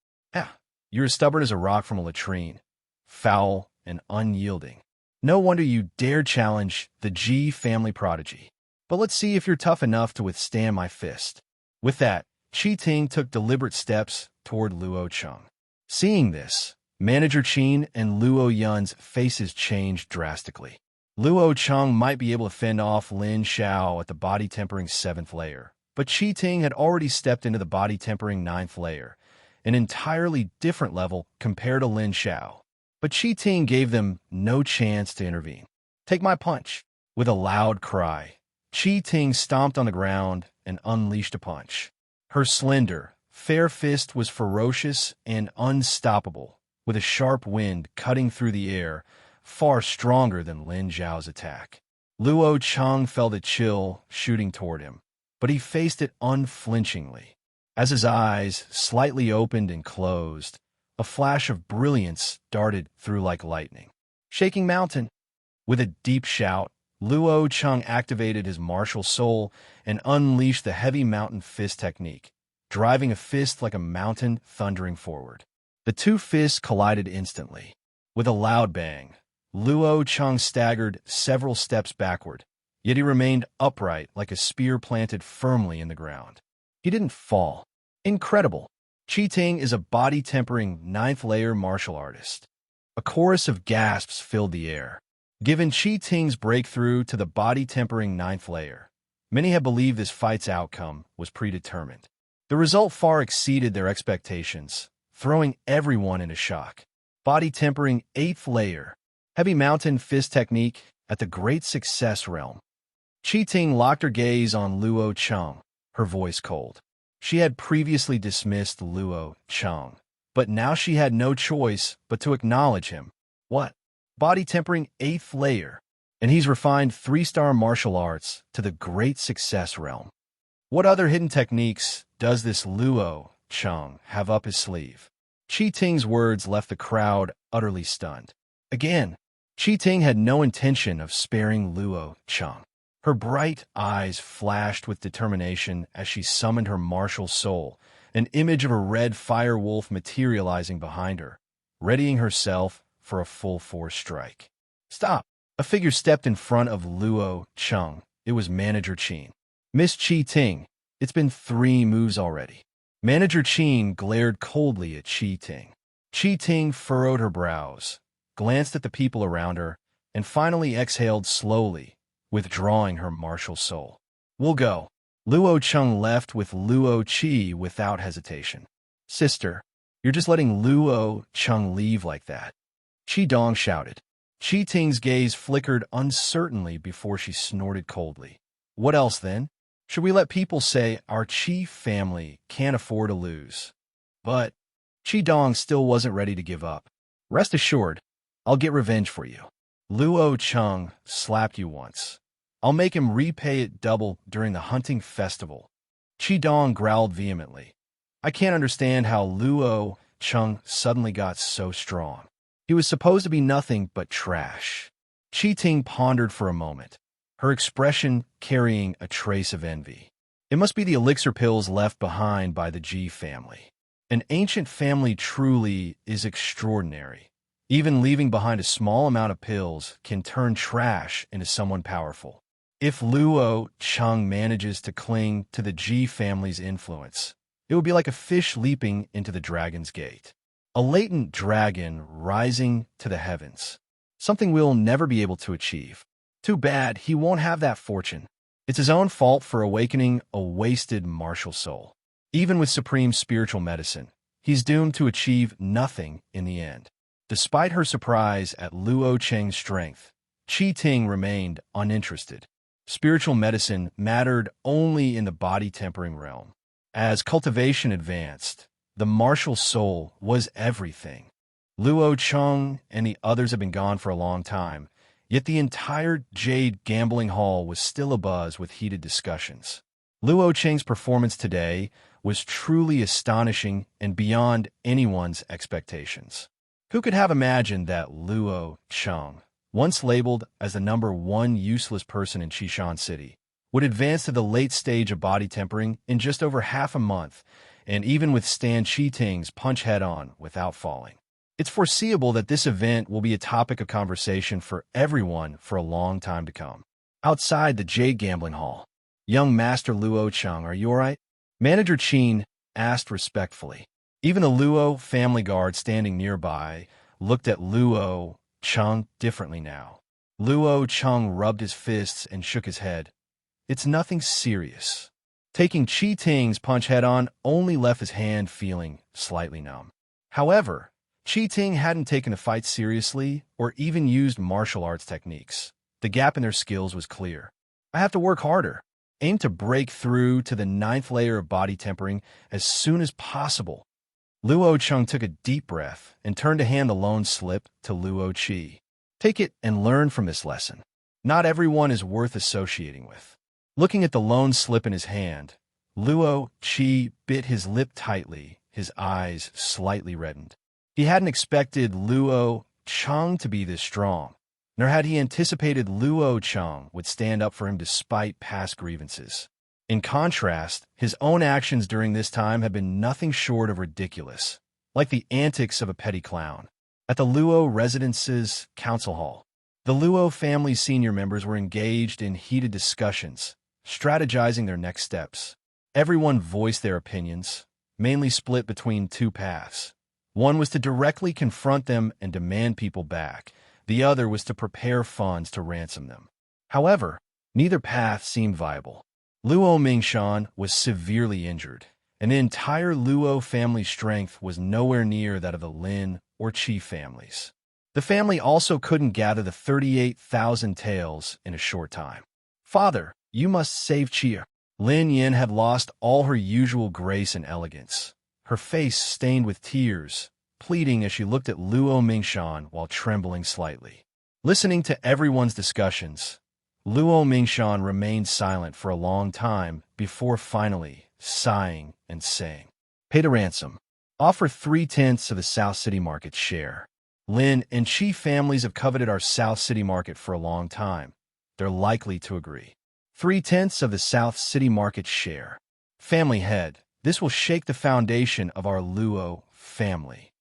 You're as stubborn as a rock from a latrine, foul and unyielding. No wonder you dare challenge the G family prodigy. But let's see if you're tough enough to withstand my fist. With that, Chi Ting took deliberate steps toward Luo Cheng. Seeing this, Manager Qin and Luo Yun's faces changed drastically. Luo Cheng might be able to fend off Lin Xiao at the body-tempering 7th layer, but Chi Ting had already stepped into the body-tempering 9th layer, an entirely different level compared to Lin Xiao. But Chi Ting gave them no chance to intervene. Take my punch. With a loud cry, Chi Ting stomped on the ground and unleashed a punch. Her slender, fair fist was ferocious and unstoppable, with a sharp wind cutting through the air, far stronger than Lin Zhao's attack. Luo Cheng felt a chill shooting toward him, but he faced it unflinchingly. As his eyes slightly opened and closed, a flash of brilliance darted through like lightning. Shaking Mountain! With a deep shout, Luo Cheng activated his martial soul and unleashed the heavy mountain fist technique, driving a fist like a mountain thundering forward. The two fists collided instantly. With a loud bang, Luo Cheng staggered several steps backward, yet he remained upright like a spear planted firmly in the ground. He didn't fall. Incredible! Chi Ting is a body-tempering 9th layer martial artist. A chorus of gasps filled the air. Given Chi Ting's breakthrough to the body-tempering 9th layer, many have believed this fight's outcome was predetermined. The result far exceeded their expectations, throwing everyone into shock. Body-tempering 8th layer, heavy mountain fist technique at the great success realm. Chi Ting locked her gaze on Luo Cheng, her voice cold. She had previously dismissed Luo Cheng, but now she had no choice but to acknowledge him. What? Body-tempering 8th layer, and he's refined 3-star martial arts to the great success realm. What other hidden techniques does this Luo Cheng have up his sleeve? Chi Ting's words left the crowd utterly stunned. Again, Chi Ting had no intention of sparing Luo Cheng. Her bright eyes flashed with determination as she summoned her martial soul, an image of a red fire wolf materializing behind her, readying herself for a full-force strike. Stop! A figure stepped in front of Luo Cheng. It was Manager Qin. Miss Chi Ting, it's been 3 moves already. Manager Qin glared coldly at Chi Ting. Chi Ting furrowed her brows, glanced at the people around her, and finally exhaled slowly, withdrawing her martial soul. We'll go. Luo Cheng left with Luo Qi without hesitation. Sister, you're just letting Luo Cheng leave like that. Qi Dong shouted. Chi Ting's gaze flickered uncertainly before she snorted coldly. What else then? Should we let people say our Qi family can't afford to lose? But Qi Dong still wasn't ready to give up. Rest assured, I'll get revenge for you. Luo Cheng slapped you once. I'll make him repay it double during the hunting festival. Qi Dong growled vehemently. I can't understand how Luo Cheng suddenly got so strong. He was supposed to be nothing but trash. Chi Ting pondered for a moment, her expression carrying a trace of envy. It must be the elixir pills left behind by the Ji family. An ancient family truly is extraordinary. Even leaving behind a small amount of pills can turn trash into someone powerful. If Luo Cheng manages to cling to the Ji family's influence, It would be like a fish leaping into the dragon's gate. A latent dragon rising to the heavens. Something we'll never be able to achieve. Too bad he won't have that fortune. It's his own fault for awakening a wasted martial soul. Even with supreme spiritual medicine, he's doomed to achieve nothing in the end. Despite her surprise at Luo Cheng's strength, Qi Ting remained uninterested. Spiritual medicine mattered only in the body-tempering realm. As cultivation advanced, the martial soul was everything. Luo Cheng and the others had been gone for a long time, yet the entire Jade Gambling Hall was still abuzz with heated discussions. Luo Cheng's performance today was truly astonishing and beyond anyone's expectations. Who could have imagined that Luo Cheng, once labeled as the #1 useless person in Qishan City, would advance to the late stage of body tempering in just over half a month and even withstand Qi Ting's punch head-on without falling? It's foreseeable that this event will be a topic of conversation for everyone for a long time to come. Outside the Jade Gambling Hall, young Master Luo Cheng, are you all right? Manager Qin asked respectfully. Even the Luo family guard standing nearby looked at Luo Cheng differently now. Luo Cheng rubbed his fists and shook his head. It's nothing serious. Taking Qi Ting's punch head-on only left his hand feeling slightly numb. However, Qi Ting hadn't taken the fight seriously or even used martial arts techniques. The gap in their skills was clear. I have to work harder. Aim to break through to the 9th layer of body tempering as soon as possible. Luo Cheng took a deep breath and turned to hand the loan slip to Luo Qi. Take it and learn from this lesson. Not everyone is worth associating with. Looking at the loan slip in his hand, Luo Qi bit his lip tightly, his eyes slightly reddened. He hadn't expected Luo Cheng to be this strong, nor had he anticipated Luo Cheng would stand up for him despite past grievances. In contrast, his own actions during this time had been nothing short of ridiculous, like the antics of a petty clown. At the Luo residence's council hall, the Luo family's senior members were engaged in heated discussions, strategizing their next steps. Everyone voiced their opinions, mainly split between two paths. One was to directly confront them and demand people back. The other was to prepare funds to ransom them. However, neither path seemed viable. Luo Mingshan was severely injured, and the entire Luo family's strength was nowhere near that of the Lin or Qi families. The family also couldn't gather the 38,000 taels in a short time. Father, you must save Qi. Lin Yin had lost all her usual grace and elegance, her face stained with tears, pleading as she looked at Luo Mingshan while trembling slightly. Listening to everyone's discussions, Luo Mingshan remained silent for a long time before finally sighing and saying, "Pay the ransom. Offer 3/10 of the South City Market share. Lin and Qi families have coveted our South City Market for a long time. They're likely to agree. 3/10 of the South City Market share. Family head, this will shake the foundation of our Luo family."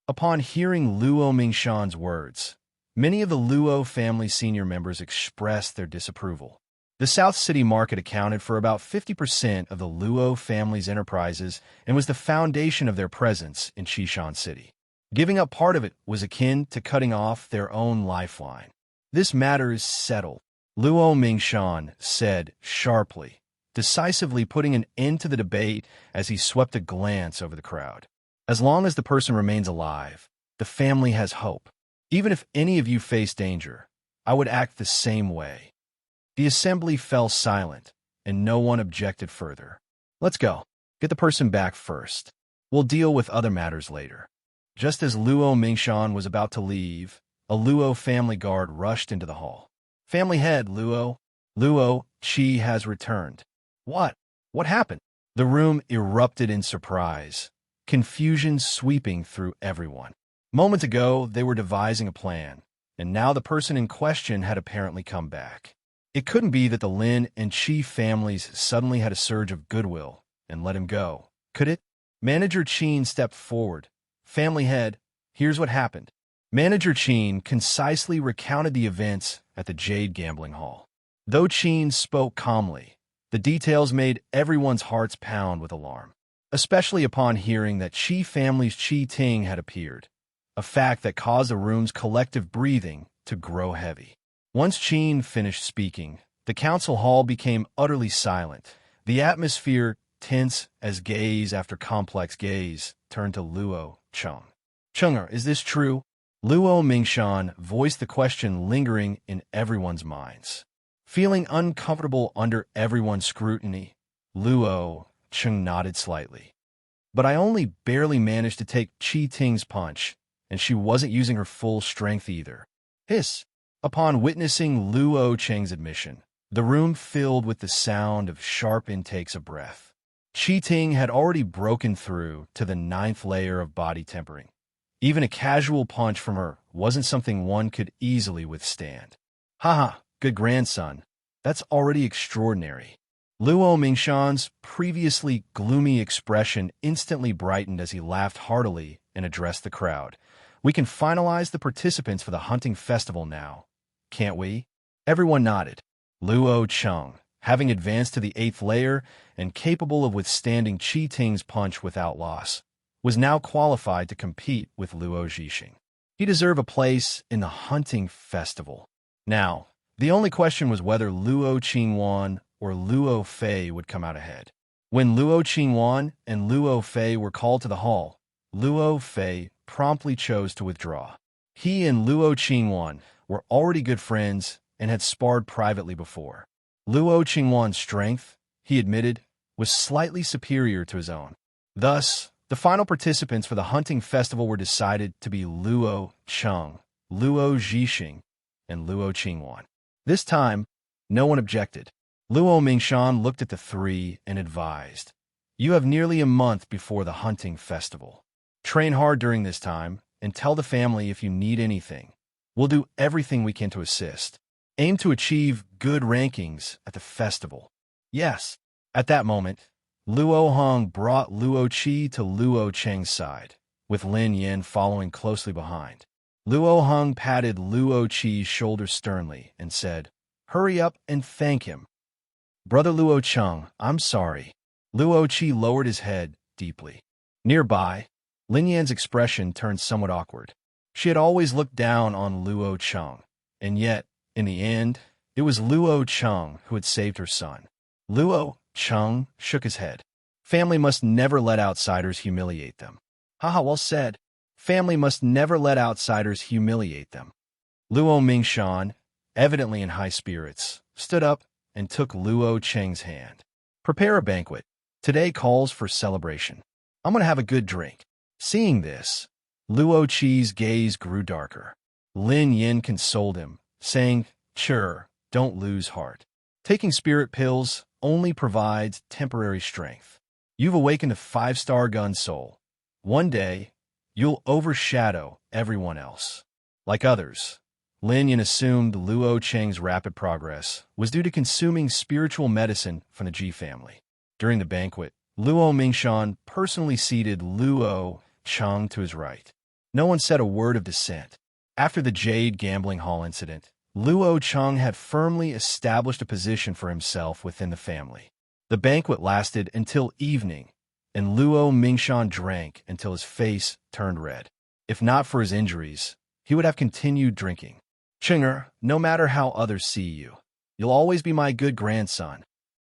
Upon hearing Luo Mingshan's words, many of the Luo family senior members expressed their disapproval. The South City Market accounted for about 50% of the Luo family's enterprises and was the foundation of their presence in Qishan City. Giving up part of it was akin to cutting off their own lifeline. "This matter is settled," Luo Mingshan said sharply, decisively putting an end to the debate as he swept a glance over the crowd. "As long as the person remains alive, the family has hope. Even if any of you face danger, I would act the same way." The assembly fell silent, and no one objected further. "Let's go. Get the person back first. We'll deal with other matters later." Just as Luo Mingshan was about to leave, a Luo family guard rushed into the hall. "Family head, Luo. Luo Qi has returned." What? What happened?" The room erupted in surprise, confusion sweeping through everyone. Moments ago, they were devising a plan, and now the person in question had apparently come back. It couldn't be that the Lin and Qi families suddenly had a surge of goodwill and let him go, could it? Manager Qin stepped forward. "Family head, here's what happened." Manager Qin concisely recounted the events at the Jade Gambling Hall. Though Qin spoke calmly, the details made everyone's hearts pound with alarm. especially upon hearing that Qi family's Qi Ting had appeared, a fact that caused the room's collective breathing to grow heavy. Once Qin finished speaking, the council hall became utterly silent, the atmosphere tense as gaze after complex gaze turned to Luo Cheng. Chenger, is this true? Luo Mingshan voiced the question lingering in everyone's minds. Feeling uncomfortable under everyone's scrutiny, Luo Cheng nodded slightly. But I only barely managed to take Qi Ting's punch, and she wasn't using her full strength either. Hiss! Upon witnessing Luo Cheng's admission, the room filled with the sound of sharp intakes of breath. Qi Ting had already broken through to the 9th layer of body tempering. Even a casual punch from her wasn't something one could easily withstand. Haha, good grandson. That's already extraordinary. Luo Mingshan's previously gloomy expression instantly brightened as he laughed heartily and addressed the crowd. We can finalize the participants for the hunting festival now, can't we? Everyone nodded. Luo Cheng, having advanced to the 8th layer and capable of withstanding Qi Ting's punch without loss, was now qualified to compete with Luo Zhixing. He deserved a place in the hunting festival. Now, the only question was whether Luo Qingwan or Luo Fei would come out ahead. When Luo Qingwan and Luo Fei were called to the hall, Luo Fei promptly chose to withdraw. He and Luo Qingwan were already good friends and had sparred privately before. Luo Qingwan's strength, he admitted, was slightly superior to his own. Thus, the final participants for the hunting festival were decided to be Luo Cheng, Luo Zhixing, and Luo Qingwan. This time, no one objected. Luo Mingshan looked at the three and advised, "You have nearly a month before the hunting festival. Train hard during this time and tell the family if you need anything. We'll do everything we can to assist. Aim to achieve good rankings at the festival." Yes. At that moment, Luo Hong brought Luo Qi to Luo Cheng's side, with Lin Yin following closely behind. Luo Hong patted Luo Qi's shoulder sternly and said, "Hurry up and thank him." "Brother Luo Cheng, I'm sorry." Luo Qi lowered his head deeply. Nearby, Lin Yan's expression turned somewhat awkward. She had always looked down on Luo Cheng, and yet, in the end, it was Luo Cheng who had saved her son. Luo Cheng shook his head. Family must never let outsiders humiliate them. Haha, well said. Family must never let outsiders humiliate them. Luo Mingshan, evidently in high spirits, stood up and took Luo Cheng's hand. "Prepare a banquet. Today calls for celebration. I'm going to have a good drink." Seeing this, Luo Qi's gaze grew darker. Lin Yin consoled him, saying, "Sure, don't lose heart. Taking spirit pills only provides temporary strength. You've awakened a 5-star gun soul. One day, you'll overshadow everyone else." Like others, Lin Yin assumed Luo Cheng's rapid progress was due to consuming spiritual medicine from the Ji family. During the banquet, Luo Mingshan personally seated Luo Cheng to his right. No one said a word of dissent. After the Jade Gambling Hall incident, Luo Cheng had firmly established a position for himself within the family. The banquet lasted until evening, and Luo Mingshan drank until his face turned red. If not for his injuries, he would have continued drinking. "Chenger, no matter how others see you, you'll always be my good grandson."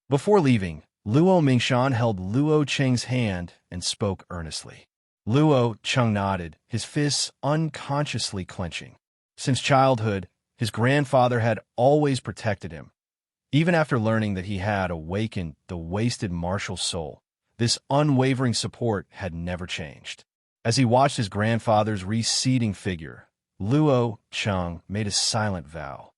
Before leaving, Luo Mingshan held Luo Cheng's hand and spoke earnestly. Luo Cheng nodded, his fists unconsciously clenching. Since childhood, his grandfather had always protected him. Even after learning that he had awakened the wasted martial soul, this unwavering support had never changed. As he watched his grandfather's receding figure, Luo Cheng made a silent vow.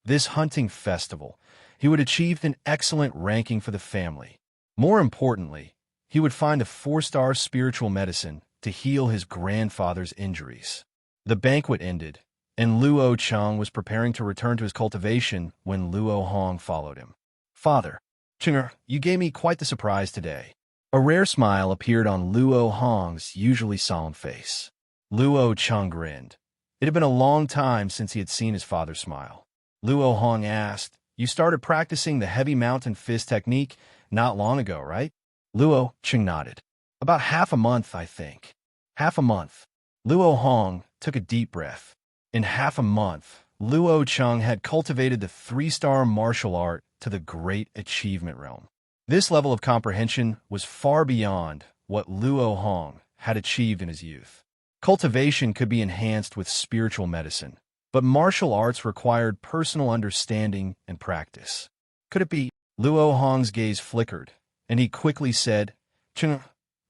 This hunting festival, he would achieve an excellent ranking for the family. More importantly, he would find a 4-star spiritual medicine to heal his grandfather's injuries. The banquet ended, and Luo Cheng was preparing to return to his cultivation when Luo Hong followed him. "Father, Chenger, you gave me quite the surprise today." A rare smile appeared on Luo Hong's usually solemn face. Luo Cheng grinned. It had been a long time since he had seen his father smile. Luo Hong asked, "You started practicing the heavy mountain fist technique not long ago, right?" Luo Cheng nodded. About half a month, I think. Half a month. Luo Hong took a deep breath. In half a month, Luo Cheng had cultivated the three-star martial art to the great achievement realm. This level of comprehension was far beyond what Luo Hong had achieved in his youth. Cultivation could be enhanced with spiritual medicine, but martial arts required personal understanding and practice. Could it be? Luo Hong's gaze flickered, and he quickly said, "Cheng,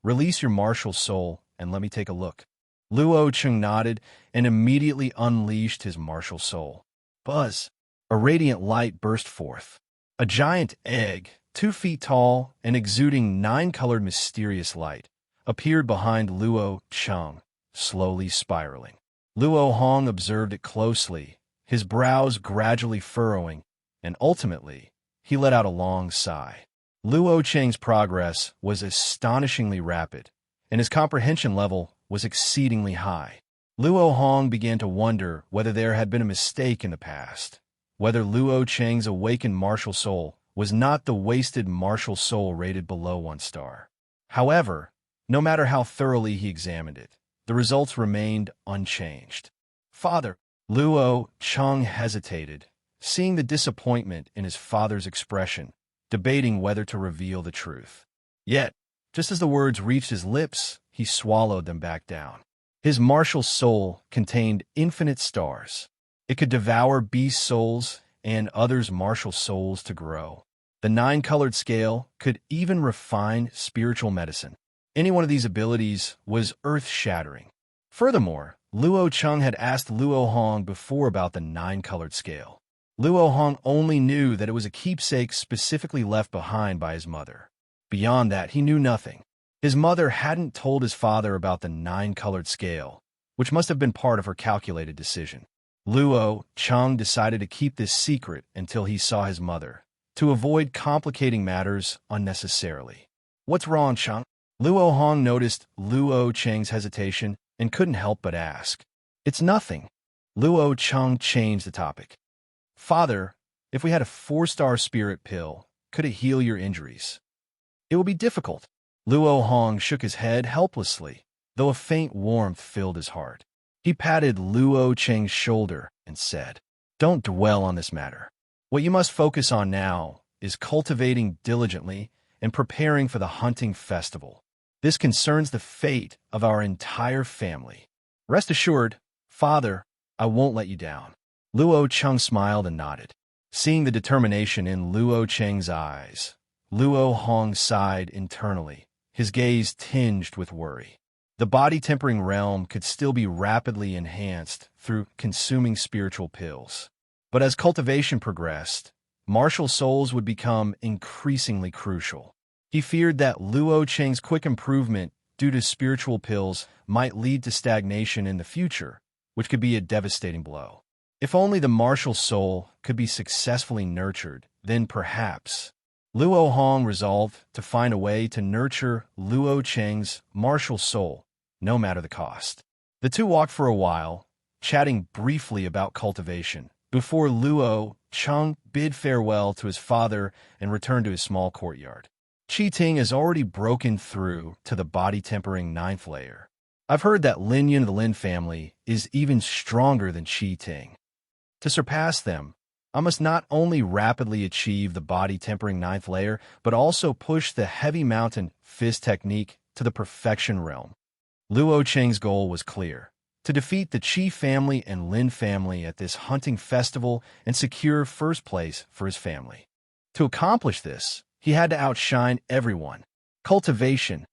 release your martial soul and let me take a look." Luo Cheng nodded and immediately unleashed his martial soul. Buzz! A radiant light burst forth. A giant egg, 2 feet tall and exuding 9-colored mysterious light, appeared behind Luo Cheng, slowly spiraling. Luo Hong observed it closely, his brows gradually furrowing, and ultimately, he let out a long sigh. Luo Cheng's progress was astonishingly rapid, and his comprehension level was exceedingly high. Luo Hong began to wonder whether there had been a mistake in the past, whether Luo Cheng's awakened martial soul was not the wasted martial soul rated below 1 star. However, no matter how thoroughly he examined it, the results remained unchanged. "Father," Luo Cheng hesitated, seeing the disappointment in his father's expression, debating whether to reveal the truth. Yet, just as the words reached his lips, he swallowed them back down. His martial soul contained infinite stars. It could devour beast souls and others' martial souls to grow. The 9-colored scale could even refine spiritual medicine. Any one of these abilities was earth-shattering. Furthermore, Luo Cheng had asked Luo Hong before about the 9-colored scale. Luo Hong only knew that it was a keepsake specifically left behind by his mother. Beyond that, he knew nothing. His mother hadn't told his father about the 9-colored scale, which must have been part of her calculated decision. Luo Cheng decided to keep this secret until he saw his mother, to avoid complicating matters unnecessarily. "What's wrong, Cheng?" Luo Hong noticed Luo Cheng's hesitation and couldn't help but ask. "It's nothing." Luo Cheng changed the topic. "Father, if we had a 4-star spirit pill, could it heal your injuries?" "It will be difficult." Luo Hong shook his head helplessly, though a faint warmth filled his heart. He patted Luo Cheng's shoulder and said, "Don't dwell on this matter. What you must focus on now is cultivating diligently and preparing for the hunting festival. This concerns the fate of our entire family. Rest assured, Father, I won't let you down." Luo Cheng smiled and nodded. Seeing the determination in Luo Cheng's eyes, Luo Hong sighed internally, his gaze tinged with worry. The body-tempering realm could still be rapidly enhanced through consuming spiritual pills. But as cultivation progressed, martial souls would become increasingly crucial. He feared that Luo Cheng's quick improvement due to spiritual pills might lead to stagnation in the future, which could be a devastating blow. If only the martial soul could be successfully nurtured, then perhaps. Luo Hong resolved to find a way to nurture Luo Cheng's martial soul, no matter the cost. The two walked for a while, chatting briefly about cultivation, before Luo Cheng bid farewell to his father and returned to his small courtyard. Qi Ting has already broken through to the body-tempering 9th layer. I've heard that Lin Yun of the Lin family is even stronger than Qi Ting. To surpass them, I must not only rapidly achieve the body-tempering 9th layer, but also push the heavy mountain fist technique to the perfection realm. Luo Cheng's goal was clear: to defeat the Qi family and Lin family at this hunting festival and secure first place for his family. To accomplish this, he had to outshine everyone. Cultivation.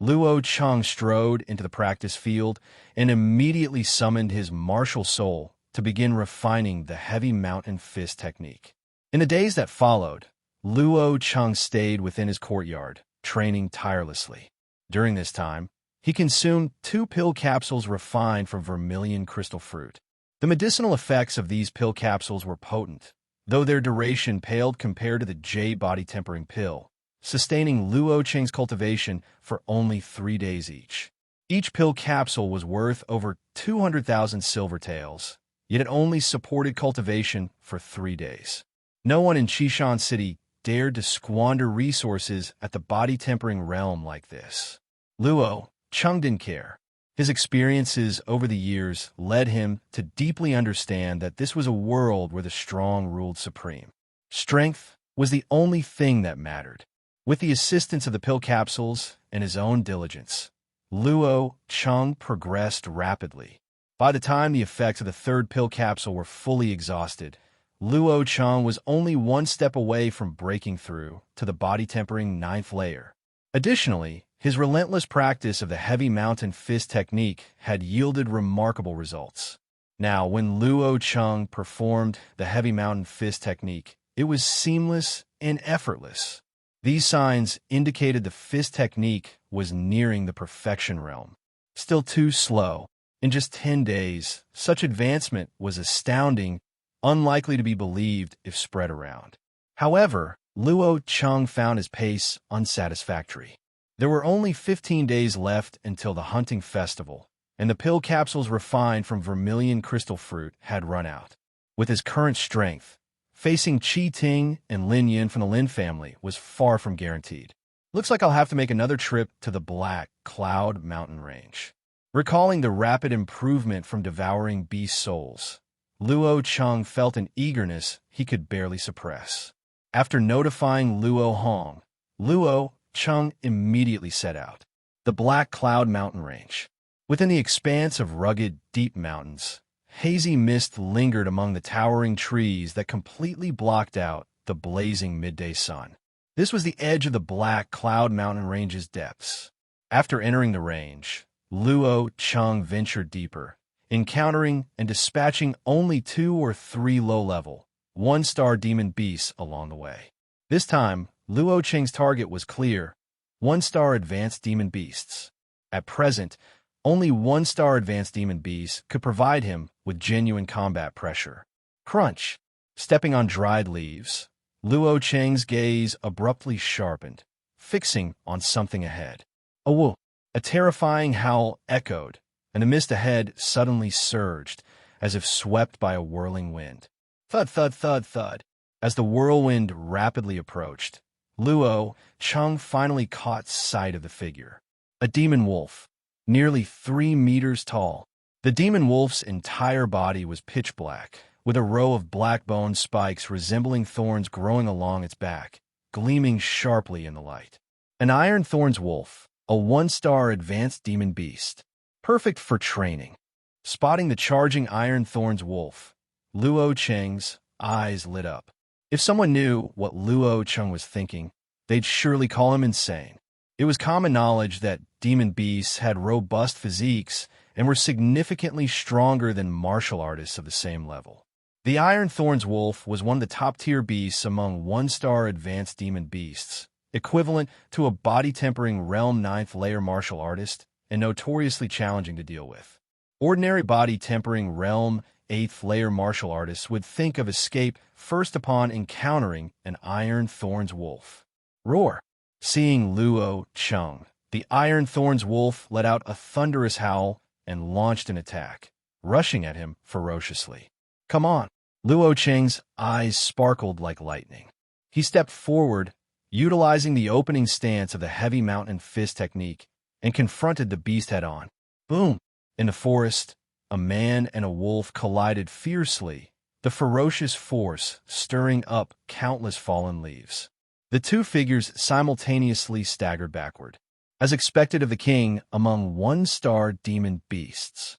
Luo Cheng strode into the practice field and immediately summoned his martial soul to begin refining the heavy mountain fist technique. In the days that followed, Luo Cheng stayed within his courtyard, training tirelessly. During this time, he consumed 2 pill capsules refined from vermilion crystal fruit. The medicinal effects of these pill capsules were potent, though their duration paled compared to the jade body-tempering pill, sustaining Luo Cheng's cultivation for only 3 days each. Each pill capsule was worth over 200,000 silver taels, yet it only supported cultivation for 3 days. No one in Qishan City dared to squander resources at the body-tempering realm like this. Luo Chung didn't care. His experiences over the years led him to deeply understand that this was a world where the strong ruled supreme. Strength was the only thing that mattered. With the assistance of the pill capsules and his own diligence, Luo Chung progressed rapidly. By the time the effects of the third pill capsule were fully exhausted, Luo Chung was only one step away from breaking through to the body-tempering ninth layer. Additionally, his relentless practice of the heavy mountain fist technique had yielded remarkable results. Now, when Luo Chung performed the heavy mountain fist technique, it was seamless and effortless. These signs indicated the fist technique was nearing the perfection realm. Still too slow. In just 10 days, such advancement was astounding, unlikely to be believed if spread around. However, Luo Chung found his pace unsatisfactory. There were only 15 days left until the hunting festival, and the pill capsules refined from vermilion crystal fruit had run out. With his current strength, facing Qi Ting and Lin Yin from the Lin family was far from guaranteed. Looks like I'll have to make another trip to the Black Cloud Mountain Range. Recalling the rapid improvement from devouring beast souls, Luo Chung felt an eagerness he could barely suppress. After notifying Luo Hong, Luo Chung immediately set out. The Black Cloud Mountain Range. Within the expanse of rugged, deep mountains, hazy mist lingered among the towering trees that completely blocked out the blazing midday sun. This was the edge of the Black Cloud Mountain Range's depths. After entering the range, Luo Chung ventured deeper, encountering and dispatching only 2 or 3 low-level, one-star demon beasts along the way. This time, Luo Cheng's target was clear: 1-star advanced demon beasts. At present, only 1-star advanced demon beasts could provide him with genuine combat pressure. Crunch! Stepping on dried leaves, Luo Cheng's gaze abruptly sharpened, fixing on something ahead. A woo! A terrifying howl echoed, and the mist ahead suddenly surged, as if swept by a whirling wind. Thud, thud, thud, thud. As the whirlwind rapidly approached, Luo Chung finally caught sight of the figure. A demon wolf, nearly 3 meters tall. The demon wolf's entire body was pitch black, with a row of black bone spikes resembling thorns growing along its back, gleaming sharply in the light. An iron thorns wolf, a 1-star advanced demon beast, perfect for training. Spotting the charging iron thorns wolf, Luo Cheng's eyes lit up. If someone knew what Luo Chung was thinking, they'd surely call him insane. It was common knowledge that demon beasts had robust physiques and were significantly stronger than martial artists of the same level. The Iron Thorns wolf was one of the top-tier beasts among 1-star advanced demon beasts, equivalent to a body-tempering Realm 9th layer martial artist and notoriously challenging to deal with. Ordinary body-tempering Realm 8th layer martial artists would think of escape first upon encountering an Iron Thorns wolf. Roar! Seeing Luo Chung, the Iron Thorns wolf let out a thunderous howl and launched an attack, rushing at him ferociously. Come on! Luo Cheng's eyes sparkled like lightning. He stepped forward, utilizing the opening stance of the heavy mountain fist technique, and confronted the beast head-on. Boom! In the forest, a man and a wolf collided fiercely, the ferocious force stirring up countless fallen leaves. The two figures simultaneously staggered backward, as expected of the king among 1-star demon beasts.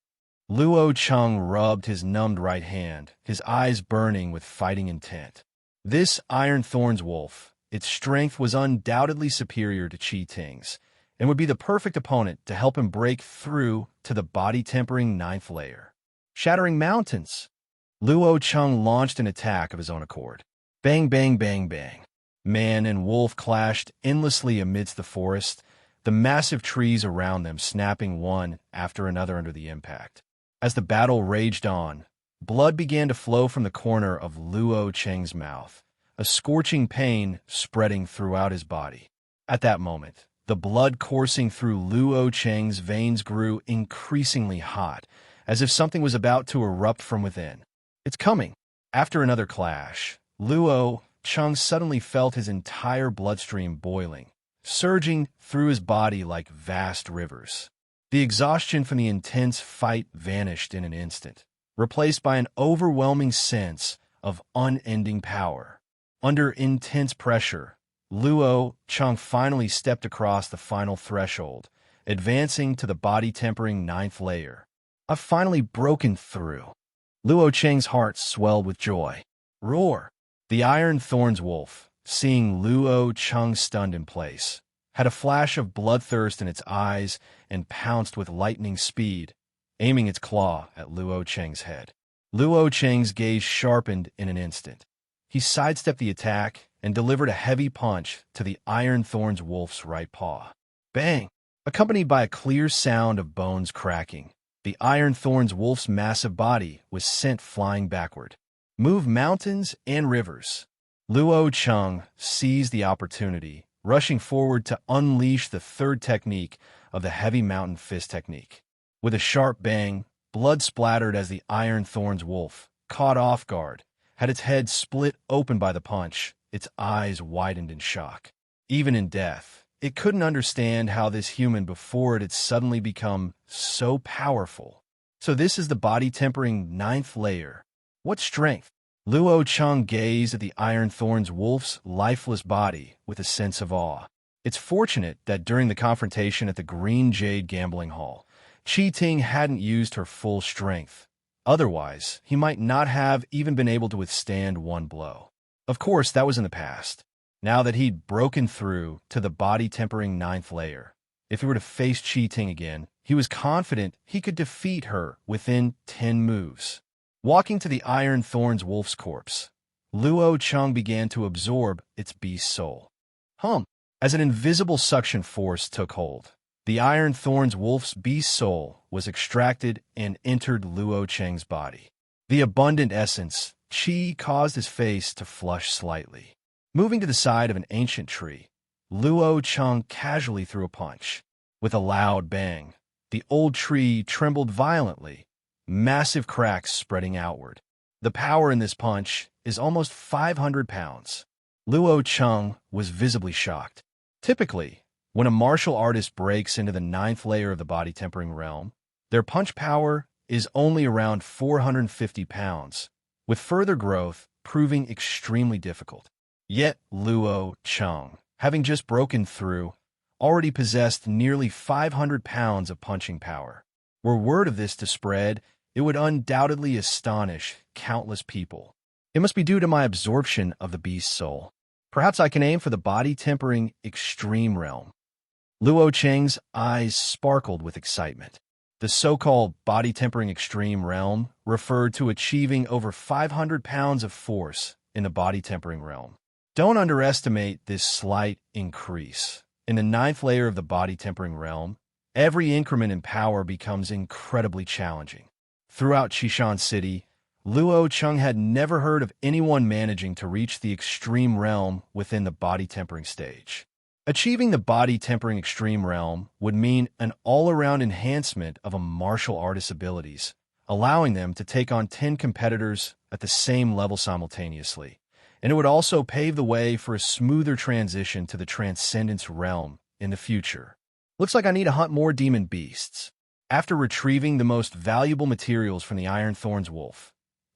Luo Chung rubbed his numbed right hand, his eyes burning with fighting intent. This Iron Thorns wolf, its strength was undoubtedly superior to Qi Ting's, and would be the perfect opponent to help him break through to the body-tempering 9th layer. Shattering mountains! Luo Chung launched an attack of his own accord. Bang, bang, bang, bang. Man and wolf clashed endlessly amidst the forest, the massive trees around them snapping one after another under the impact. As the battle raged on, blood began to flow from the corner of Luo Cheng's mouth, a scorching pain spreading throughout his body. At that moment, the blood coursing through Luo Cheng's veins grew increasingly hot, as if something was about to erupt from within. It's coming! After another clash, Luo Chung suddenly felt his entire bloodstream boiling, surging through his body like vast rivers. The exhaustion from the intense fight vanished in an instant, replaced by an overwhelming sense of unending power. Under intense pressure, Luo Cheng finally stepped across the final threshold, advancing to the body-tempering ninth layer. I've finally broken through. Luo Cheng's heart swelled with joy. Roar! The Iron Thorns wolf, seeing Luo Cheng stunned in place, had a flash of bloodthirst in its eyes and pounced with lightning speed, aiming its claw at Luo Cheng's head. Luo Cheng's gaze sharpened in an instant. He sidestepped the attack and delivered a heavy punch to the Iron Thorns wolf's right paw. Bang! Accompanied by a clear sound of bones cracking, the Iron Thorns wolf's massive body was sent flying backward. Move mountains and rivers. Luo Cheng seized the opportunity, rushing forward to unleash the third technique of the heavy mountain fist technique. With a sharp bang, blood splattered as the Iron Thorns wolf, caught off guard, had its head split open by the punch, its eyes widened in shock. Even in death, it couldn't understand how this human before it had suddenly become so powerful. So this is the body-tempering ninth layer. What strength! Luo Cheng gazed at the Iron Thorns wolf's lifeless body with a sense of awe. It's fortunate that during the confrontation at the Green Jade Gambling Hall, Qi Ting hadn't used her full strength. Otherwise, he might not have even been able to withstand one blow. Of course, that was in the past. Now that he'd broken through to the body-tempering ninth layer, if he were to face Qi Ting again, he was confident he could defeat her within 10 moves. Walking to the Iron Thorns wolf's corpse, Luo Cheng began to absorb its beast soul. As an invisible suction force took hold, the Iron Thorns wolf's beast soul was extracted and entered Luo Cheng's body. The abundant essence, Qi, caused his face to flush slightly. Moving to the side of an ancient tree, Luo Cheng casually threw a punch. With a loud bang, the old tree trembled violently, massive cracks spreading outward. The power in this punch is almost 500 pounds. Luo Cheng was visibly shocked. Typically, when a martial artist breaks into the ninth layer of the body-tempering realm, their punch power is only around 450 pounds, with further growth proving extremely difficult. Yet Luo Cheng, having just broken through, already possessed nearly 500 pounds of punching power. Were word of this to spread, it would undoubtedly astonish countless people. It must be due to my absorption of the beast's soul. Perhaps I can aim for the body-tempering extreme realm. Luo Cheng's eyes sparkled with excitement. The so-called body-tempering extreme realm referred to achieving over 500 pounds of force in the body-tempering realm. Don't underestimate this slight increase. In the ninth layer of the body-tempering realm, every increment in power becomes incredibly challenging. Throughout Qishan City, Luo Cheng had never heard of anyone managing to reach the extreme realm within the body-tempering stage. Achieving the body-tempering extreme realm would mean an all-around enhancement of a martial artist's abilities, allowing them to take on 10 competitors at the same level simultaneously. And it would also pave the way for a smoother transition to the Transcendence realm in the future. Looks like I need to hunt more demon beasts. After retrieving the most valuable materials from the Iron Thorns wolf,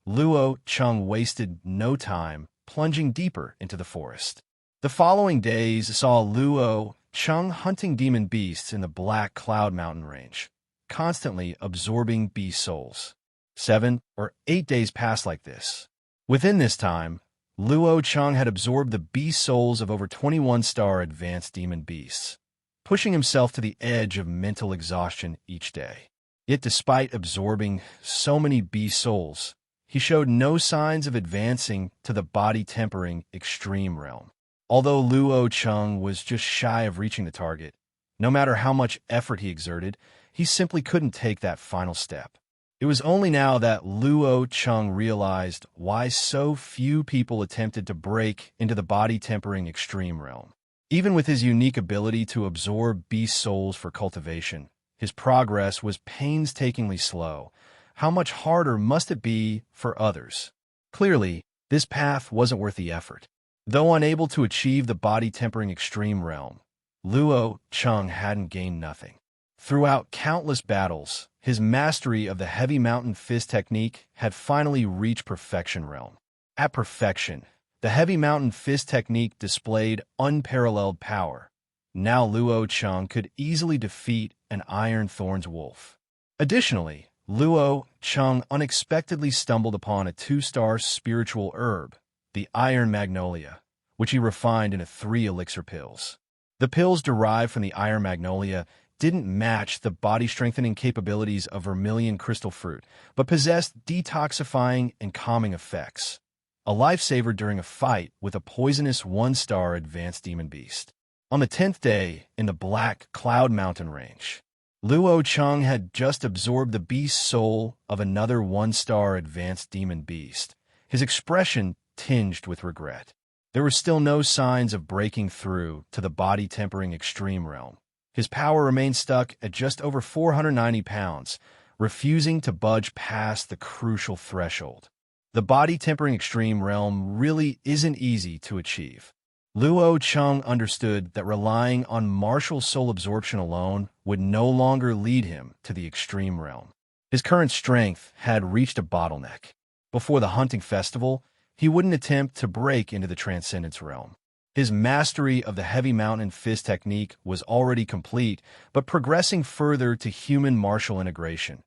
Luo Cheng wasted no time plunging deeper into the forest. The following days saw Luo Cheng hunting demon beasts in the Black Cloud Mountain range, constantly absorbing beast souls. 7 or 8 days passed like this. Within this time, Luo Cheng had absorbed the beast souls of over 21-star advanced demon beasts, pushing himself to the edge of mental exhaustion each day. Yet despite absorbing so many beast souls, he showed no signs of advancing to the body-tempering extreme realm. Although Luo Cheng was just shy of reaching the target, no matter how much effort he exerted, he simply couldn't take that final step. It was only now that Luo Cheng realized why so few people attempted to break into the body-tempering extreme realm. Even with his unique ability to absorb beast souls for cultivation, his progress was painstakingly slow. How much harder must it be for others? Clearly, this path wasn't worth the effort. Though unable to achieve the body-tempering extreme realm, Luo Cheng hadn't gained nothing. Throughout countless battles, his mastery of the heavy mountain fist technique had finally reached perfection realm. At perfection, the heavy mountain fist technique displayed unparalleled power. Now Luo Cheng could easily defeat an Iron Thorn's wolf. Additionally, Luo Cheng unexpectedly stumbled upon a 2-star spiritual herb, the Iron Magnolia, which he refined into 3 elixir pills. The pills derived from the Iron Magnolia didn't match the body-strengthening capabilities of vermilion crystal fruit, but possessed detoxifying and calming effects. A lifesaver during a fight with a poisonous 1-star advanced demon beast. On the 10th day, in the Black Cloud Mountain Range, Luo Cheng had just absorbed the beast's soul of another 1-star advanced demon beast, his expression tinged with regret. There were still no signs of breaking through to the body-tempering extreme realm. His power remained stuck at just over 490 pounds, refusing to budge past the crucial threshold. The body-tempering extreme realm really isn't easy to achieve. Luo Cheng understood that relying on martial soul absorption alone would no longer lead him to the extreme realm. His current strength had reached a bottleneck. Before the hunting festival, he wouldn't attempt to break into the transcendence realm. His mastery of the heavy mountain fist technique was already complete, but progressing further to human martial integration,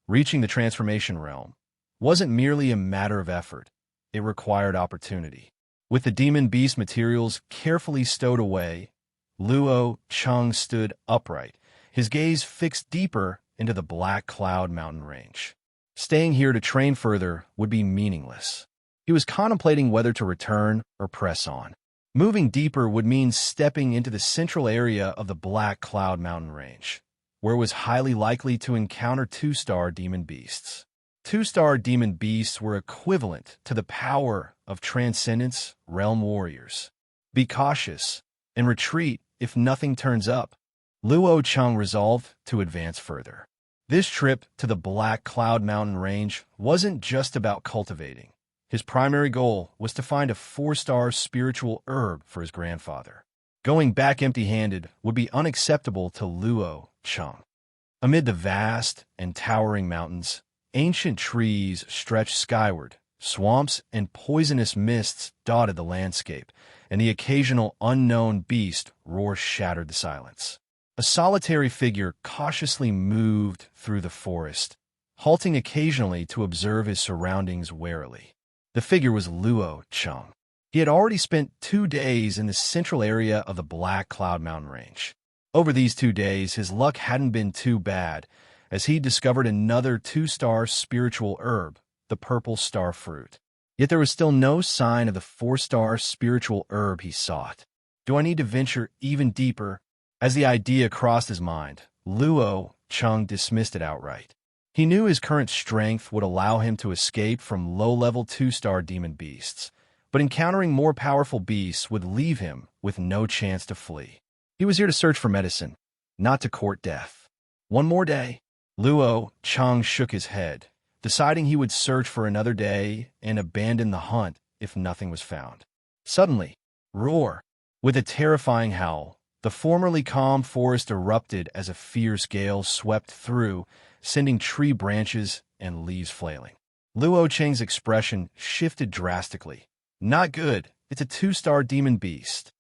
reaching the transformation realm, wasn't merely a matter of effort. It required opportunity. With the demon beast materials carefully stowed away, Luo Cheng stood upright, his gaze fixed deeper into the Black Cloud Mountain Range. Staying here to train further would be meaningless. He was contemplating whether to return or press on. Moving deeper would mean stepping into the central area of the Black Cloud Mountain Range, where it was highly likely to encounter 2-star demon beasts. 2-star demon beasts were equivalent to the power of Transcendence Realm warriors. Be cautious and retreat if nothing turns up. Luo Cheng resolved to advance further. This trip to the Black Cloud Mountain Range wasn't just about cultivating. His primary goal was to find a 4-star spiritual herb for his grandfather. Going back empty-handed would be unacceptable to Luo Cheng. Amid the vast and towering mountains, ancient trees stretched skyward, swamps and poisonous mists dotted the landscape, and the occasional unknown beast roar shattered the silence. A solitary figure cautiously moved through the forest, halting occasionally to observe his surroundings warily. The figure was Luo Cheng. He had already spent 2 days in the central area of the Black Cloud Mountain Range. Over these 2 days, his luck hadn't been too bad, as he discovered another 2-star spiritual herb, the purple star fruit. Yet there was still no sign of the 4-star spiritual herb he sought. Do I need to venture even deeper? As the idea crossed his mind, Luo Cheng dismissed it outright. He knew his current strength would allow him to escape from low-level 2-star demon beasts, but encountering more powerful beasts would leave him with no chance to flee. He was here to search for medicine, not to court death. One more day. Luo Cheng shook his head, deciding he would search for another day and abandon the hunt if nothing was found. Suddenly, roar! With a terrifying howl, the formerly calm forest erupted as a fierce gale swept through, sending tree branches and leaves flailing. Luo Cheng's expression shifted drastically. Not good. It's a 2-star demon beast.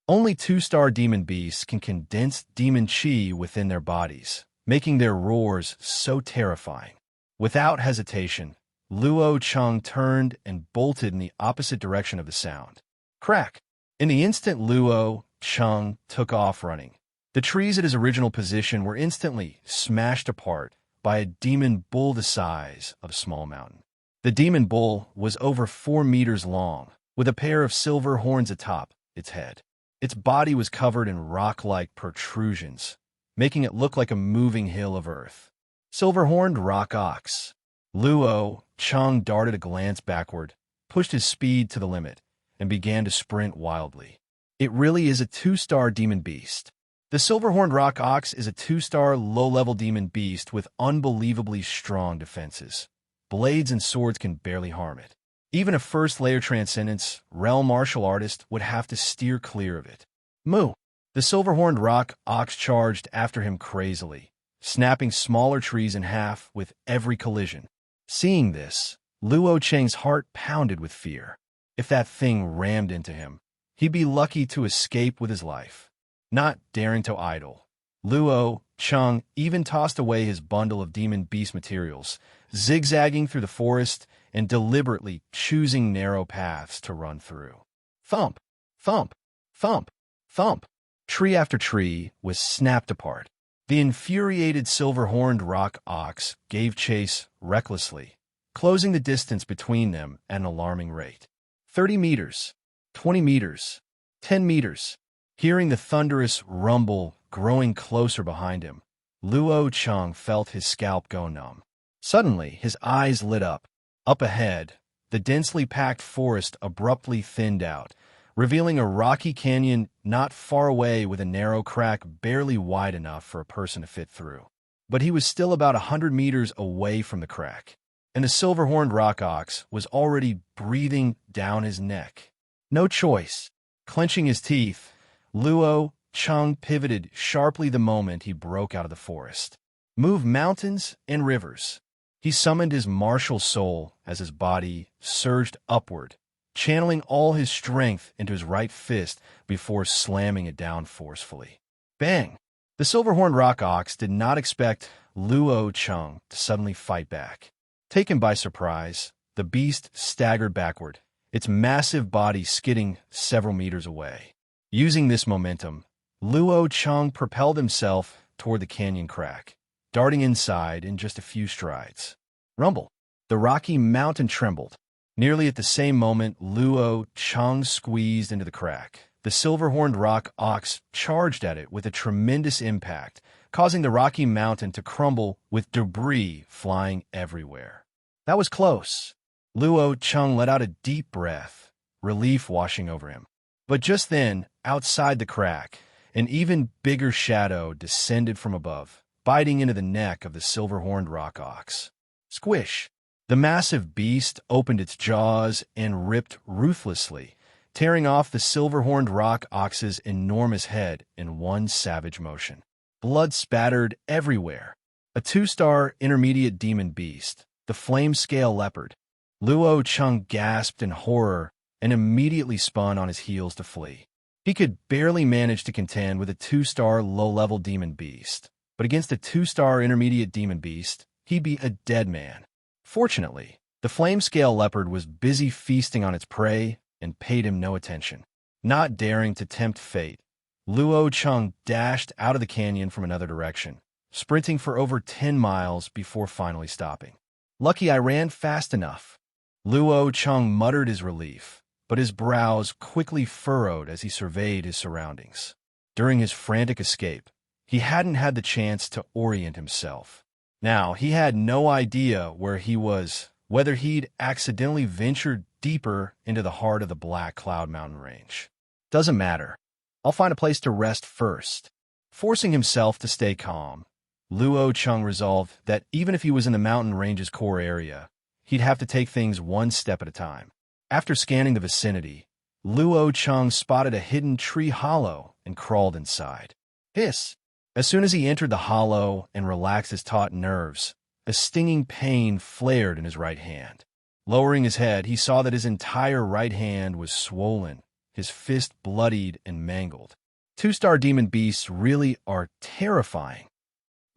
Only 2-star demon beasts can condense demon chi within their bodies, making their roars so terrifying. Without hesitation, Luo Cheng turned and bolted in the opposite direction of the sound. Crack! In the instant Luo Cheng took off running, the trees at his original position were instantly smashed apart by a demon bull the size of a small mountain. The demon bull was over 4 meters long, with a pair of silver horns atop its head. Its body was covered in rock-like protrusions, making it look like a moving hill of earth. Silver-horned rock ox. Luo Cheng darted a glance backward, pushed his speed to the limit, and began to sprint wildly. It really is a 2-star demon beast. The silver-horned rock ox is a 2-star low-level demon beast with unbelievably strong defenses. Blades and swords can barely harm it. Even a first-layer transcendence realm martial artist would have to steer clear of it. Moo! The silver-horned rock ox charged after him crazily, snapping smaller trees in half with every collision. Seeing this, Luo Cheng's heart pounded with fear. If that thing rammed into him, he'd be lucky to escape with his life. Not daring to idle, Luo Cheng even tossed away his bundle of demon beast materials, zigzagging through the forest and deliberately choosing narrow paths to run through. Thump, thump, thump, thump. Tree after tree was snapped apart. The infuriated silver-horned rock ox gave chase recklessly, closing the distance between them at an alarming rate. 30 meters, 20 meters, 10 meters. Hearing the thunderous rumble growing closer behind him, Luo Cheng felt his scalp go numb. Suddenly, his eyes lit up. Up ahead, the densely packed forest abruptly thinned out, revealing a rocky canyon not far away with a narrow crack barely wide enough for a person to fit through. But he was still about 100 meters away from the crack, and the silver-horned rock ox was already breathing down his neck. No choice. Clenching his teeth, Luo Cheng pivoted sharply the moment he broke out of the forest. Move mountains and rivers. He summoned his martial soul as his body surged upward, channeling all his strength into his right fist before slamming it down forcefully. Bang! The silver-horned rock ox did not expect Luo Cheng to suddenly fight back. Taken by surprise, the beast staggered backward, its massive body skidding several meters away. Using this momentum, Luo Cheng propelled himself toward the canyon crack, darting inside in just a few strides. Rumble! The rocky mountain trembled. Nearly at the same moment, Luo Cheng squeezed into the crack. The silver-horned rock ox charged at it with a tremendous impact, causing the rocky mountain to crumble with debris flying everywhere. That was close. Luo Cheng let out a deep breath, relief washing over him. But just then, outside the crack, an even bigger shadow descended from above, biting into the neck of the silver-horned rock ox. Squish! The massive beast opened its jaws and ripped ruthlessly, tearing off the silver-horned rock ox's enormous head in one savage motion. Blood spattered everywhere. A 2-star intermediate demon beast, the flame-scale leopard. Luo Cheng gasped in horror and immediately spun on his heels to flee. He could barely manage to contend with a 2-star low-level demon beast, but against a 2-star intermediate demon beast, he'd be a dead man. Fortunately, the flame-scale leopard was busy feasting on its prey and paid him no attention. Not daring to tempt fate, Luo Cheng dashed out of the canyon from another direction, sprinting for over 10 miles before finally stopping. Lucky I ran fast enough. Luo Cheng muttered his relief, but his brows quickly furrowed as he surveyed his surroundings. During his frantic escape, he hadn't had the chance to orient himself. Now, he had no idea where he was, whether he'd accidentally ventured deeper into the heart of the Black Cloud Mountain Range. Doesn't matter. I'll find a place to rest first. Forcing himself to stay calm, Luo Cheng resolved that even if he was in the mountain range's core area, he'd have to take things one step at a time. After scanning the vicinity, Luo Cheng spotted a hidden tree hollow and crawled inside. Hiss! As soon as he entered the hollow and relaxed his taut nerves, a stinging pain flared in his right hand. Lowering his head, he saw that his entire right hand was swollen, his fist bloodied and mangled. 2-star demon beasts really are terrifying.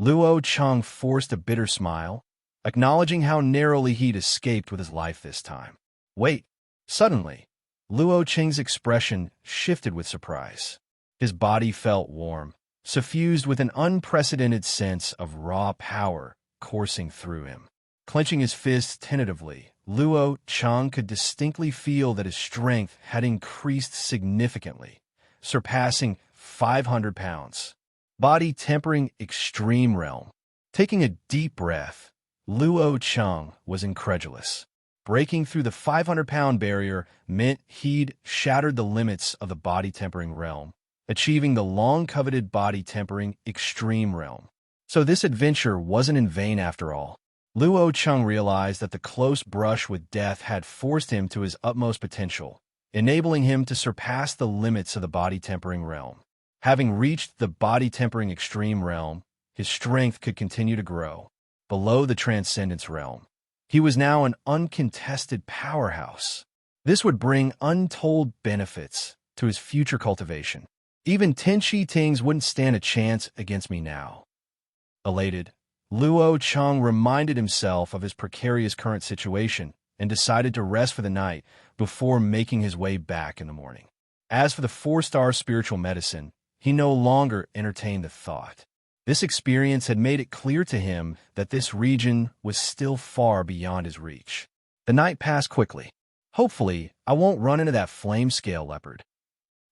Luo Cheng forced a bitter smile, acknowledging how narrowly he'd escaped with his life this time. Wait! Suddenly, Luo Cheng's expression shifted with surprise. His body felt warm, suffused with an unprecedented sense of raw power coursing through him. Clenching his fists tentatively, Luo Cheng could distinctly feel that his strength had increased significantly, surpassing 500 pounds. Body tempering extreme realm. Taking a deep breath, Luo Cheng was incredulous. Breaking through the 500-pound barrier meant he'd shattered the limits of the body-tempering realm, achieving the long-coveted body-tempering extreme realm. So this adventure wasn't in vain after all. Luo Cheng realized that the close brush with death had forced him to his utmost potential, enabling him to surpass the limits of the body-tempering realm. Having reached the body-tempering extreme realm, his strength could continue to grow. Below the transcendence realm, he was now an uncontested powerhouse. This would bring untold benefits to his future cultivation. Even Tenchi Tings wouldn't stand a chance against me now. Elated, Luo Cheng reminded himself of his precarious current situation and decided to rest for the night before making his way back in the morning. As for the 4-star spiritual medicine, he no longer entertained the thought. This experience had made it clear to him that this region was still far beyond his reach. The night passed quickly. Hopefully, I won't run into that flame-scale leopard.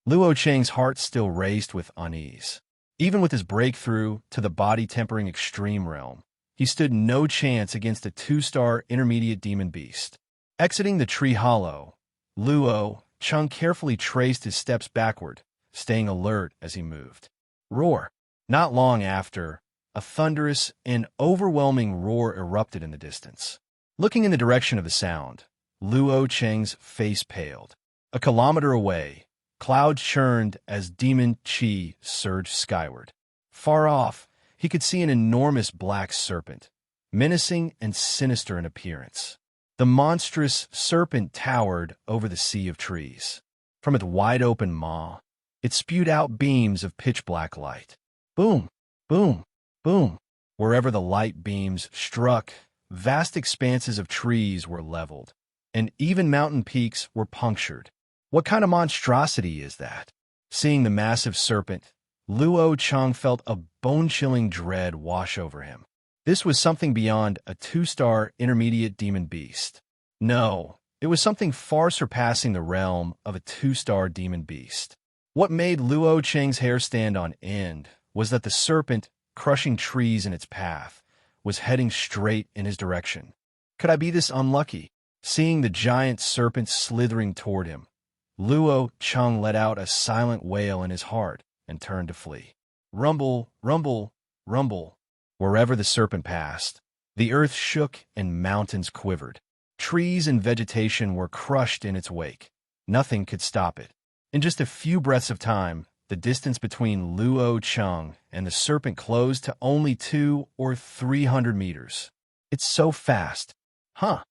Luo Cheng's heart still raced with unease. Even with his breakthrough to the body-tempering extreme realm, he stood no chance against a 2-star intermediate demon beast. Exiting the tree hollow, Luo Cheng carefully traced his steps backward, staying alert as he moved. Roar! Not long after, a thunderous and overwhelming roar erupted in the distance. Looking in the direction of the sound, Luo Cheng's face paled. A kilometer away, clouds churned as demon chi surged skyward. Far off, he could see an enormous black serpent, menacing and sinister in appearance. The monstrous serpent towered over the sea of trees. From its wide-open maw, it spewed out beams of pitch-black light. Boom, boom, boom. Wherever the light beams struck, vast expanses of trees were leveled, and even mountain peaks were punctured. What kind of monstrosity is that? Seeing the massive serpent, Luo Cheng felt a bone-chilling dread wash over him. This was something beyond a 2-star intermediate demon beast. No, it was something far surpassing the realm of a 2-star demon beast. What made Luo Cheng's hair stand on end was that the serpent, crushing trees in its path, was heading straight in his direction. Could I be this unlucky? Seeing the giant serpent slithering toward him, Luo Cheng let out a silent wail in his heart and turned to flee. Rumble, rumble, rumble. Wherever the serpent passed, the earth shook and mountains quivered. Trees and vegetation were crushed in its wake. Nothing could stop it. In just a few breaths of time, the distance between Luo Cheng and the serpent closed to only 200 or 300 meters. It's so fast. Huh.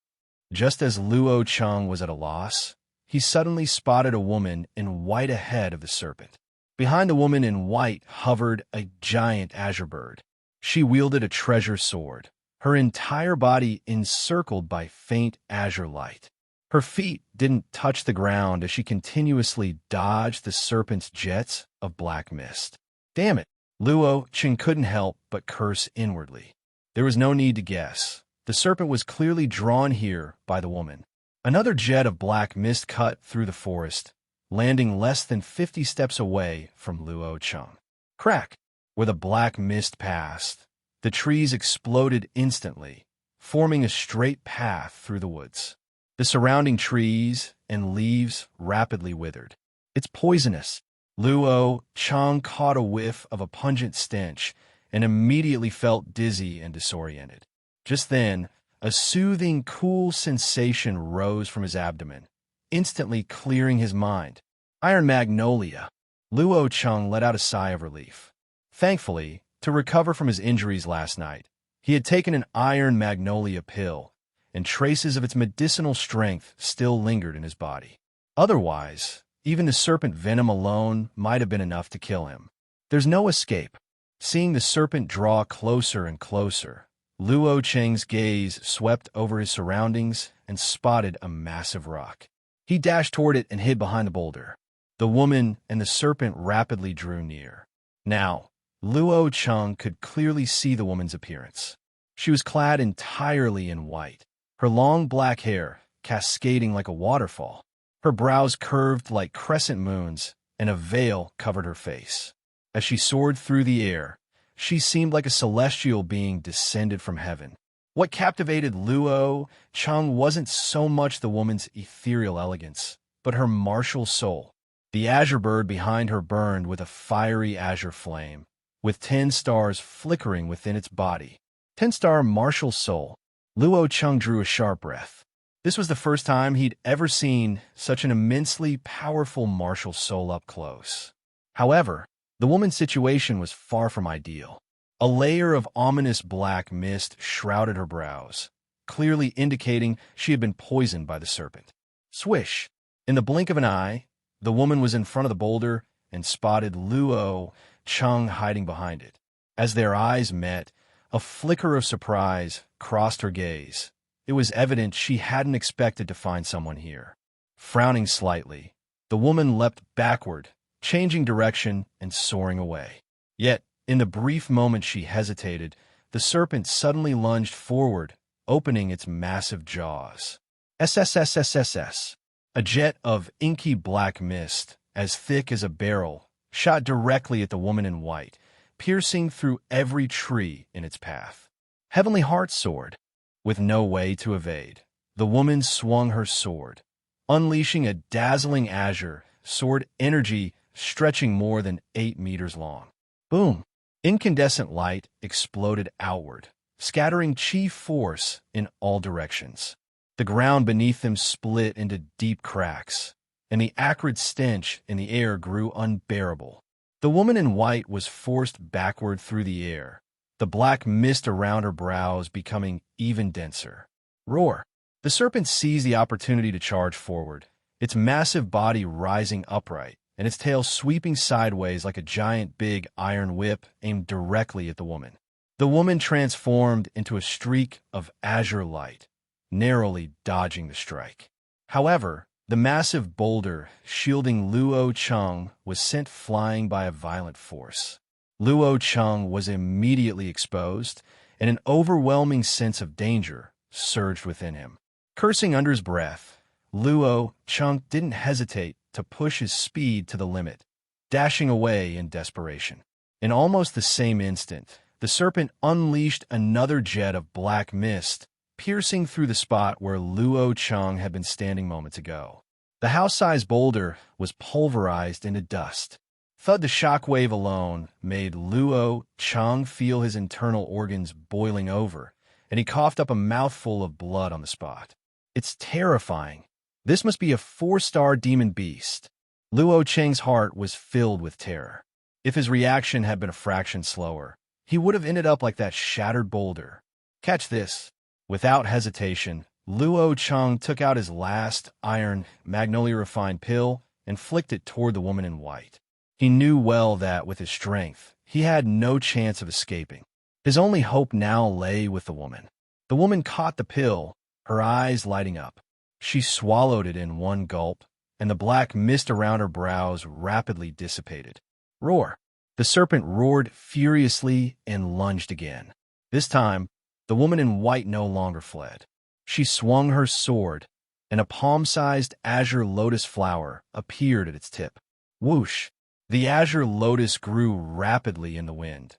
Just as Luo Cheng was at a loss, he suddenly spotted a woman in white ahead of the serpent. Behind the woman in white hovered a giant azure bird. She wielded a treasure sword, her entire body encircled by faint azure light. Her feet didn't touch the ground as she continuously dodged the serpent's jets of black mist. Damn it! Luo Cheng couldn't help but curse inwardly. There was no need to guess. The serpent was clearly drawn here by the woman. Another jet of black mist cut through the forest, landing less than 50 steps away from Luo Cheng. Crack! Where the black mist passed, the trees exploded instantly, forming a straight path through the woods. The surrounding trees and leaves rapidly withered. It's poisonous. Luo Cheng caught a whiff of a pungent stench and immediately felt dizzy and disoriented. Just then, a soothing, cool sensation rose from his abdomen, instantly clearing his mind. Iron Magnolia. Luo Cheng let out a sigh of relief. Thankfully, to recover from his injuries last night, he had taken an Iron Magnolia pill, and traces of its medicinal strength still lingered in his body. Otherwise, even the serpent venom alone might have been enough to kill him. There's no escape. Seeing the serpent draw closer and closer, Luo Cheng's gaze swept over his surroundings and spotted a massive rock. He dashed toward it and hid behind the boulder. The woman and the serpent rapidly drew near. Now, Luo Cheng could clearly see the woman's appearance. She was clad entirely in white, her long black hair cascading like a waterfall. Her brows curved like crescent moons, and a veil covered her face. As she soared through the air, she seemed like a celestial being descended from heaven. What captivated Luo Cheng wasn't so much the woman's ethereal elegance, but her martial soul. The azure bird behind her burned with a fiery azure flame, with 10 stars flickering within its body. 10-star martial soul. Luo Cheng drew a sharp breath. This was the first time he'd ever seen such an immensely powerful martial soul up close. However, The woman's situation was far from ideal. A layer of ominous black mist shrouded her brows, clearly indicating she had been poisoned by the serpent. Swish! In the blink of an eye, the woman was in front of the boulder and spotted Luo Chung hiding behind it. As their eyes met, a flicker of surprise crossed her gaze. It was evident she hadn't expected to find someone here. Frowning slightly, the woman leapt backward, changing direction and soaring away. Yet, in the brief moment she hesitated, the serpent suddenly lunged forward, opening its massive jaws. SSSSSS. A jet of inky black mist, as thick as a barrel, shot directly at the woman in white, piercing through every tree in its path. Heavenly Heart soared. With no way to evade, the woman swung her sword, unleashing a dazzling azure sword energy stretching more than 8 meters long. Boom! Incandescent light exploded outward, scattering chi force in all directions. The ground beneath them split into deep cracks, and the acrid stench in the air grew unbearable. The woman in white was forced backward through the air, the black mist around her brows becoming even denser. Roar! The serpent seized the opportunity to charge forward, its massive body rising upright, and its tail sweeping sideways like a giant big iron whip aimed directly at the woman. The woman transformed into a streak of azure light, narrowly dodging the strike. However, the massive boulder shielding Luo Chung was sent flying by a violent force. Luo Chung was immediately exposed, and an overwhelming sense of danger surged within him. Cursing under his breath, Luo Chung didn't hesitate to push his speed to the limit, dashing away in desperation. In almost the same instant, the serpent unleashed another jet of black mist, piercing through the spot where Luo Chung had been standing moments ago. The house-sized boulder was pulverized into dust. Thud, the shockwave alone made Luo Chung feel his internal organs boiling over, and he coughed up a mouthful of blood on the spot. It's terrifying. This must be a 4-star demon beast. Luo Cheng's heart was filled with terror. If his reaction had been a fraction slower, he would have ended up like that shattered boulder. Catch this. Without hesitation, Luo Chung took out his last iron magnolia refined pill and flicked it toward the woman in white. He knew well that, with his strength, he had no chance of escaping. His only hope now lay with the woman. The woman caught the pill, her eyes lighting up. She swallowed it in one gulp, and the black mist around her brows rapidly dissipated. Roar! The serpent roared furiously and lunged again. This time, the woman in white no longer fled. She swung her sword, and a palm-sized azure lotus flower appeared at its tip. Whoosh! The azure lotus grew rapidly in the wind,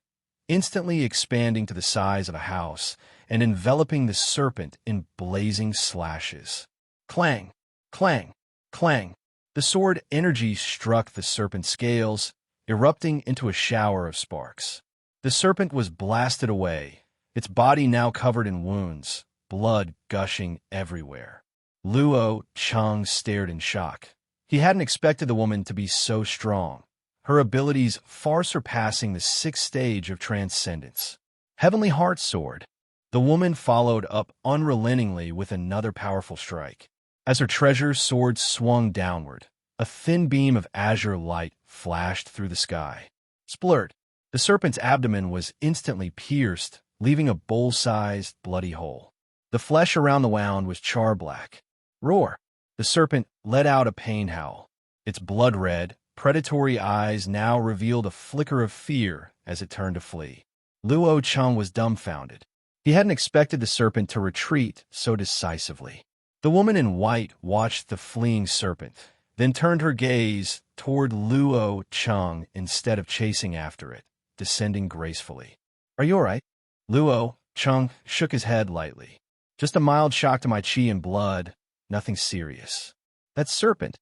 instantly expanding to the size of a house and enveloping the serpent in blazing slashes. Clang! Clang! Clang! The sword energy struck the serpent's scales, erupting into a shower of sparks. The serpent was blasted away, its body now covered in wounds, blood gushing everywhere. Luo Chung stared in shock. He hadn't expected the woman to be so strong, her abilities far surpassing the 6th stage of transcendence. Heavenly Heart soared. The woman followed up unrelentingly with another powerful strike. As her treasure sword swung downward, a thin beam of azure light flashed through the sky. Splurt! The serpent's abdomen was instantly pierced, leaving a bowl-sized, bloody hole. The flesh around the wound was char-black. Roar! The serpent let out a pain howl. Its blood-red, predatory eyes now revealed a flicker of fear as it turned to flee. Luo Chung was dumbfounded. He hadn't expected the serpent to retreat so decisively. The woman in white watched the fleeing serpent, then turned her gaze toward Luo Chung instead of chasing after it, descending gracefully. Are you all right? Luo Chung shook his head lightly. Just a mild shock to my chi and blood, nothing serious. That serpent,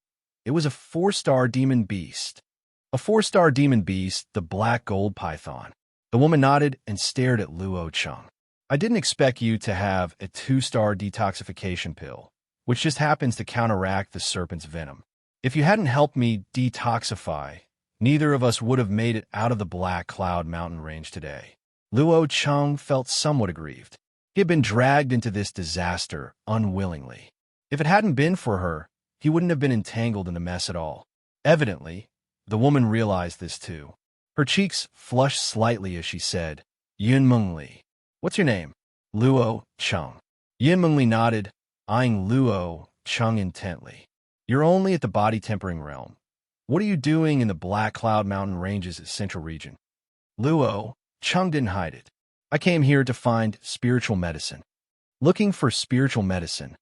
it was a 4-star demon beast. A 4-star demon beast, the black gold python. The woman nodded and stared at Luo Chung. I didn't expect you to have a 2-star detoxification pill, which just happens to counteract the serpent's venom. If you hadn't helped me detoxify, neither of us would have made it out of the Black Cloud mountain range today. Luo Cheng felt somewhat aggrieved. He had been dragged into this disaster unwillingly. If it hadn't been for her, he wouldn't have been entangled in the mess at all. Evidently, the woman realized this too. Her cheeks flushed slightly as she said, "Yun Mengli. What's your name?" "Luo Cheng." Yin Mengli nodded, eyeing Luo Cheng intently. "You're only at the body tempering realm. What are you doing in the Black Cloud Mountain Ranges Central Region?" Luo Cheng didn't hide it. "I came here to find spiritual medicine." "Looking for spiritual medicine,"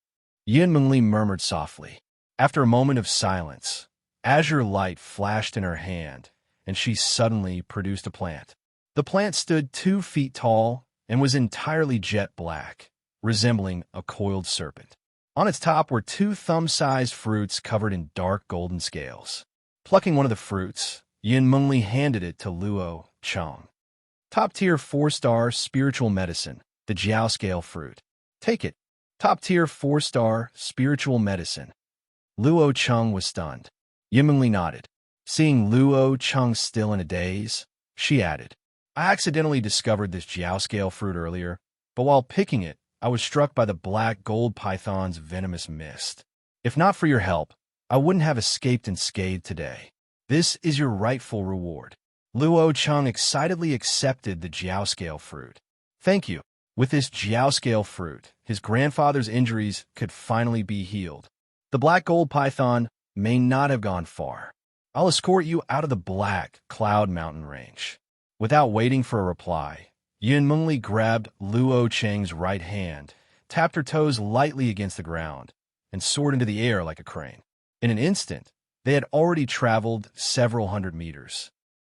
Yin Mengli murmured softly. After a moment of silence, azure light flashed in her hand, and she suddenly produced a plant. The plant stood 2 feet tall and was entirely jet black, resembling a coiled serpent. On its top were 2 thumb-sized fruits covered in dark golden scales. Plucking one of the fruits, Yin Mengli handed it to Luo Cheng. "Top-tier 4-star spiritual medicine, the Jiao scale fruit. Take it." "Top-tier 4-star spiritual medicine." Luo Cheng was stunned. Yin Mengli nodded. Seeing Luo Cheng still in a daze, she added, "I accidentally discovered this Jiao scale fruit earlier, but while picking it, I was struck by the black gold python's venomous mist. If not for your help, I wouldn't have escaped unscathed today. This is your rightful reward." Luo Cheng excitedly accepted the Jiao scale fruit. "Thank you." With this Jiao scale fruit, his grandfather's injuries could finally be healed. The black gold python may not have gone far. "I'll escort you out of the Black Cloud Mountain Range." Without waiting for a reply, Yin Mengli grabbed Luo Cheng's right hand, tapped her toes lightly against the ground, and soared into the air like a crane. In an instant, they had already traveled several hundred meters.